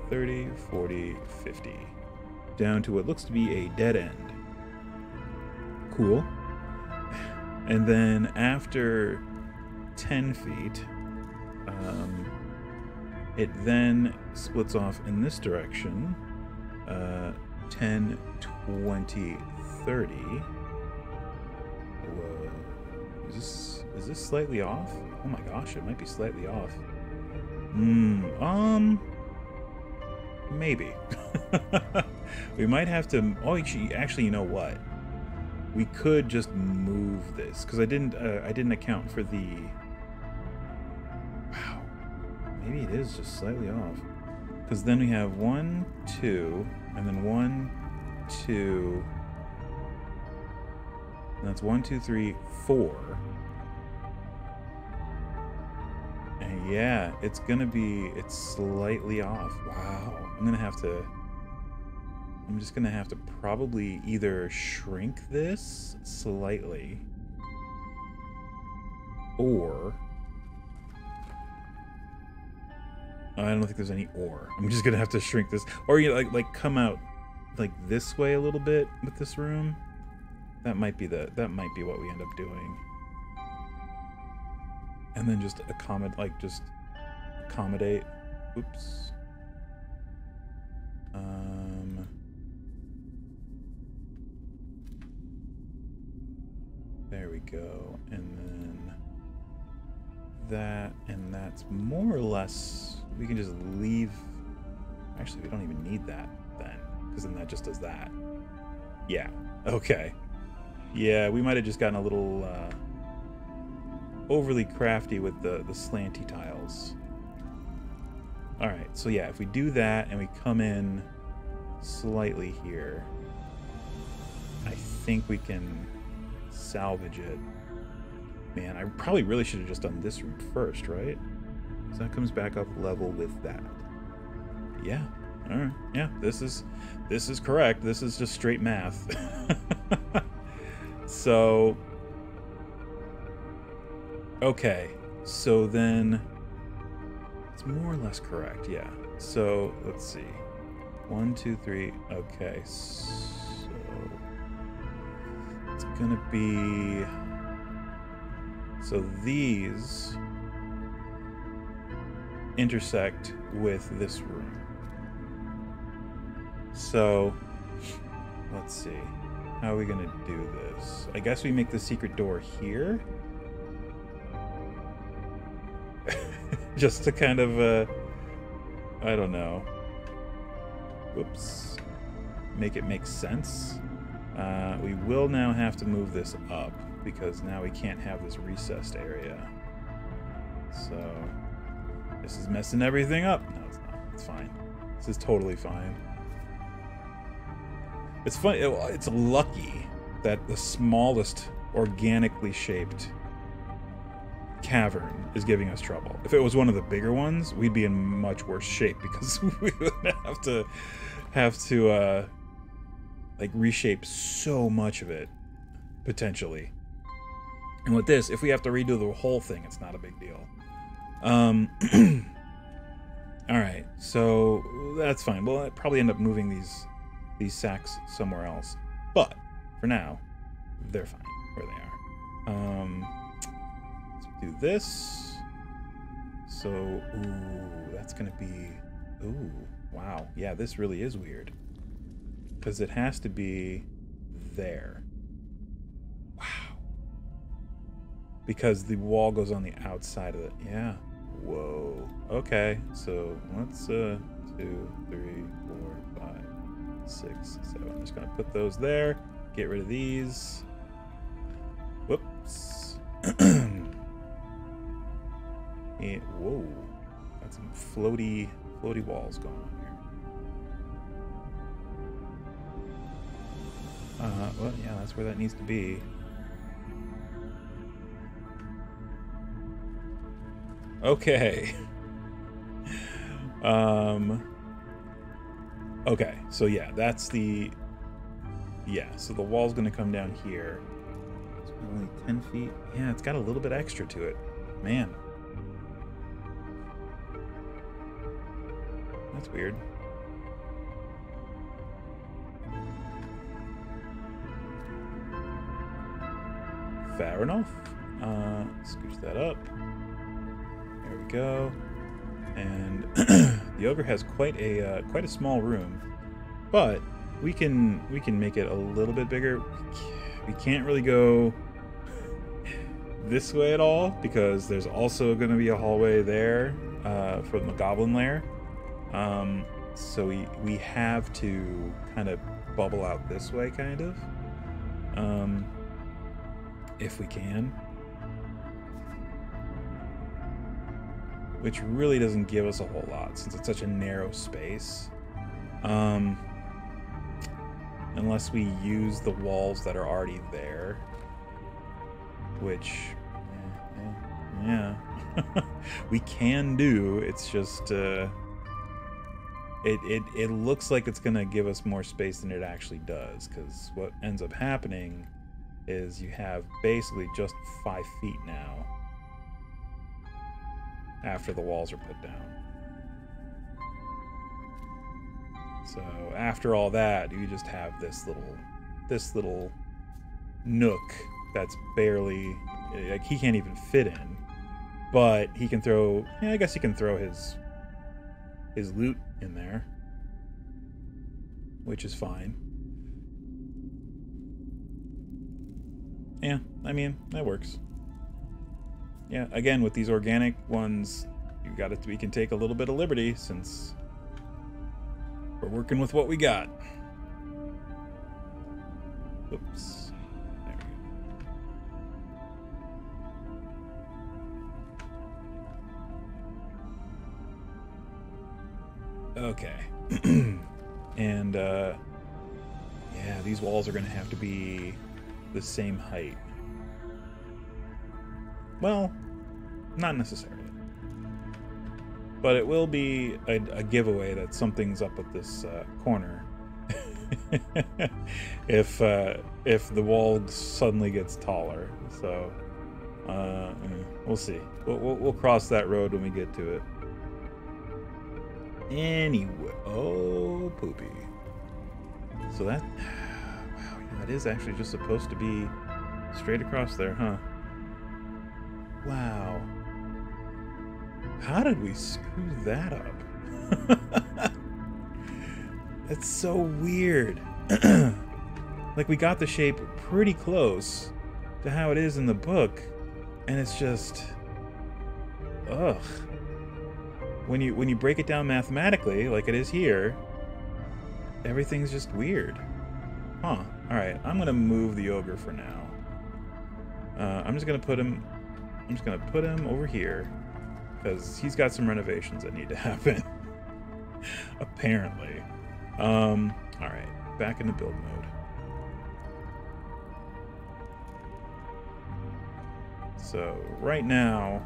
30, 40, 50. Down to what looks to be a dead end. Cool. And then after 10 feet, It then splits off in this direction. 10, 20, 30. Whoa. Is this slightly off? Oh my gosh, it might be slightly off. Maybe. We might have to... Oh, actually, you know what? We could just move this, because I didn't account for the... Wow. Maybe it is just slightly off. Because then we have 1, 2, and then 1, 2... And that's 1, 2, 3, 4. And yeah, it's slightly off. Wow. I'm just gonna have to probably either shrink this slightly, or I don't think there's any or. I'm just gonna have to shrink this, or you know, like come out like this way a little bit with this room. That might be what we end up doing. And then just accommodate. Oops. There we go. And then that, and that's more or less, we can just leave. Actually, we don't even need that then, because then that just does that. Yeah, okay. Yeah, we might have just gotten a little overly crafty with the slanty tiles. Alright, so yeah, if we do that and we come in slightly here, I think we can salvage it. Man, I probably really should have just done this room first, right? So that comes back up level with that. Yeah, alright, yeah, this is correct. This is just straight math. So, okay, so then it's more or less correct, yeah. So let's see, 1, 2, 3. Okay, so it's gonna be, so these intersect with this room. So let's see. How are we gonna do this? I guess we make the secret door here. Just to kind of, I don't know. Whoops. Make it make sense. We will now have to move this up, because now we can't have this recessed area. So, this is messing everything up. No, it's not. It's fine. This is totally fine. It's funny, it's lucky that the smallest organically shaped cavern is giving us trouble. If it was one of the bigger ones, we'd be in much worse shape, because we would have to like reshape so much of it, potentially. And with this, if we have to redo the whole thing, it's not a big deal. Alright, so that's fine. We'll probably end up moving these sacks somewhere else, but for now they're fine where they are. Let's do this. So ooh, that's gonna be, ooh, wow, yeah, this really is weird, because it has to be there. Wow, because the wall goes on the outside of it. Yeah, whoa. Okay, so let's 2, 3, 4, 5, 6, 7. I'm just gonna put those there. Get rid of these. Whoops. And, whoa. Got some floaty walls going on here. Well, yeah, that's where that needs to be. Okay. Okay, so yeah, that's the... Yeah, so the wall's gonna come down here. It's only 10 feet. Yeah, it's got a little bit extra to it. Man. That's weird. Fair enough. Scooch that up. There we go. And the ogre has quite a small room, but we can make it a little bit bigger. We can't really go this way at all because there's also going to be a hallway there from the goblin lair. So we have to kind of bubble out this way, kind of, if we can. Which really doesn't give us a whole lot since it's such a narrow space. Unless we use the walls that are already there. Which, yeah, we can do. It's just, it looks like it's gonna give us more space than it actually does, because what ends up happening is you have basically just 5 feet now after the walls are put down. So after all that, you just have this little nook that's barely, like, he can't even fit in, but he can throw, yeah, I guess he can throw his loot in there, which is fine. Yeah, I mean, that works. Yeah, again, with these organic ones, we can take a little bit of liberty since we're working with what we got. Oops. There we go. Okay. And, yeah, these walls are going to have to be the same height. Well, not necessarily. But it will be a giveaway that something's up with this corner. if the wall suddenly gets taller. So, we'll see. We'll cross that road when we get to it. Anyway, oh, poopy. So that, wow, that is actually just supposed to be straight across there, huh? Wow. How did we screw that up? That's so weird. Like, we got the shape pretty close to how it is in the book, and it's just, ugh. When you break it down mathematically, like it is here, everything's just weird. Huh. Alright, I'm gonna move the ogre for now. I'm just gonna put him over here, because he's got some renovations that need to happen. Apparently. Alright, back into build mode. So, right now,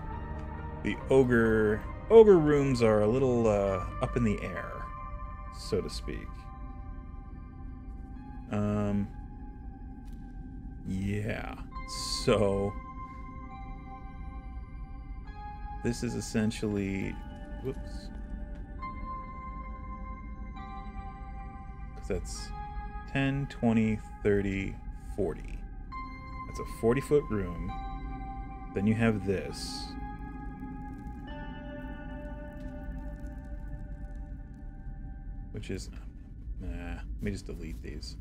the ogre rooms are a little up in the air, so to speak. Yeah. So this is essentially, whoops, because that's 10, 20, 30, 40. That's a 40-foot room. Then you have this. Which is, nah, let me just delete these.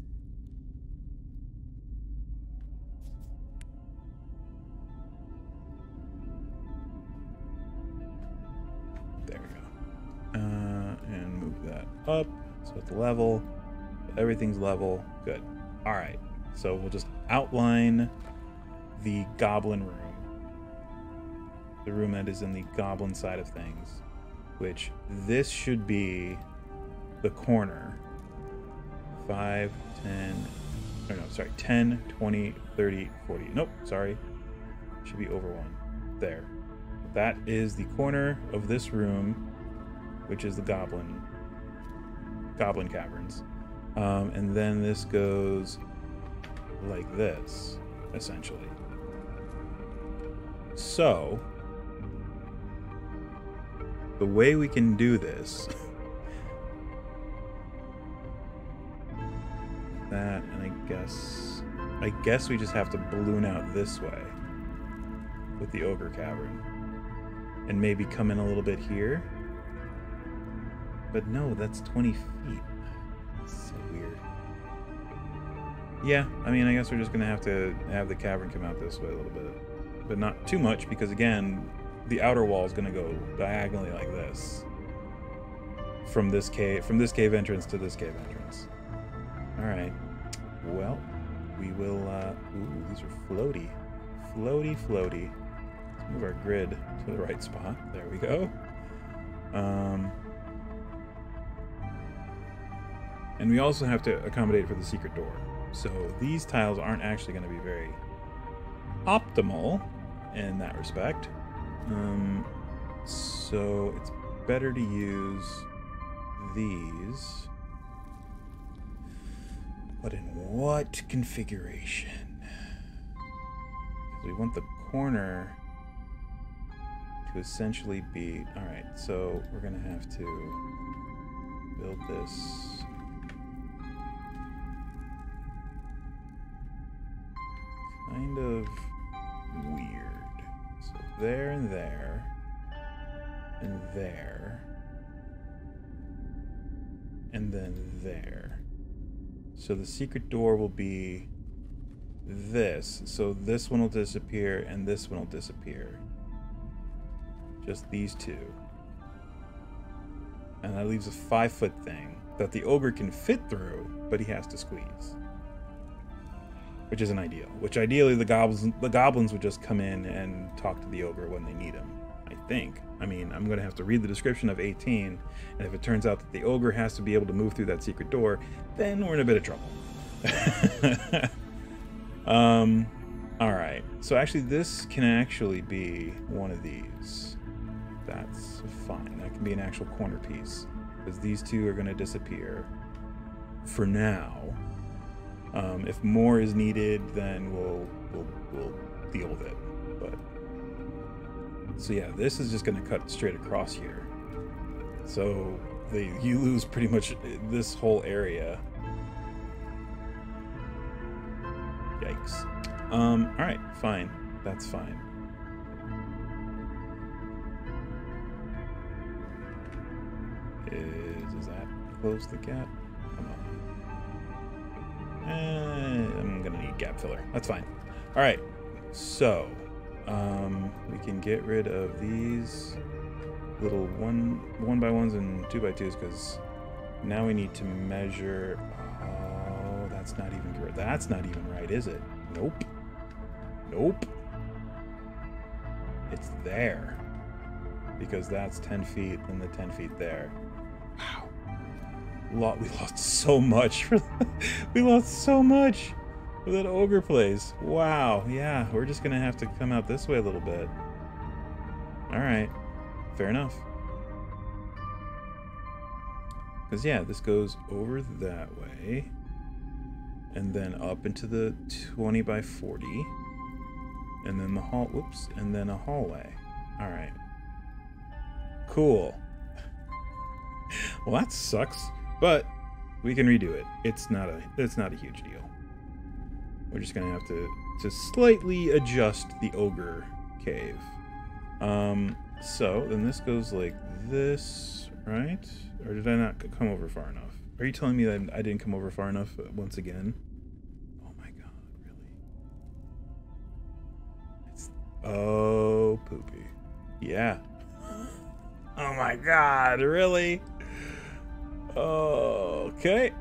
There we go. And move that up so it's level. Everything's level. Good. All right. So we'll just outline the goblin room. The room that is in the goblin side of things. Which this should be the corner. 5, 10, or no, sorry, 10, 20, 30, 40. Nope, sorry. Should be over one. There. That is the corner of this room, which is the Goblin Caverns. And then this goes like this, essentially. So, the way we can do this, that, and I guess we just have to balloon out this way with the Ogre Cavern. And maybe come in a little bit here. But no, that's 20 feet. So weird. Yeah, I mean, I guess we're just gonna have to have the cavern come out this way a little bit. But not too much, because again, the outer wall is gonna go diagonally like this. From this cave entrance to this cave entrance. Alright. Well, we will, ooh, these are floaty. Floaty, floaty. Let's move our grid to the right spot. There we go. And we also have to accommodate for the secret door. So these tiles aren't actually going to be very optimal in that respect. So it's better to use these. But in what configuration? Because we want the corner to essentially be... Alright, so we're going to have to build this... kind of weird. So there and there, and there, and then there. So the secret door will be this. So this one will disappear, and this one will disappear. Just these two. And that leaves a 5-foot thing that the ogre can fit through, but he has to squeeze. Which isn't ideal. Which ideally the goblins would just come in and talk to the ogre when they need him, I think. I mean, I'm going to have to read the description of 18, and if it turns out that the ogre has to be able to move through that secret door, then we're in a bit of trouble. Alright. So actually this can actually be one of these. That's fine. That can be an actual corner piece. Because these two are going to disappear for now. If more is needed, then we'll deal with it. But so yeah, this is just going to cut straight across here. So you lose pretty much this whole area. Yikes. All right, fine. That's fine. Does that close the gap? Come on. I'm gonna need gap filler. That's fine. All right, so we can get rid of these little one by ones and 2x2s because now we need to measure. Oh, that's not even correct. That's not even right, is it? Nope. Nope. It's there because that's 10 feet and the 10 feet there. Wow. We lost so much for we lost so much for that ogre place. Wow. Yeah, we're just gonna have to come out this way a little bit. All right, fair enough. Because yeah, this goes over that way and then up into the 20 by 40 and then the hall. Whoops, and then a hallway. All right, cool. Well, that sucks. But we can redo it. It's not a huge deal. We're just gonna have to slightly adjust the ogre cave. So then this goes like this, right? Or did I not come over far enough? Are you telling me that I didn't come over far enough once again? Oh my god, really? It's oh poopy. Yeah. Oh my god, really? Okay.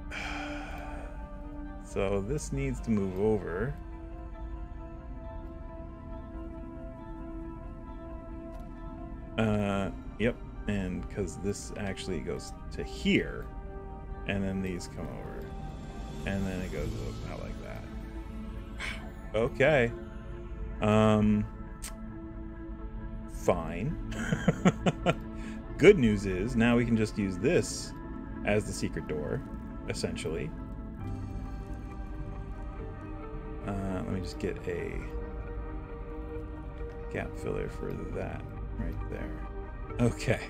So this needs to move over. Yep. And because this actually goes to here, and then these come over, and then it goes out like that. Okay. Fine. Good news is now we can just use this as the secret door, essentially. Let me just get a gap filler for that right there. Okay.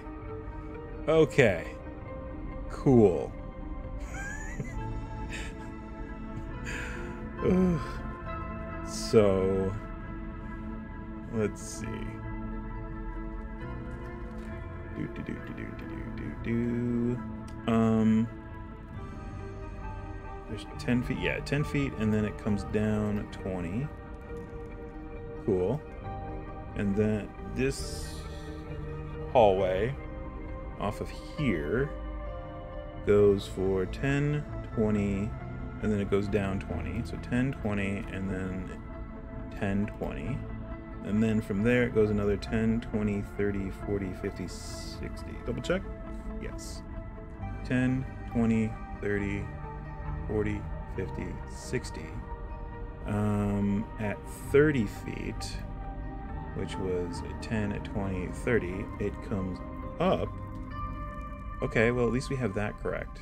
Okay. Cool. So, let's see. There's 10 feet. Yeah, 10 feet, and then it comes down 20. Cool. And then this hallway off of here goes for 10, 20, and then it goes down 20. So 10, 20, and then 10, 20. And then from there it goes another 10, 20, 30, 40, 50, 60. Double check? Yes. 10, 20, 30, 40, 50, 60. At 30 feet, which was a 10, at 20, 30, it comes up. Okay, well, at least we have that correct.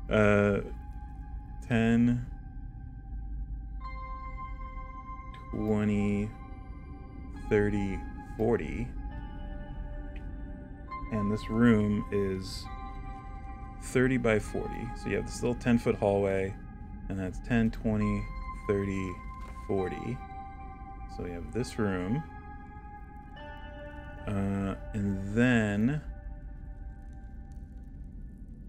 10, 20, 30, 40. And this room is 30 by 40. So you have this little 10-foot hallway, and that's 10, 20, 30, 40. So we have this room. And then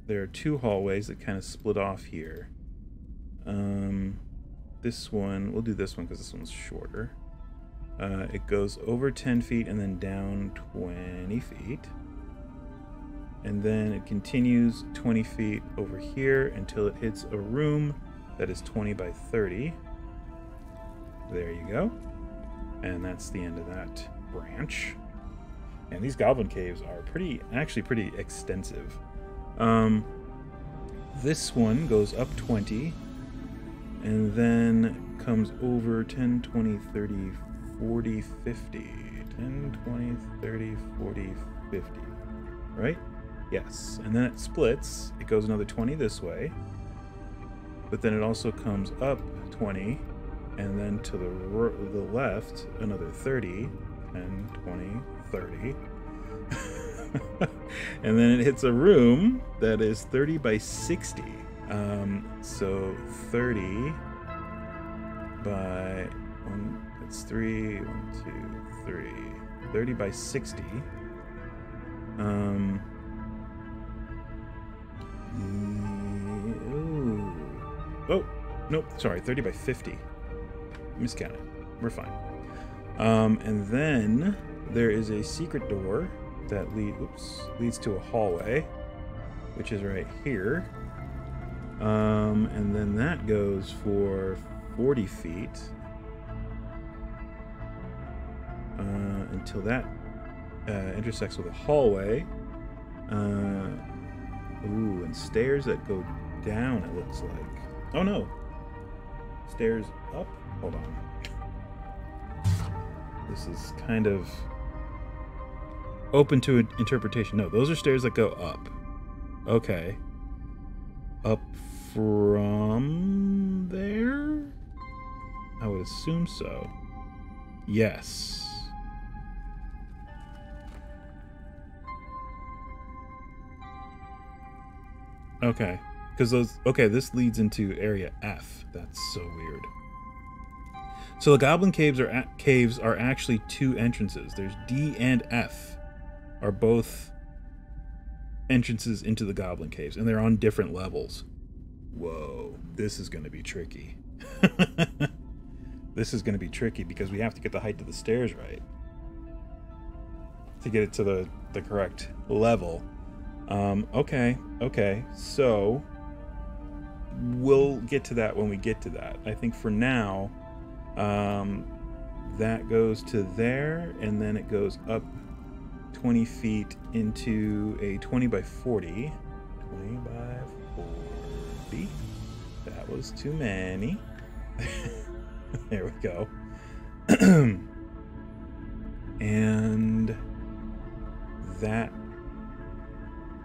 there are two hallways that kind of split off here. This one, we'll do this one because this one's shorter. It goes over 10 feet and then down 20 feet. And then it continues 20 feet over here until it hits a room that is 20 by 30. There you go. And that's the end of that branch. And these goblin caves are actually pretty extensive. This one goes up 20 and then comes over 10, 20, 30, 40, 50. 10, 20, 30, 40, 50. Right? Yes. And then it splits. It goes another 20 this way. But then it also comes up 20. And then to the left, another 30. 10, 20, 30. And then it hits a room that is 30 by 60. So 30 by it's 3, 1, 2, 3. 30 by 60. Oh, nope, sorry, 30 by 50. Miscounted. We're fine. And then there is a secret door that leads to a hallway, which is right here. And then that goes for 40 feet until that intersects with a hallway. Ooh, and stairs that go down, it looks like. Oh no, stairs up. Hold on. This is kind of open to interpretation. No, those are stairs that go up. Okay. Up from there? I would assume so. Yes. Okay. Because this leads into area F. That's so weird. So the Goblin caves are actually two entrances. There's D and F are both entrances into the Goblin caves, and they're on different levels. Whoa, this is going to be tricky. This is going to be tricky because we have to get the height of the stairs right to get it to the correct level. Okay, so we'll get to that when we get to that. I think for now, that goes to there, and then it goes up 20 feet into a 20 by 40. 20 by 40. That was too many. There we go. And that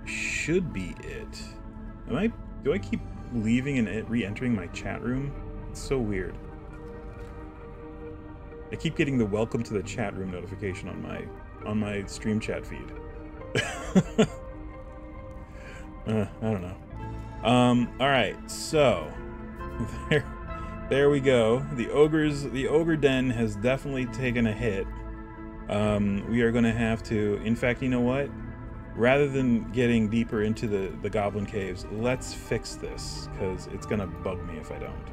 should be it. Do I keep leaving and re-entering my chat room? It's so weird. I keep getting the welcome to the chat room notification on my stream chat feed. I don't know. All right, so there we go. The ogre den has definitely taken a hit. We are going to have to... In fact, you know what? Rather than getting deeper into the Goblin Caves, let's fix this, because it's going to bug me if I don't.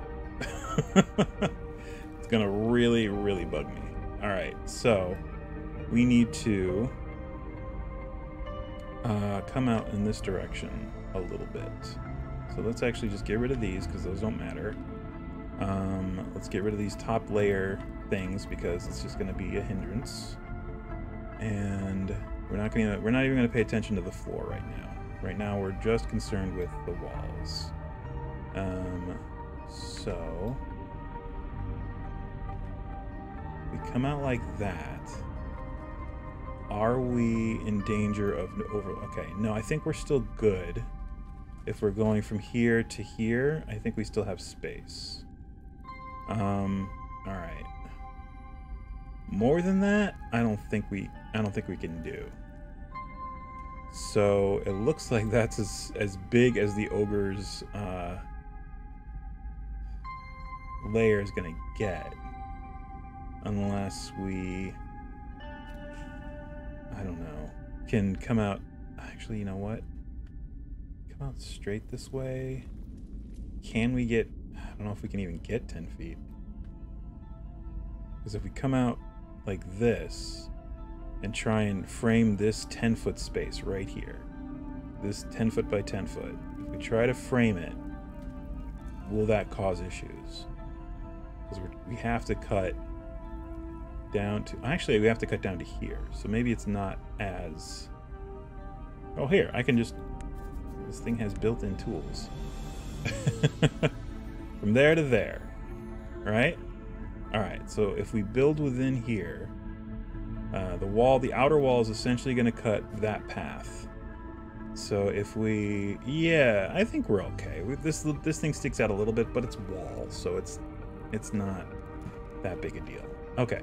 It's going to really, really bug me. Alright, so we need to come out in this direction a little bit. So let's actually just get rid of these, because those don't matter. Let's get rid of these top layer things, because it's just going to be a hindrance. And we're not even going to pay attention to the floor right now. Right now we're just concerned with the walls. So we come out like that. Are we in danger of over... Okay, no, I think we're still good. If we're going from here to here, I think we still have space. Alright. More than that, I don't think we can do. So it looks like that's as big as the ogre's layer is gonna get. Unless we, I don't know, can come out... Actually, you know what? Come out straight this way. Can we get... I don't know if we can even get 10 feet. Because if we come out like this and try and frame this 10-foot space right here, this 10 foot by 10 foot, if we try to frame it, will that cause issues? Because we have to cut down to... Actually, we have to cut down to here, so maybe it's not as... Oh, here, I can just... This thing has built-in tools. From there to there, right? Alright, so if we build within here, the outer wall is essentially going to cut that path. So if we... Yeah, I think we're okay. This thing sticks out a little bit, but it's wall, so it's not that big a deal. Okay.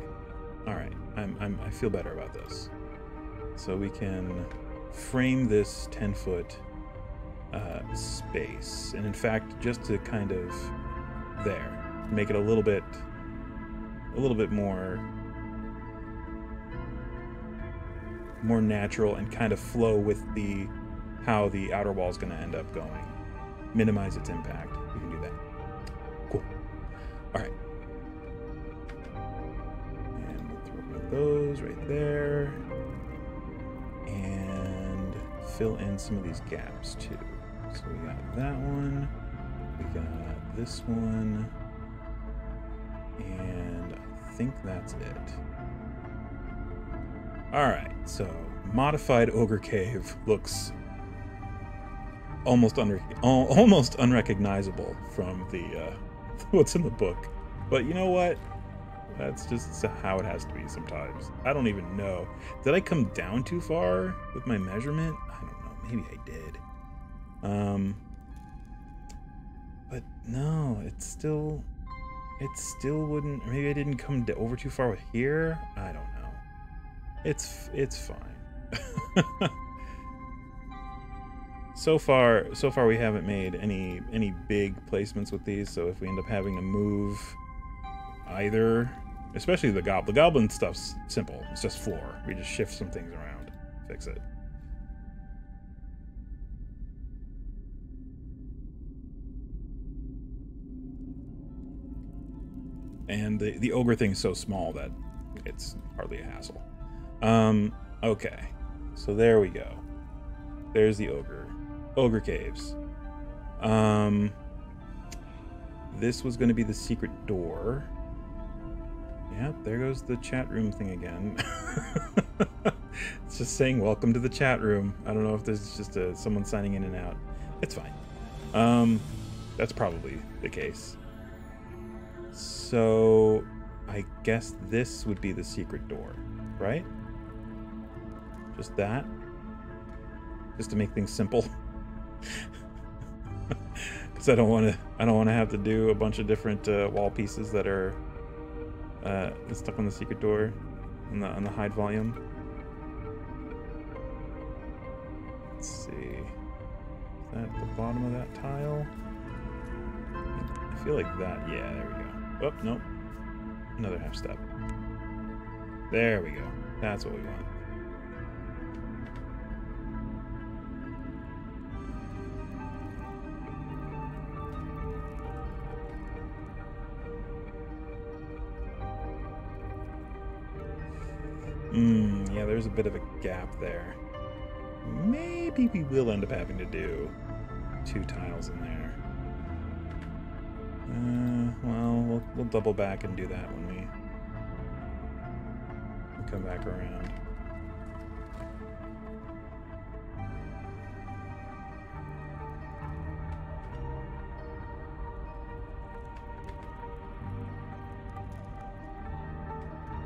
Alright, I feel better about this. So we can frame this 10-foot space. And in fact, just to kind of... There. Make it a little bit more natural and kind of flow with how the outer wall is going to end up going. Minimize its impact. We can do that. Cool. All right. And we'll throw one of those right there. And fill in some of these gaps too. So we got that one. We got this one. And I think that's it. Alright, so modified Ogre Cave looks almost unrecognizable from the what's in the book. But you know what? That's just how it has to be sometimes. I don't even know. Did I come down too far with my measurement? I don't know. Maybe I did. But no, it still wouldn't... Maybe I didn't come over too far with here? I don't know. It's fine. So far we haven't made any big placements with these, so if we end up having to move either, especially the goblin stuff's simple. It's just floor. We just shift some things around, fix it. And the ogre thing is so small that it's hardly a hassle. Okay. So there we go. There's the ogre caves. This was going to be the secret door. Yeah, there goes the chat room thing again. It's just saying welcome to the chat room. I don't know if there's just someone signing in and out. It's fine. That's probably the case. So I guess this would be the secret door, right? Just that? Just to make things simple. Because I don't want to have to do a bunch of different wall pieces that are stuck on the secret door on the hide volume. Let's see. Is that the bottom of that tile? I feel like that. Yeah, there we go. Oh, nope. Another half step. There we go. That's what we want. Yeah, there's a bit of a gap there. Maybe we will end up having to do 2 tiles in there. Well, we'll double back and do that when we come back around.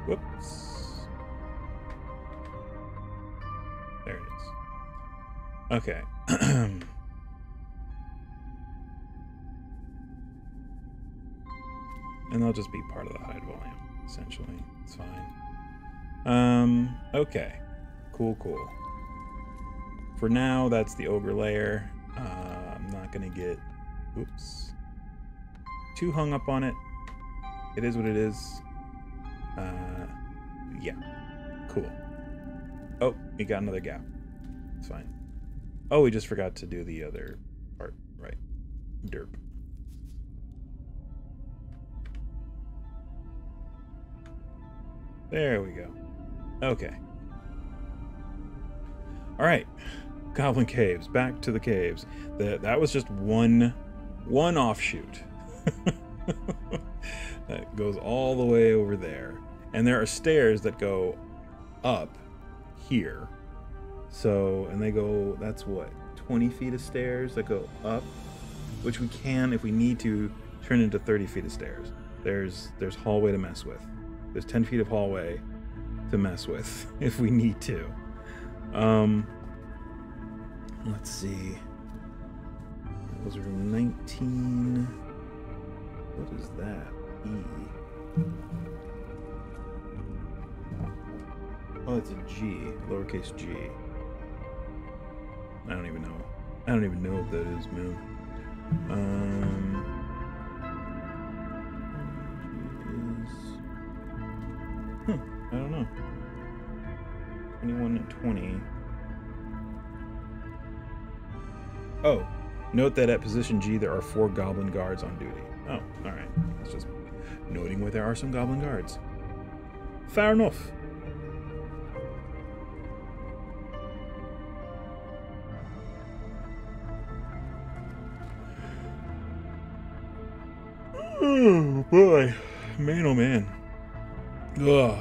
Whoops. There it is. Okay. And they'll just be part of the hide volume, essentially. It's fine. Okay. Cool. For now, that's the Ogre layer. I'm not gonna get, oops, too hung up on it. It is what it is. Yeah. Cool. Oh, we got another gap. It's fine. Oh, we just forgot to do the other part. Right. Derp. There we go. Okay. Alright. Goblin Caves. Back to the caves. That was just one offshoot. That goes all the way over there. And there are stairs that go up here. So, and they go, that's what, 20 feet of stairs that go up, which we can, if we need to, turn into 30 feet of stairs. There's hallway to mess with. There's 10 feet of hallway to mess with if we need to. Let's see. That was room 19. What is that? E. Oh, it's a G, lowercase g. I don't even know. I don't even know what that is, man. I don't know. 21 and 20. Oh, note that at position G there are 4 goblin guards on duty. Oh, alright. That's just noting where there are some goblin guards. Fair enough. Oh boy. Man, oh man. Ugh.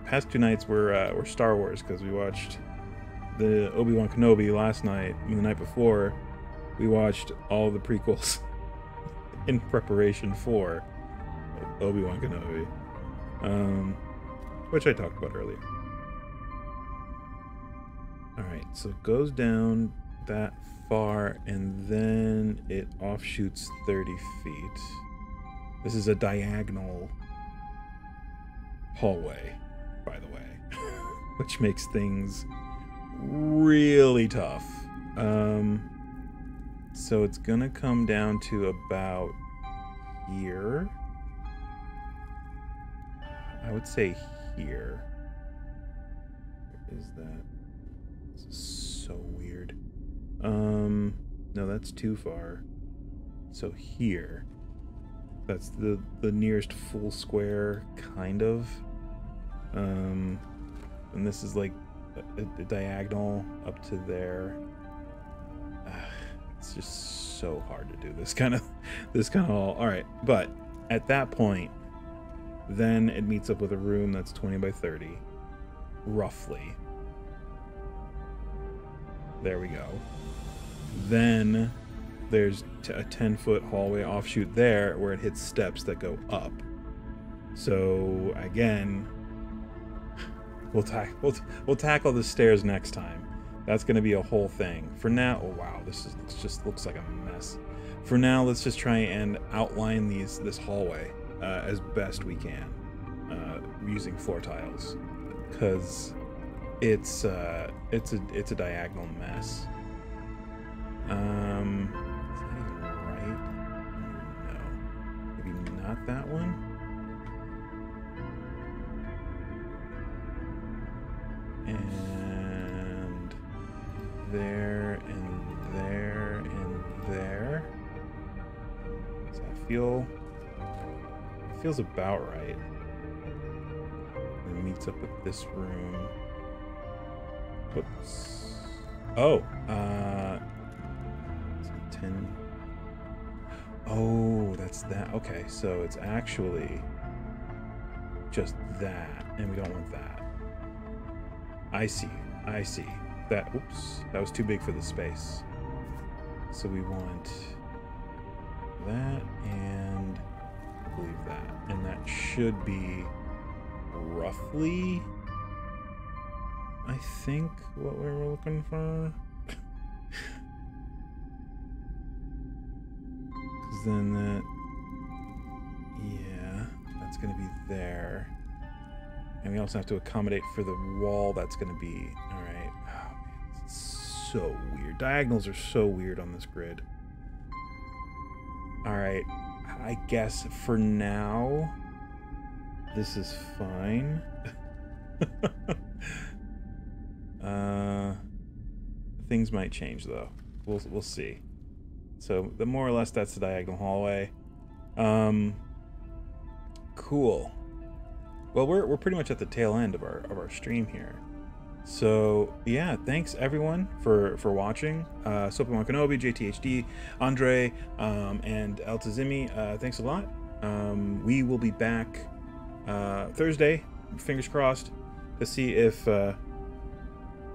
Past 2 nights were Star Wars because we watched the Obi-Wan Kenobi last night, and the night before we watched all the prequels in preparation for Obi-Wan Kenobi, which I talked about earlier. Alright, so it goes down that far and then it offshoots 30 feet. This is a diagonal hallway, by the way, which makes things really tough. So it's gonna come down to about here. I would say here. Where is that? This is so weird. No, that's too far. So here. That's the nearest full square, kind of. And this is like a diagonal up to there. It's just so hard to do this kind of all. All right, but at that point, then it meets up with a room that's 20 by 30, roughly. There we go. Then there's a 10-foot hallway offshoot there where it hits steps that go up. So again, we'll tackle the stairs next time. That's going to be a whole thing. For now, oh wow, this just looks like a mess. For now, let's just try and outline this hallway as best we can using floor tiles, because it's a diagonal mess. Is that even right? No, maybe not that one. And there, and there, and there. Does that feel... It feels about right. And it meets up with this room. Whoops. Oh, 10. Oh, that's that. Okay, so it's actually just that, and we don't want that. I see. I see. That, oops, that was too big for the space. So we want that and I believe that. And that should be roughly, I think, what we were looking for. Because then that, yeah, that's going to be there. And we also have to accommodate for the wall that's going to be, all right. Oh, man, it's so weird. Diagonals are so weird on this grid. All right, I guess for now, this is fine. Things might change though. We'll see. So the more or less that's the diagonal hallway. Cool. Well, we're pretty much at the tail end of our stream here. So yeah, thanks everyone for watching. Soapamon Kenobi, JTHD, Andre, and Altazimi, thanks a lot. We will be back Thursday, fingers crossed, to see if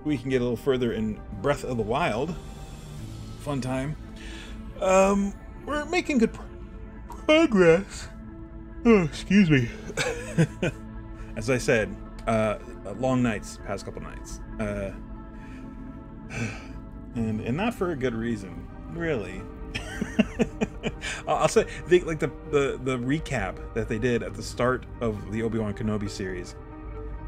we can get a little further in Breath of the Wild. Fun time. We're making good progress. Oh, excuse me. As I said, long nights, past couple nights, and not for a good reason, really. I'll say the recap that they did at the start of the Obi-Wan Kenobi series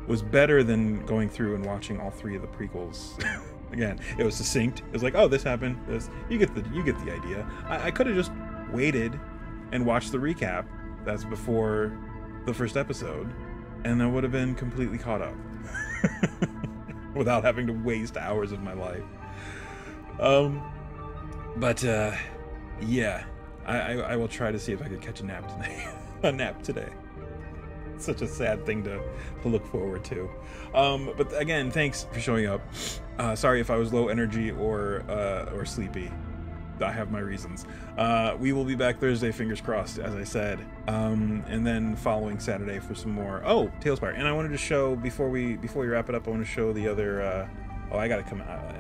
was better than going through and watching all 3 of the prequels. Again, it was succinct. It was like, oh, this happened. This, you get the idea. I could have just waited and watched the recap. That's before the first episode, and I would have been completely caught up without having to waste hours of my life. Yeah, I will try to see if I could catch a nap tonight. A nap today. Such a sad thing to look forward to. But again, thanks for showing up. Sorry if I was low energy or sleepy. I have my reasons. We will be back Thursday, fingers crossed, as I said. And then following Saturday for some more. Oh, TaleSpire. And I wanted to show, before we wrap it up, I want to show the other, oh, I gotta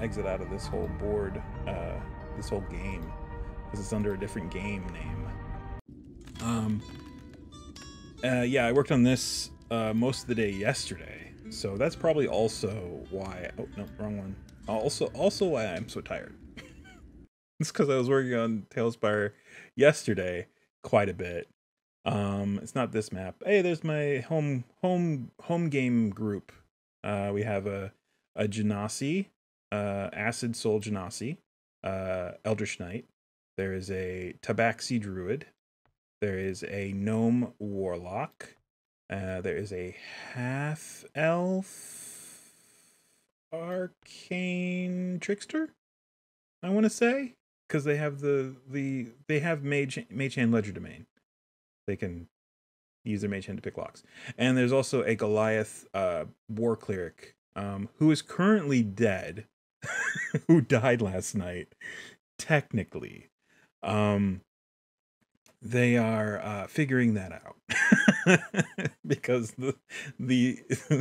exit out of this whole board, this whole game, because it's under a different game name. Yeah, I worked on this most of the day yesterday, so that's probably also why, oh, no, wrong one. Also why I'm so tired. It's because I was working on TaleSpire yesterday quite a bit. It's not this map. Hey, there's my home game group. We have a Genasi, Acid Soul Genasi, Eldritch Knight. There is a Tabaxi Druid. There is a Gnome Warlock. There is a Half Elf Arcane Trickster, I want to say. Because they have they have Mage Hand Ledger Domain. They can use their Mage Hand to pick locks. And there's also a Goliath War Cleric, who is currently dead, who died last night, technically. They are figuring that out. Because the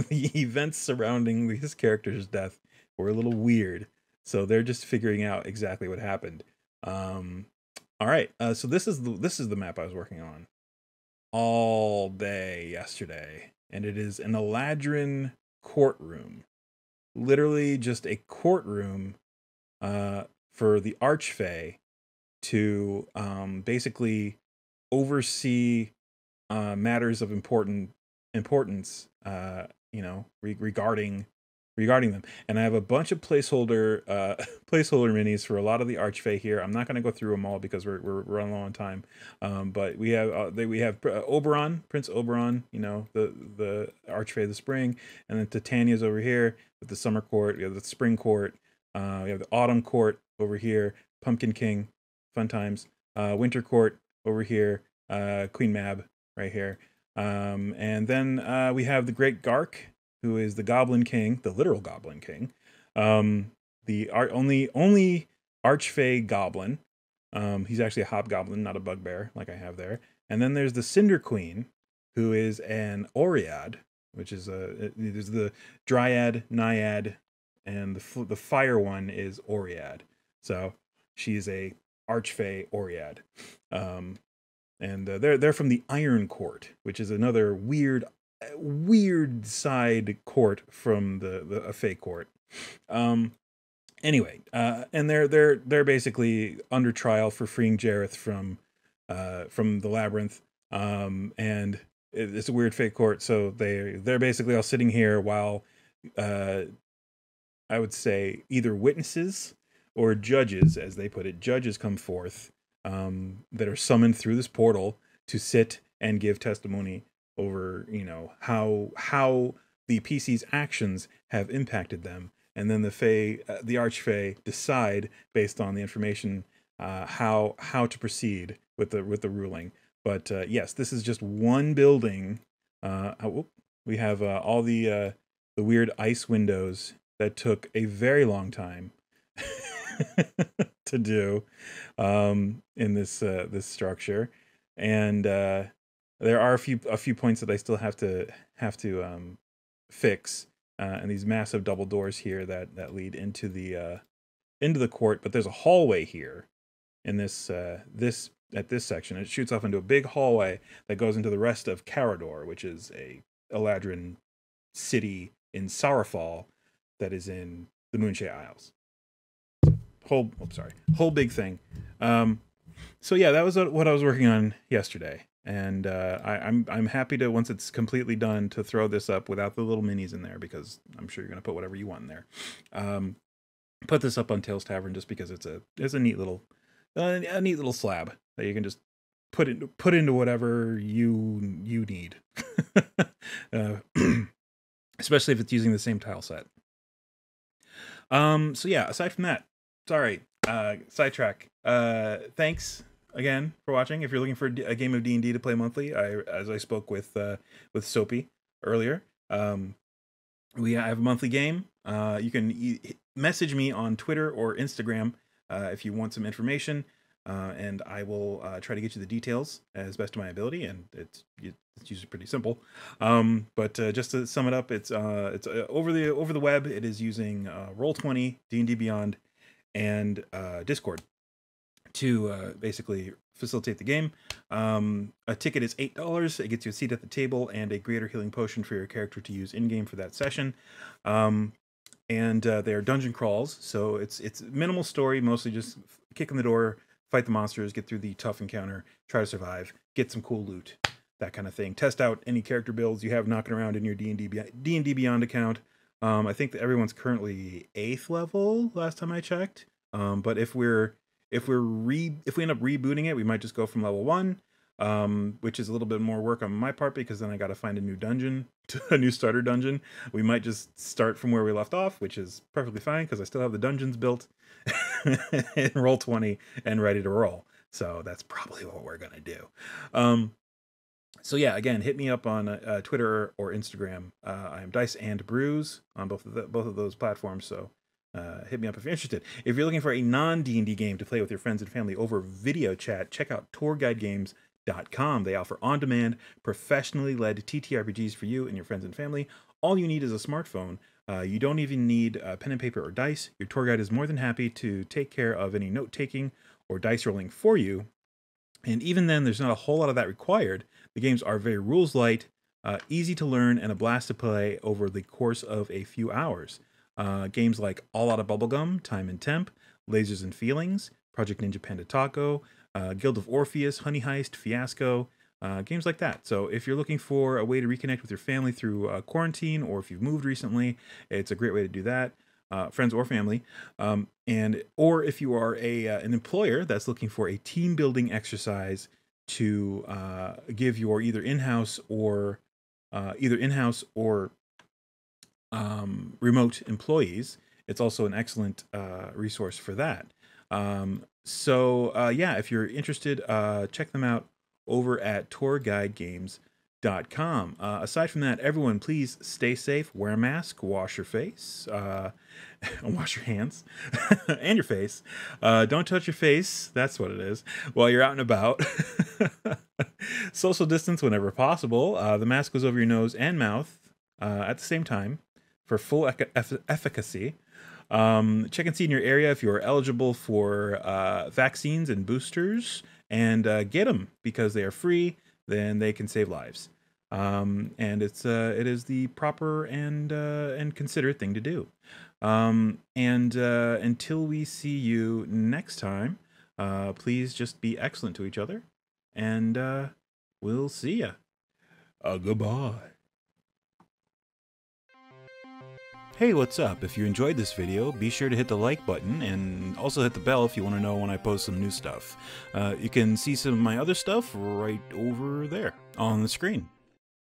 events surrounding his character's death were a little weird. So they're just figuring out exactly what happened. All right, so this is the map I was working on all day yesterday, and it is an Eladrin courtroom, literally just a courtroom for the Archfey to basically oversee matters of importance, you know, regarding regarding them. And I have a bunch of placeholder placeholder minis for a lot of the Archfey here. I'm not going to go through them all because we're running low on time. But we have Oberon, Prince Oberon, you know, the Archfey of the Spring, and then Titania's over here with the Summer Court. We have the Spring Court. We have the Autumn Court over here. Pumpkin King, fun times. Winter Court over here. Queen Mab right here. And then we have the Great Gark, who is the Goblin King, the literal Goblin King, the only Archfey Goblin. He's actually a Hobgoblin, not a Bugbear, like I have there. And then there's the Cinder Queen, who is an Oread, which is there's the Dryad, Naiad, and the Fire one is Oread. So she's a Archfey Oread. And they're from the Iron Court, which is another weird side court from the Fey court. Anyway, and they're basically under trial for freeing Jareth from the labyrinth. And it's a weird Fey court, so they're basically all sitting here while I would say either witnesses or judges, as they put it, judges come forth that are summoned through this portal to sit and give testimony over, you know, how the PC's actions have impacted them, and then the Archfey decide based on the information how to proceed with the ruling. But yes, this is just one building. We have all the weird ice windows that took a very long time to do in this structure, and there are a few points that I still have to fix, and these massive double doors here that lead into the court. But there's a hallway here in this section. It shoots off into a big hallway that goes into the rest of Carador, which is a Eladrin city in Sorrowfall that is in the Moonshade Isles. Whole big thing. So yeah, that was what I was working on yesterday, and I'm happy to, once it's completely done, to throw this up without the little minis in there, because I'm sure you're gonna put whatever you want in there. Put this up on Tales Tavern just because it's a neat little slab that you can just put into whatever you need, especially if it's using the same tile set. So yeah, aside from that, sorry, sidetrack. Thanks again for watching. If you're looking for a game of D&D to play monthly, as I spoke with Soapy earlier, I have a monthly game. You can message me on Twitter or Instagram if you want some information, and I will try to get you the details as best of my ability. And it's usually pretty simple. But just to sum it up, it's over the web. It is using Roll20, D&D Beyond, and Discord to basically facilitate the game. A ticket is $8. It gets you a seat at the table and a greater healing potion for your character to use in-game for that session. And they are dungeon crawls, so it's minimal story, mostly just kick in the door, fight the monsters, get through the tough encounter, try to survive, get some cool loot, that kind of thing. Test out any character builds you have knocking around in your D&D Beyond account. I think that everyone's currently 8th level last time I checked. But if we end up rebooting it, we might just go from level 1, which is a little bit more work on my part, because then I got to find a new dungeon, a new starter dungeon. We might just start from where we left off, which is perfectly fine because I still have the dungeons built in Roll20 and ready to roll. So that's probably what we're gonna do. So yeah, again, hit me up on Twitter or Instagram. I am Dice and Brews on both of those platforms. So hit me up if you're interested. If you're looking for a non-D&D game to play with your friends and family over video chat, check out tourguidegames.com. They offer on-demand, professionally led TTRPGs for you and your friends and family. All you need is a smartphone. You don't even need pen and paper or dice. Your tour guide is more than happy to take care of any note-taking or dice rolling for you. And even then, there's not a whole lot of that required. The games are very rules light, easy to learn, and a blast to play over the course of a few hours. Games like All Out of Bubblegum, Time and Temp, Lasers and Feelings, Project Ninja Panda Taco, Guild of Orpheus, Honey Heist, Fiasco, games like that. So if you're looking for a way to reconnect with your family through quarantine, or if you've moved recently, it's a great way to do that. Friends or family, or if you are an employer that's looking for a team building exercise to give your either in-house or remote employees, it's also an excellent resource for that. Yeah, if you're interested, check them out over at tourguidegames.com. Aside from that, everyone, please stay safe, wear a mask, wash your face, wash your hands and your face. Don't touch your face, that's what it is, while you're out and about. Social distance whenever possible. The mask goes over your nose and mouth at the same time for full efficacy. Check and see in your area if you're eligible for vaccines and boosters, and get them because they are free. Then they can save lives, and it is the proper and considerate thing to do. Until we see you next time, please just be excellent to each other, and we'll see ya. Goodbye. Hey, what's up? If you enjoyed this video, be sure to hit the like button and also hit the bell if you want to know when I post some new stuff. You can see some of my other stuff right over there on the screen.